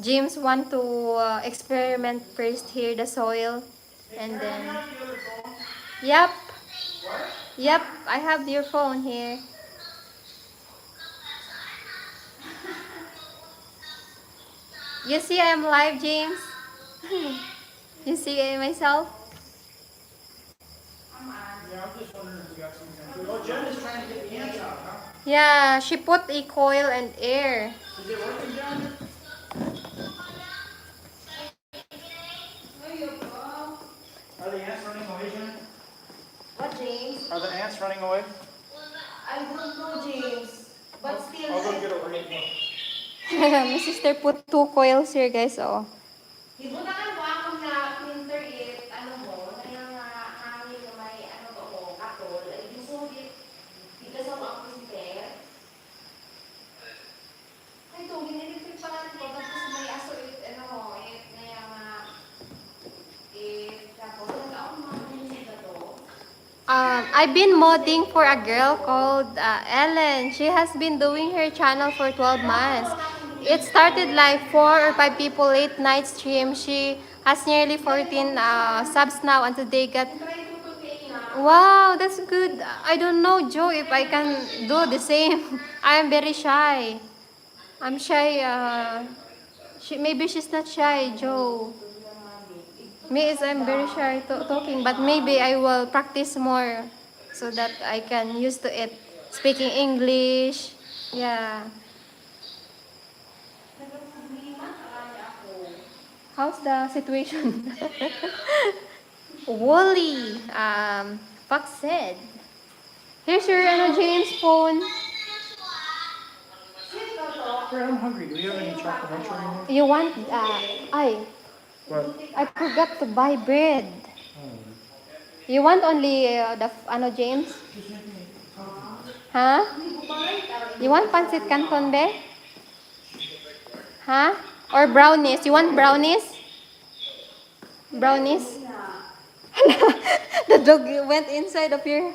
James want to experiment first here the soil and then. Yep, yep. I have your phone here. You see, I am live, James. You see myself. Yeah, I'm just wondering if we got some kind of food. Oh, Jen is trying to get the ants out, huh? Yeah, she put a coil and air. Is it working, Jen? Are the ants running away, Jen? What, James? Are the ants running away? I don't know, James. But still. I'll go get a right now. My sister put 2 coils here, guys. Oh. Ibutakan mo akong na printer it, ano mo, na yung hangin na may ano to mo, katol, ay isulit, because of ang printer. Ay, ito, ginilipit pa lang ko, tapos may aso it, ano, it, na yung, tapos, nag-ako mga printer na to. I've been modding for a girl called Ellen. She has been doing her channel for 12 months. It started like 4 or 5 people late night stream. She has nearly 14 subs now and today got. Wow, that's good. I don't know, Joe, if I can do the same. I am very shy. I'm shy. Maybe she's not shy, Joe. Me is I'm very shy talking, but maybe I will practice more so that I can use to it. Speaking English. Yeah. How's the situation? Wally. Fox said. Here's your James phone. Fred, I'm hungry. Do you have any chocolate lunch anymore? You want What? I forgot to buy bread. You want only the James? Huh? You want pancit canton, be? Huh? Or brownies? You want brownies? Brownies? The dog went inside of your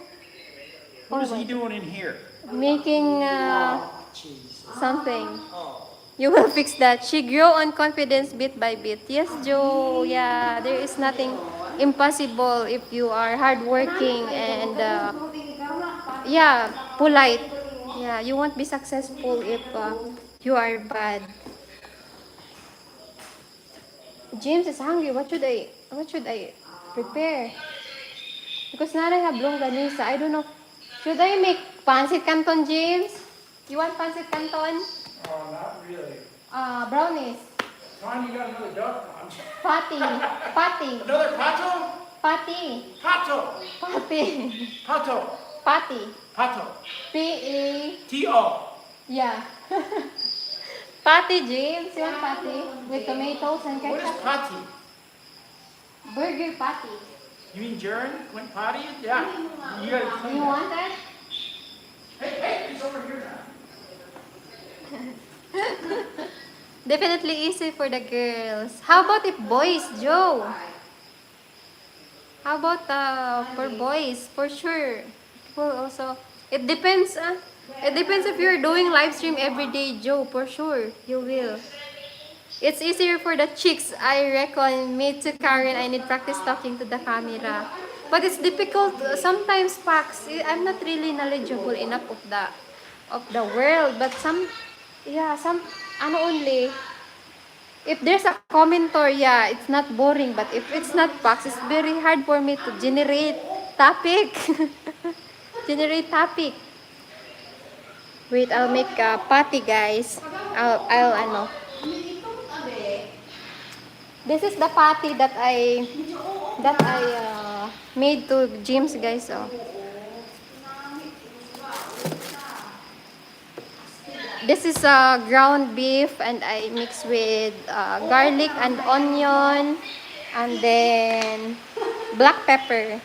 What is he doing in here? making Jesus. something. You will fix that. She grew on confidence bit by bit. Yes, Joe. Yeah, there is nothing impossible if you are hardworking and yeah, polite. Yeah, you won't be successful if you are bad. James is hungry. What should I prepare? Because now I have longganisa. I don't know. Should I make pancit canton, James? You want pancit canton? Oh, not really. Brownies. Tom, you got another duck? Patty. Patty. Another pato? Patty. Pato. Patty. Pato. Patty. Pato. P-E. T-O. Yeah. Patty, James. You want patty? With tomatoes and What is ketchup? patty? Burger patty. You mean Jaren went potty? Yeah. You gotta Do clean you that. want that? Hey, he's over here now. Definitely easy for the girls. How about if boys, Joe? How about for boys? For sure. People also. It depends. It depends if you're doing live stream every day, Joe. For sure, you will. It's easier for the chicks, I reckon. Me too, Karen. I need practice talking to the camera. But it's difficult sometimes, Pax. I'm not really knowledgeable enough of the world. But some ano only. If there's a commenter, yeah, it's not boring. But if it's not Pax, it's very hard for me to generate topic. Generate topic. Wait, I'll make a patty, guys. I'll ano. This is the patty that I made to James, guys. Oh. This is ground beef, and I mix with garlic and onion, and then black pepper.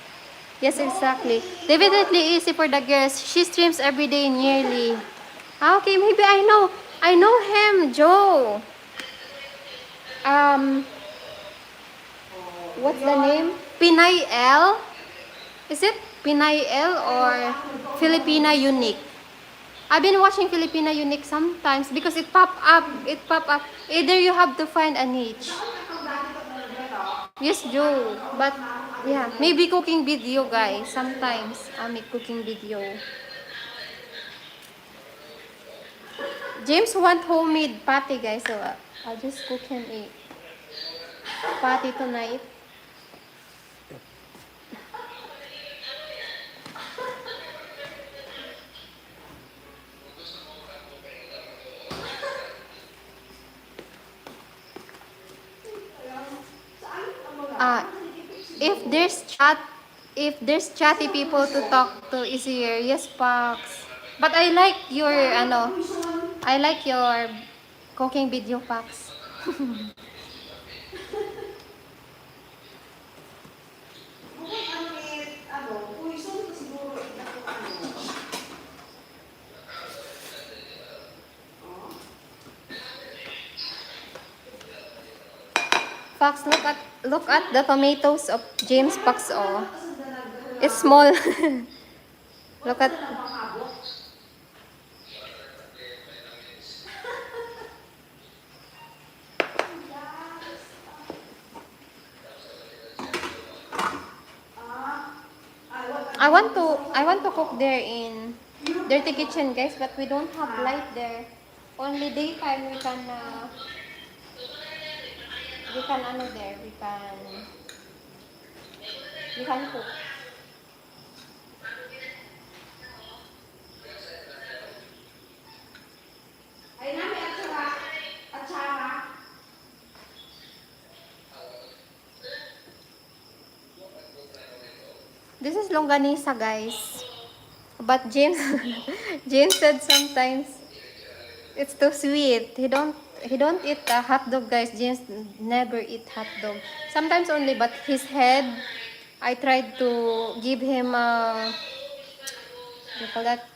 Yes, exactly. Definitely easy for the girls. She streams every day nearly. Okay, maybe I know him, Joe. What's the name? Pinay L? Is it Pinay L or Filipina Unique? I've been watching Filipina Unique sometimes because it pop up. It pop up. Either you have to find a niche. Yes, Joe. But yeah, maybe cooking video, guys. Sometimes I make cooking video. James want homemade patty, guys. So I'll just cook him a patty tonight. Ah, if there's chatty people to talk to easier, yes, Pax. But I like your cooking video, Pax. Pax, look at the tomatoes of James Pax. Oh, it's small. Look at. I want to cook there in Dirty Kitchen, guys, but we don't have light there. Only daytime we can there we can cook. This is longganisa, guys. But James James said sometimes it's too sweet. He don't eat a hot dog, guys. James never eat hot dog. Sometimes only, but his head, I tried to give him what do you call that?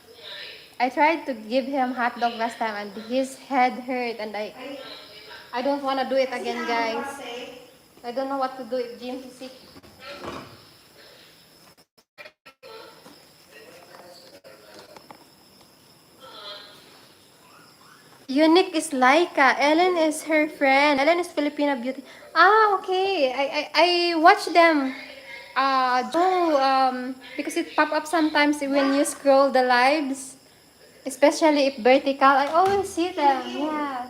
I tried to give him hot dog last time, and his head hurt, and I don't want to do it again, guys. I don't know what to do if James is sick. Unique is Laika. Ellen is her friend. Ellen is Filipina beauty. Ah, okay. I watch them. Because it pop up sometimes when you scroll the lives, especially if vertical. I always see them. Yeah.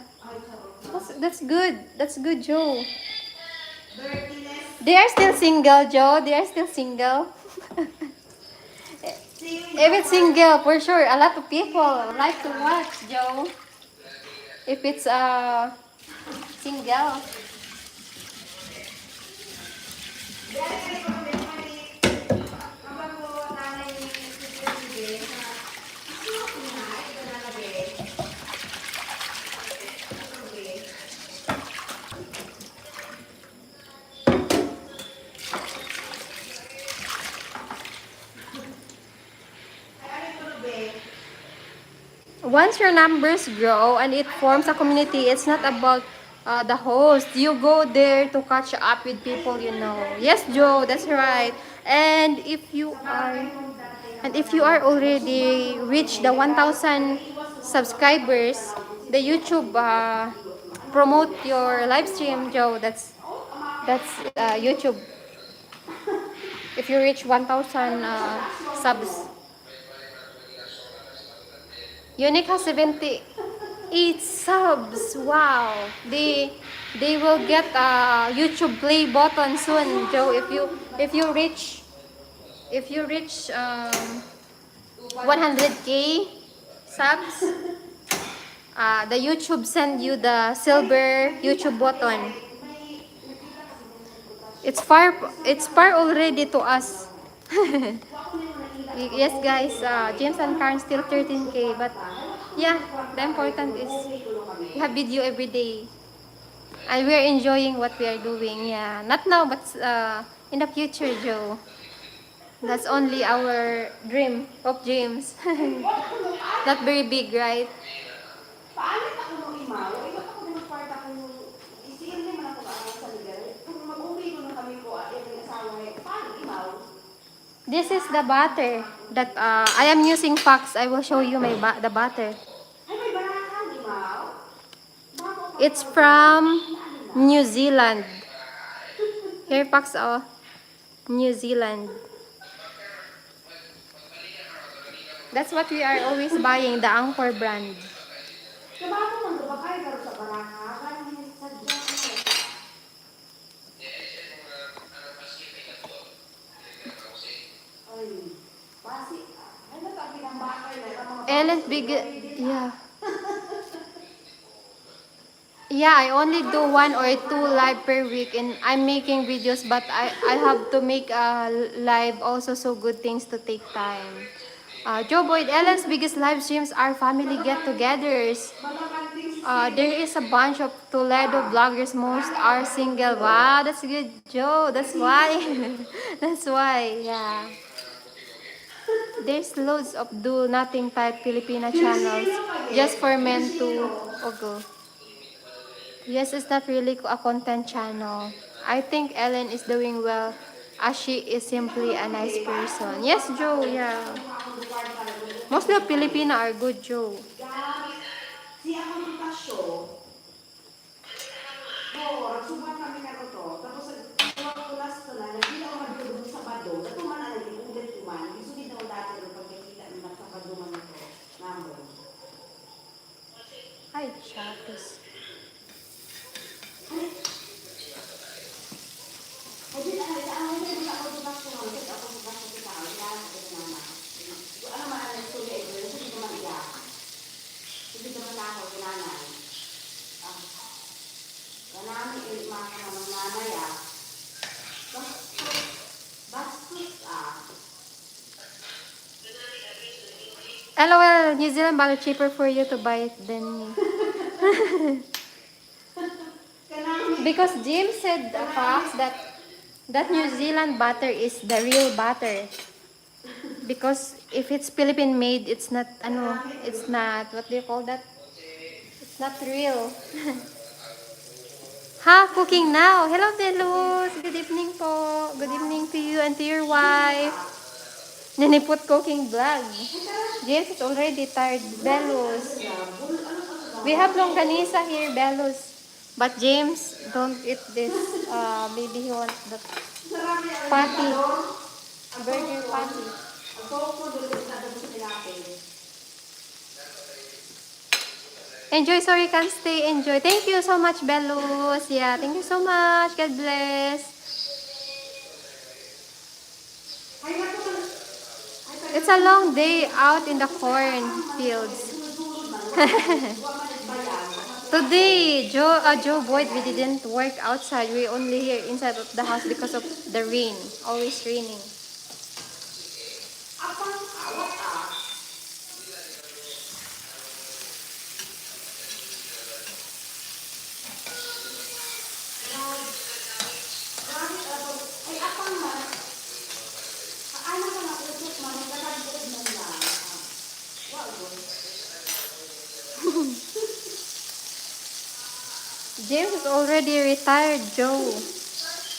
That's good. That's good, Joe. They are still single, Joe. They are still single. If it's single, for sure, a lot of people like to watch, Joe. If it's single. Once your numbers grow and it forms a community, it's not about the host. You go there to catch up with people you know. Yes, Joe, that's right. And if you are already reached the 1,000 subscribers, the YouTube promote your live stream, Joe. That's YouTube. If you reach 1,000 subs. Unique has 78 subs. Wow. They will get a YouTube play button soon, Joe. If you reach 100k subs, the YouTube send you the silver YouTube button. It's far already to us. Yes, guys, James and Karen still 13k, but yeah, the important is we have video every day. And we're enjoying what we are doing. Yeah, not now, but in the future, Joe. That's only our dream of James. Not very big, right? Paalit ako nung imaw, iba't ako pinag-part ako nung isiin naman ako sa ligar. Kung mag-uwi ko nung kami ko, yung asawa niya, paano imaw? This is the butter that I am using Fox. I will show you the butter. Ay, may barahan, imaw. It's from New Zealand. Here, Fox, oh. New Zealand. That's what we are always buying, the Angkor brand. Kabato man ba kayo karo sa baraha? Parang hindi sadya ko. Ay, pasi. Ay, natabi ng bakay na mga Ellen big, yeah. Yeah, I only do 1 or 2 live per week and I'm making videos, but I have to make a live also, so good things to take time. Joe Boyd, Ellen's biggest live streams are family get-togethers. There is a bunch of Toledo vloggers, most are single. Wow, that's good, Joe. That's why. That's why, yeah. There's loads of do nothing type Filipina channels just for men to go. Yes, it's not really a content channel. I think Ellen is doing well as she is simply a nice person. Yes, Joe, yeah. Mostly of Filipina are good, Joe. si akong tutasyo. Oo, nagsubat kami na to. Tapos, tulas to na, nagila ako magdudong sa bado. Dato man na naging ulit kuman. Isugid na ako dati ng pagkakita ng sa bado man ito. Namo. Ay, chatos. Ay, di na, ako hindi ako tutas ko. Kasi ako tutas ko sa akin. Kaya ako mama. Ano man ang nagsulit ito, hindi naman iyak. Hindi naman ako, kinanay. Kanami, mga nanay bastos LOL, New Zealand butter cheaper for you to buy it than me. Because Jim said, Fox, that New Zealand butter is the real butter. Because if it's Philippine made, it's not, it's not, what do you call that? It's not real. Ha, cooking now. Hello, Deluz. Good evening po. Good evening to you and to your wife. NENEPUT cooking vlog. James is already tired. Deluz. We have longganisa here, Belus. But James, don't eat this. Maybe he wants the patty. Burger patty. Enjoy, sorry, can't stay. Enjoy. Thank you so much, Belus. Yeah, thank you so much. God bless. It's a long day out in the corn fields. Today, Joe Boyd, we didn't work outside. We only here inside of the house because of the rain. Always raining. Apang awat ah. Grabe ako. Ay, apang man. Ano ka na utot man? Nagkakagod man lang. Wag. James is already retired, Joe.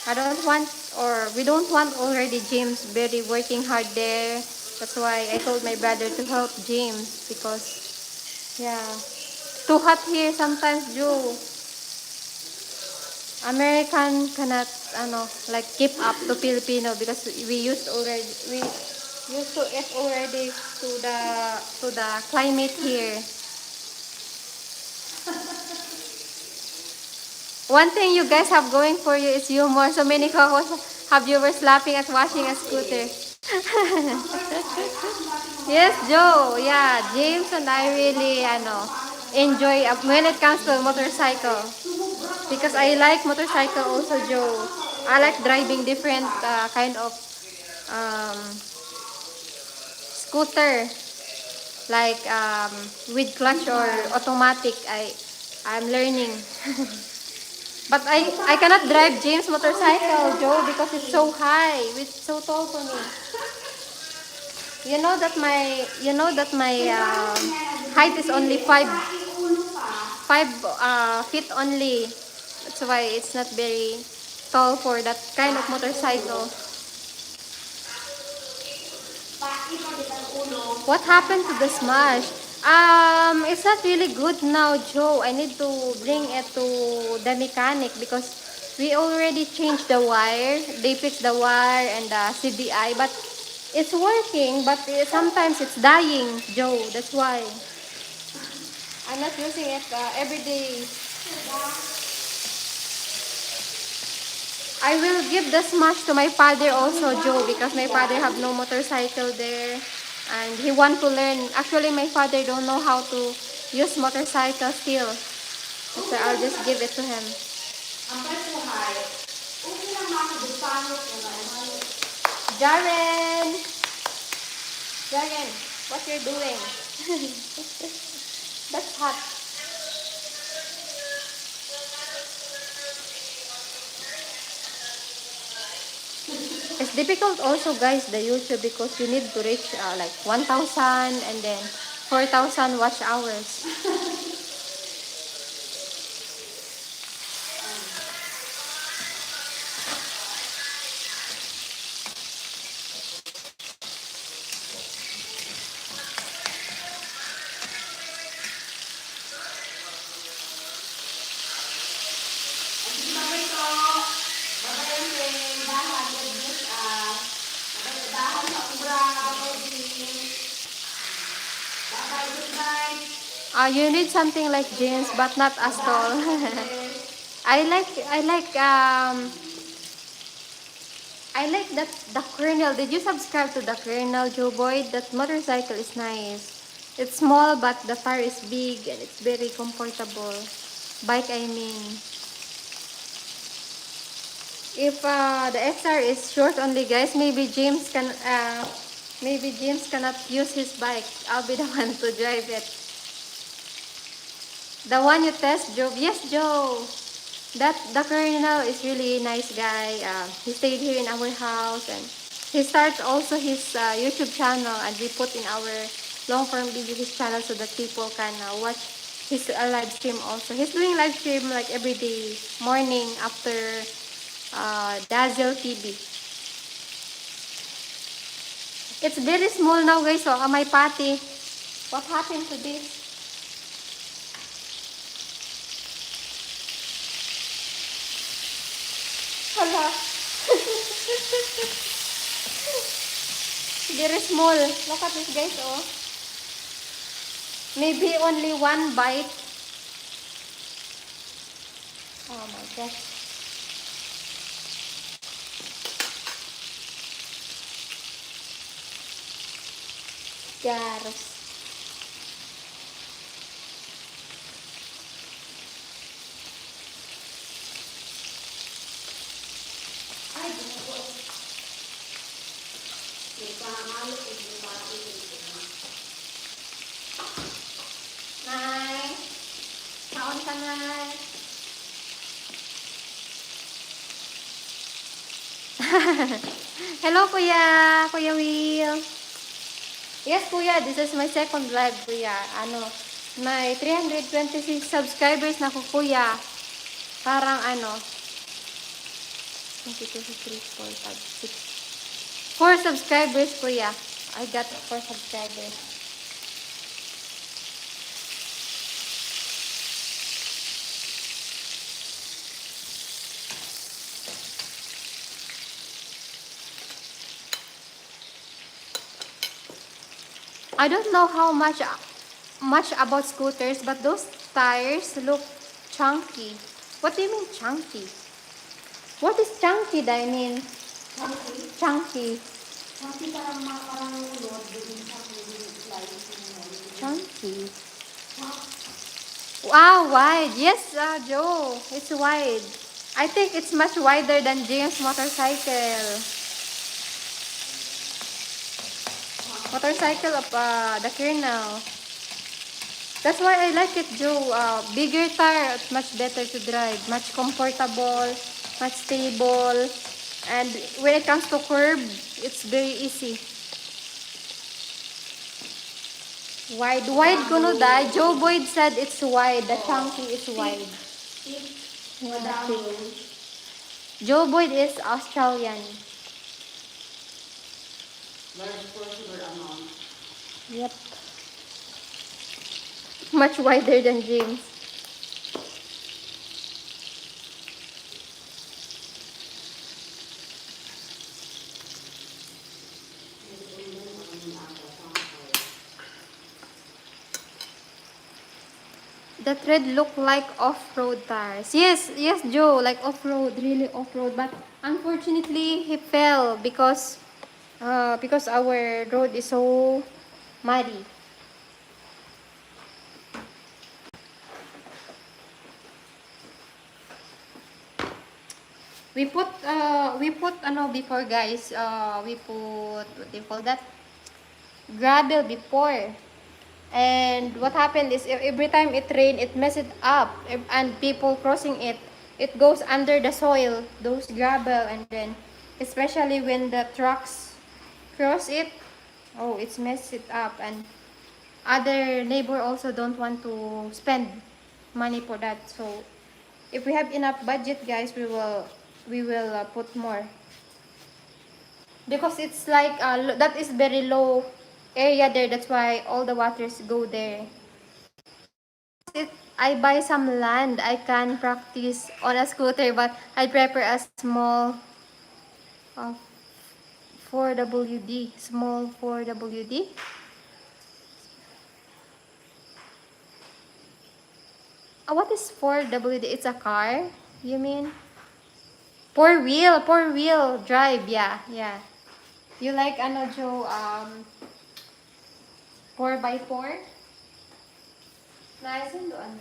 I don't want, or we don't want already James very working hard there. That's why I told my brother to help James because, yeah, too hot here sometimes, Joe. American cannot, like keep up to Filipino because we used to it already to the climate here. One thing you guys have going for you is humor. So many couples have viewers laughing at washing a scooter. Yes, Joe. Yeah, James and I really, enjoy when it comes to motorcycle. Because I like motorcycle also, Joe. I like driving different kind of um, scooter. Like with clutch or automatic. I'm learning. But I cannot drive James motorcycle, Joe, because it's so high. It's so tall for me. You know that my height is only 5 feet only. That's why it's not very tall for that kind of motorcycle. What happened to the smash? It's not really good now, Joe. I need to bring it to the mechanic because we already changed the wire. They fixed the wire and the CDI, but it's working, but sometimes it's dying, Joe. That's why I'm not using it every day. I will give the smash to my father also, Joe, because my father have no motorcycle there. And he want to learn. Actually, my father don't know how to use motorcycle still. So I'll just give it to him. Jaren! Jaren, what you're doing? That's hot. It's difficult also, guys, the YouTube, because you need to reach like 1,000 and then 4,000 watch hours. You need something like jeans, but not as tall. I like that the Colonel. Did you subscribe to the Colonel, Joe Boyd? That motorcycle is nice. It's small, but the tire is big and it's very comfortable. Bike, I mean. If the XR is short only, guys, maybe James cannot use his bike. I'll be the one to drive it. The one you test, Joe. Yes, Joe. The Colonel is really a nice guy. He stayed here in our house and he starts also his YouTube channel, and we put in our long form video his channel so that people can watch his live stream also. He's doing live stream like every day morning after Dazzle TV. It's very small now, guys. So my patty. What happened to this? Hala. Very small. Look at this, guys. Oh. Maybe only one bite. Oh my gosh. Garos. Nay, kaon ka nay. Hello, Kuya. Kuya Will. Yes, Kuya. This is my second live, Kuya. May 326 subscribers na ko, Kuya. Parang 1, 2, 3, 4, 5, 6. 4 subscribers, Kuya. I got 4 subscribers. I don't know how much about scooters, but those tires look chunky. What do you mean chunky? What is chunky, I mean? Chunky. Chunky. Wow, wide. Yes, Joe. It's wide. I think it's much wider than James' motorcycle. Motorcycle of the Colonel. That's why I like it, Joe. Bigger tire, it's much better to drive. Much comfortable, much stable. And when it comes to curb, it's very easy. Wide kuno da. Joe Boyd said it's wide. The chunky is wide. Yeah, Joe Boyd is Australian. Yep. Much wider than James. The tread look like off-road tires. Yes, Joe, like off-road, really off-road. But unfortunately, he fell because our road is so muddy. We put before, guys. We put, what do you call that? Gravel before. And what happened is every time it rained, it messed it up. And people crossing it, it goes under the soil, those gravel. And then, especially when the trucks cross it, oh, it's messed it up. And other neighbor also don't want to spend money for that. So, if we have enough budget, guys, we will put more. Because it's like, that is very low area there, that's why all the waters go there. I buy some land, I can practice on a scooter, but I prefer a small 4WD, small 4WD. What is 4WD? It's a car, you mean? Four wheel drive, yeah. You like Joe, 4x4? Nice and doon.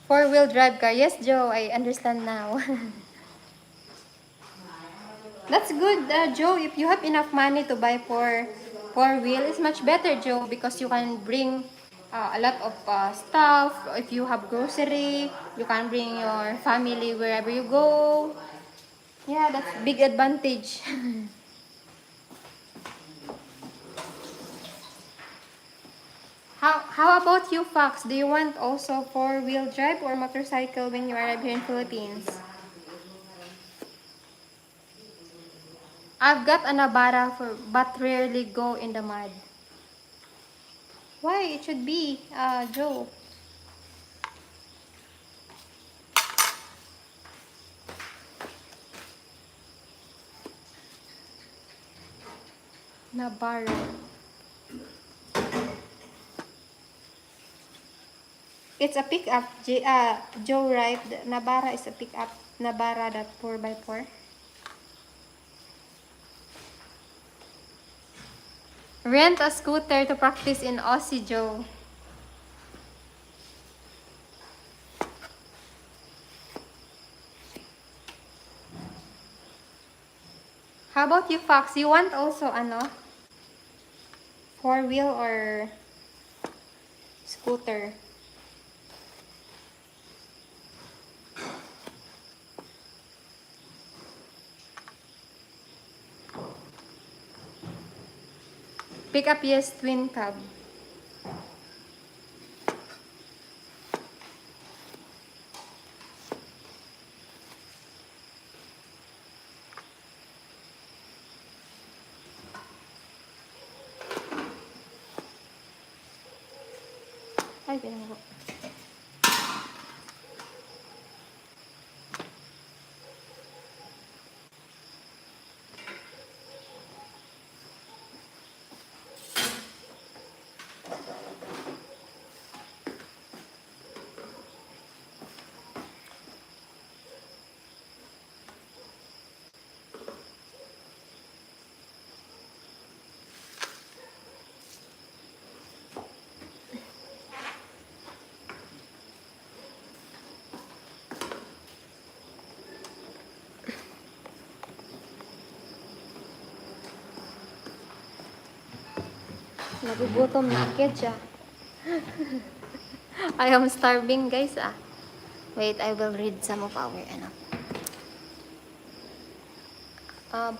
Four-wheel drive car. Yes, Joe, I understand now. That's good, Joe. If you have enough money to buy four-wheel, it's much better, Joe, because you can bring a lot of stuff. If you have grocery, you can bring your family wherever you go. Yeah, that's big advantage. How about you, Fox? Do you want also four-wheel drive or motorcycle when you arrive here in Philippines? I've got a Navara but rarely go in the mud. Why? It should be, Joe. Navara. It's a pickup, Joe, right? The Navara is a pickup. Navara, that 4x4. Rent a scooter to practice in Aussie, Joe. How about you, Fox? You want also, ano? Four-wheel or scooter? Pick up, yes, twin cab. Ay, pinango. Nagugutom na kid siya. I am starving, guys, ah. Wait, I will read some of our, ano.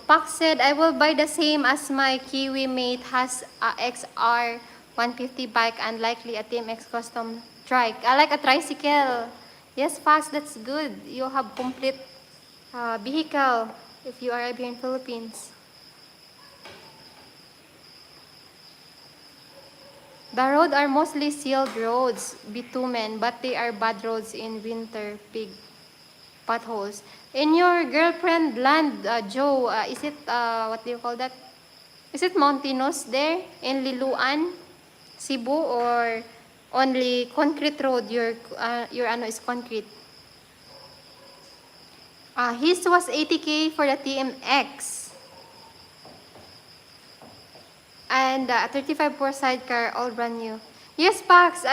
Pak said, I will buy the same as my Kiwi mate has a XR 150 bike and likely a TMX custom trike. I like a tricycle. Yes, Fox, that's good. You have complete vehicle if you are here in Philippines. The roads are mostly sealed roads, bitumen, but they are bad roads in winter, big potholes. In your girlfriend land, Joe, is it, what do you call that? Is it mountainous there in Liluan, Cebu, or only concrete road? Your ano is concrete. His was 80K for the TMX. And 35 for sidecar, all brand new. Yes, Pax,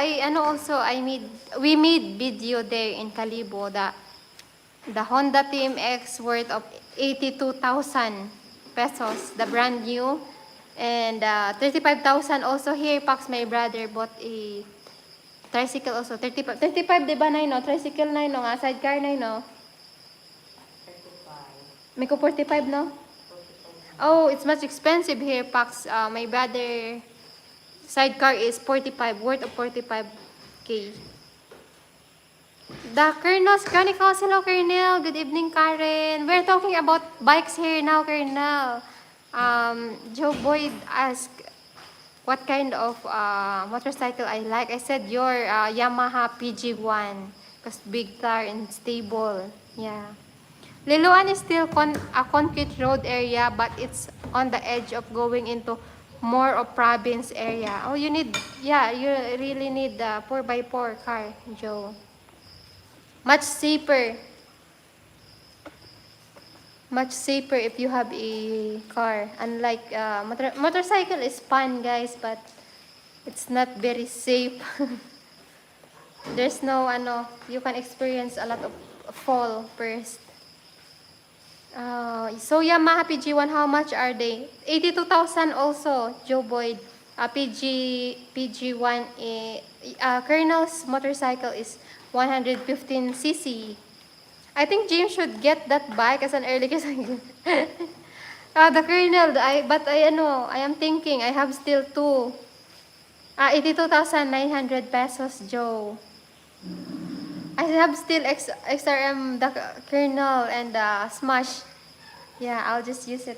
we made video there in Calibo, the Honda TMX worth of 82,000 pesos, the brand new. And 35,000 also here, Pax, my brother bought a tricycle also. 35, diba, Nay, no? Tricycle, Nay, no? Sidecar, Nay, no? 35. May ko 45, no? 45. Oh, it's much expensive here, Pax. My brother sidecar is 45, worth of 45K. The Colonel's Chronicles. Hello, Colonel. Good evening, Karen. We're talking about bikes here now, Colonel. Joe Boyd asked what kind of motorcycle I like. I said your Yamaha PG1 because big tire and stable. Yeah. Liloan is still a concrete road area, but it's on the edge of going into more of province area. Oh, you really need the 4x4 car, Joe. Much safer. Much safer if you have a car. Unlike motorcycle is fun, guys, but it's not very safe. There's no you can experience a lot of fall first. So Yamaha PG1, how much are they? 82,000 also, Joe Boyd. PG1, Colonel's motorcycle is 115cc. I think James should get that bike as an early kasi the Colonel, I am thinking I have still two. 82,900 pesos, Joe. I have still XRM, the Colonel, and the Smash. Yeah, I'll just use it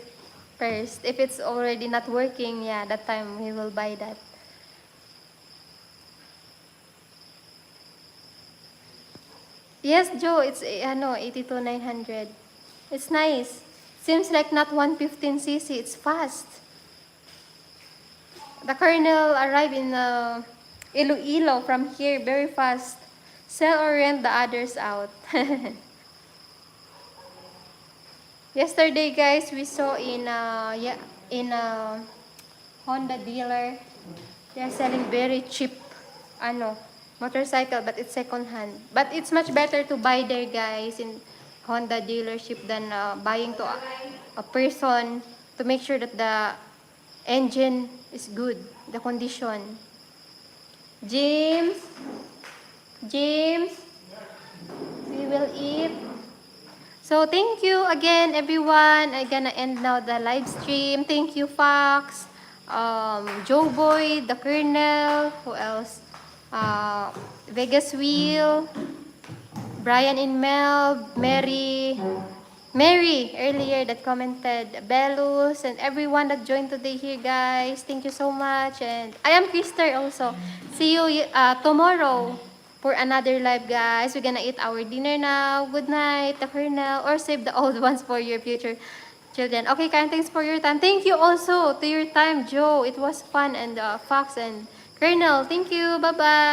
first. If it's already not working, yeah, that time we will buy that. Yes, Joe, it's 82,900. It's nice. Seems like not 115cc. It's fast. The Colonel arrived in Iloilo from here very fast. Sell or rent the others out. Yesterday, guys, we saw in Honda dealer. They're selling very cheap, ano, motorcycle, but it's second hand. But it's much better to buy there, guys, in Honda dealership than buying to a person to make sure that the engine is good, the condition. James, James, we will eat. So thank you again, everyone. I'm gonna end now the live stream. Thank you, Fox, Joe Boy, the Colonel, who else? Vegas Wheel, Brian and Mel, Mary earlier that commented, Belus, and everyone that joined today here, guys. Thank you so much. And I am Krister also. See you tomorrow for another live, guys. We're gonna eat our dinner now. Good night, the Colonel, or save the old ones for your future children. Okay, Karen, thanks for your time. Thank you also to your time, Joe. It was fun, and Fox and Colonel. Thank you. Bye-bye.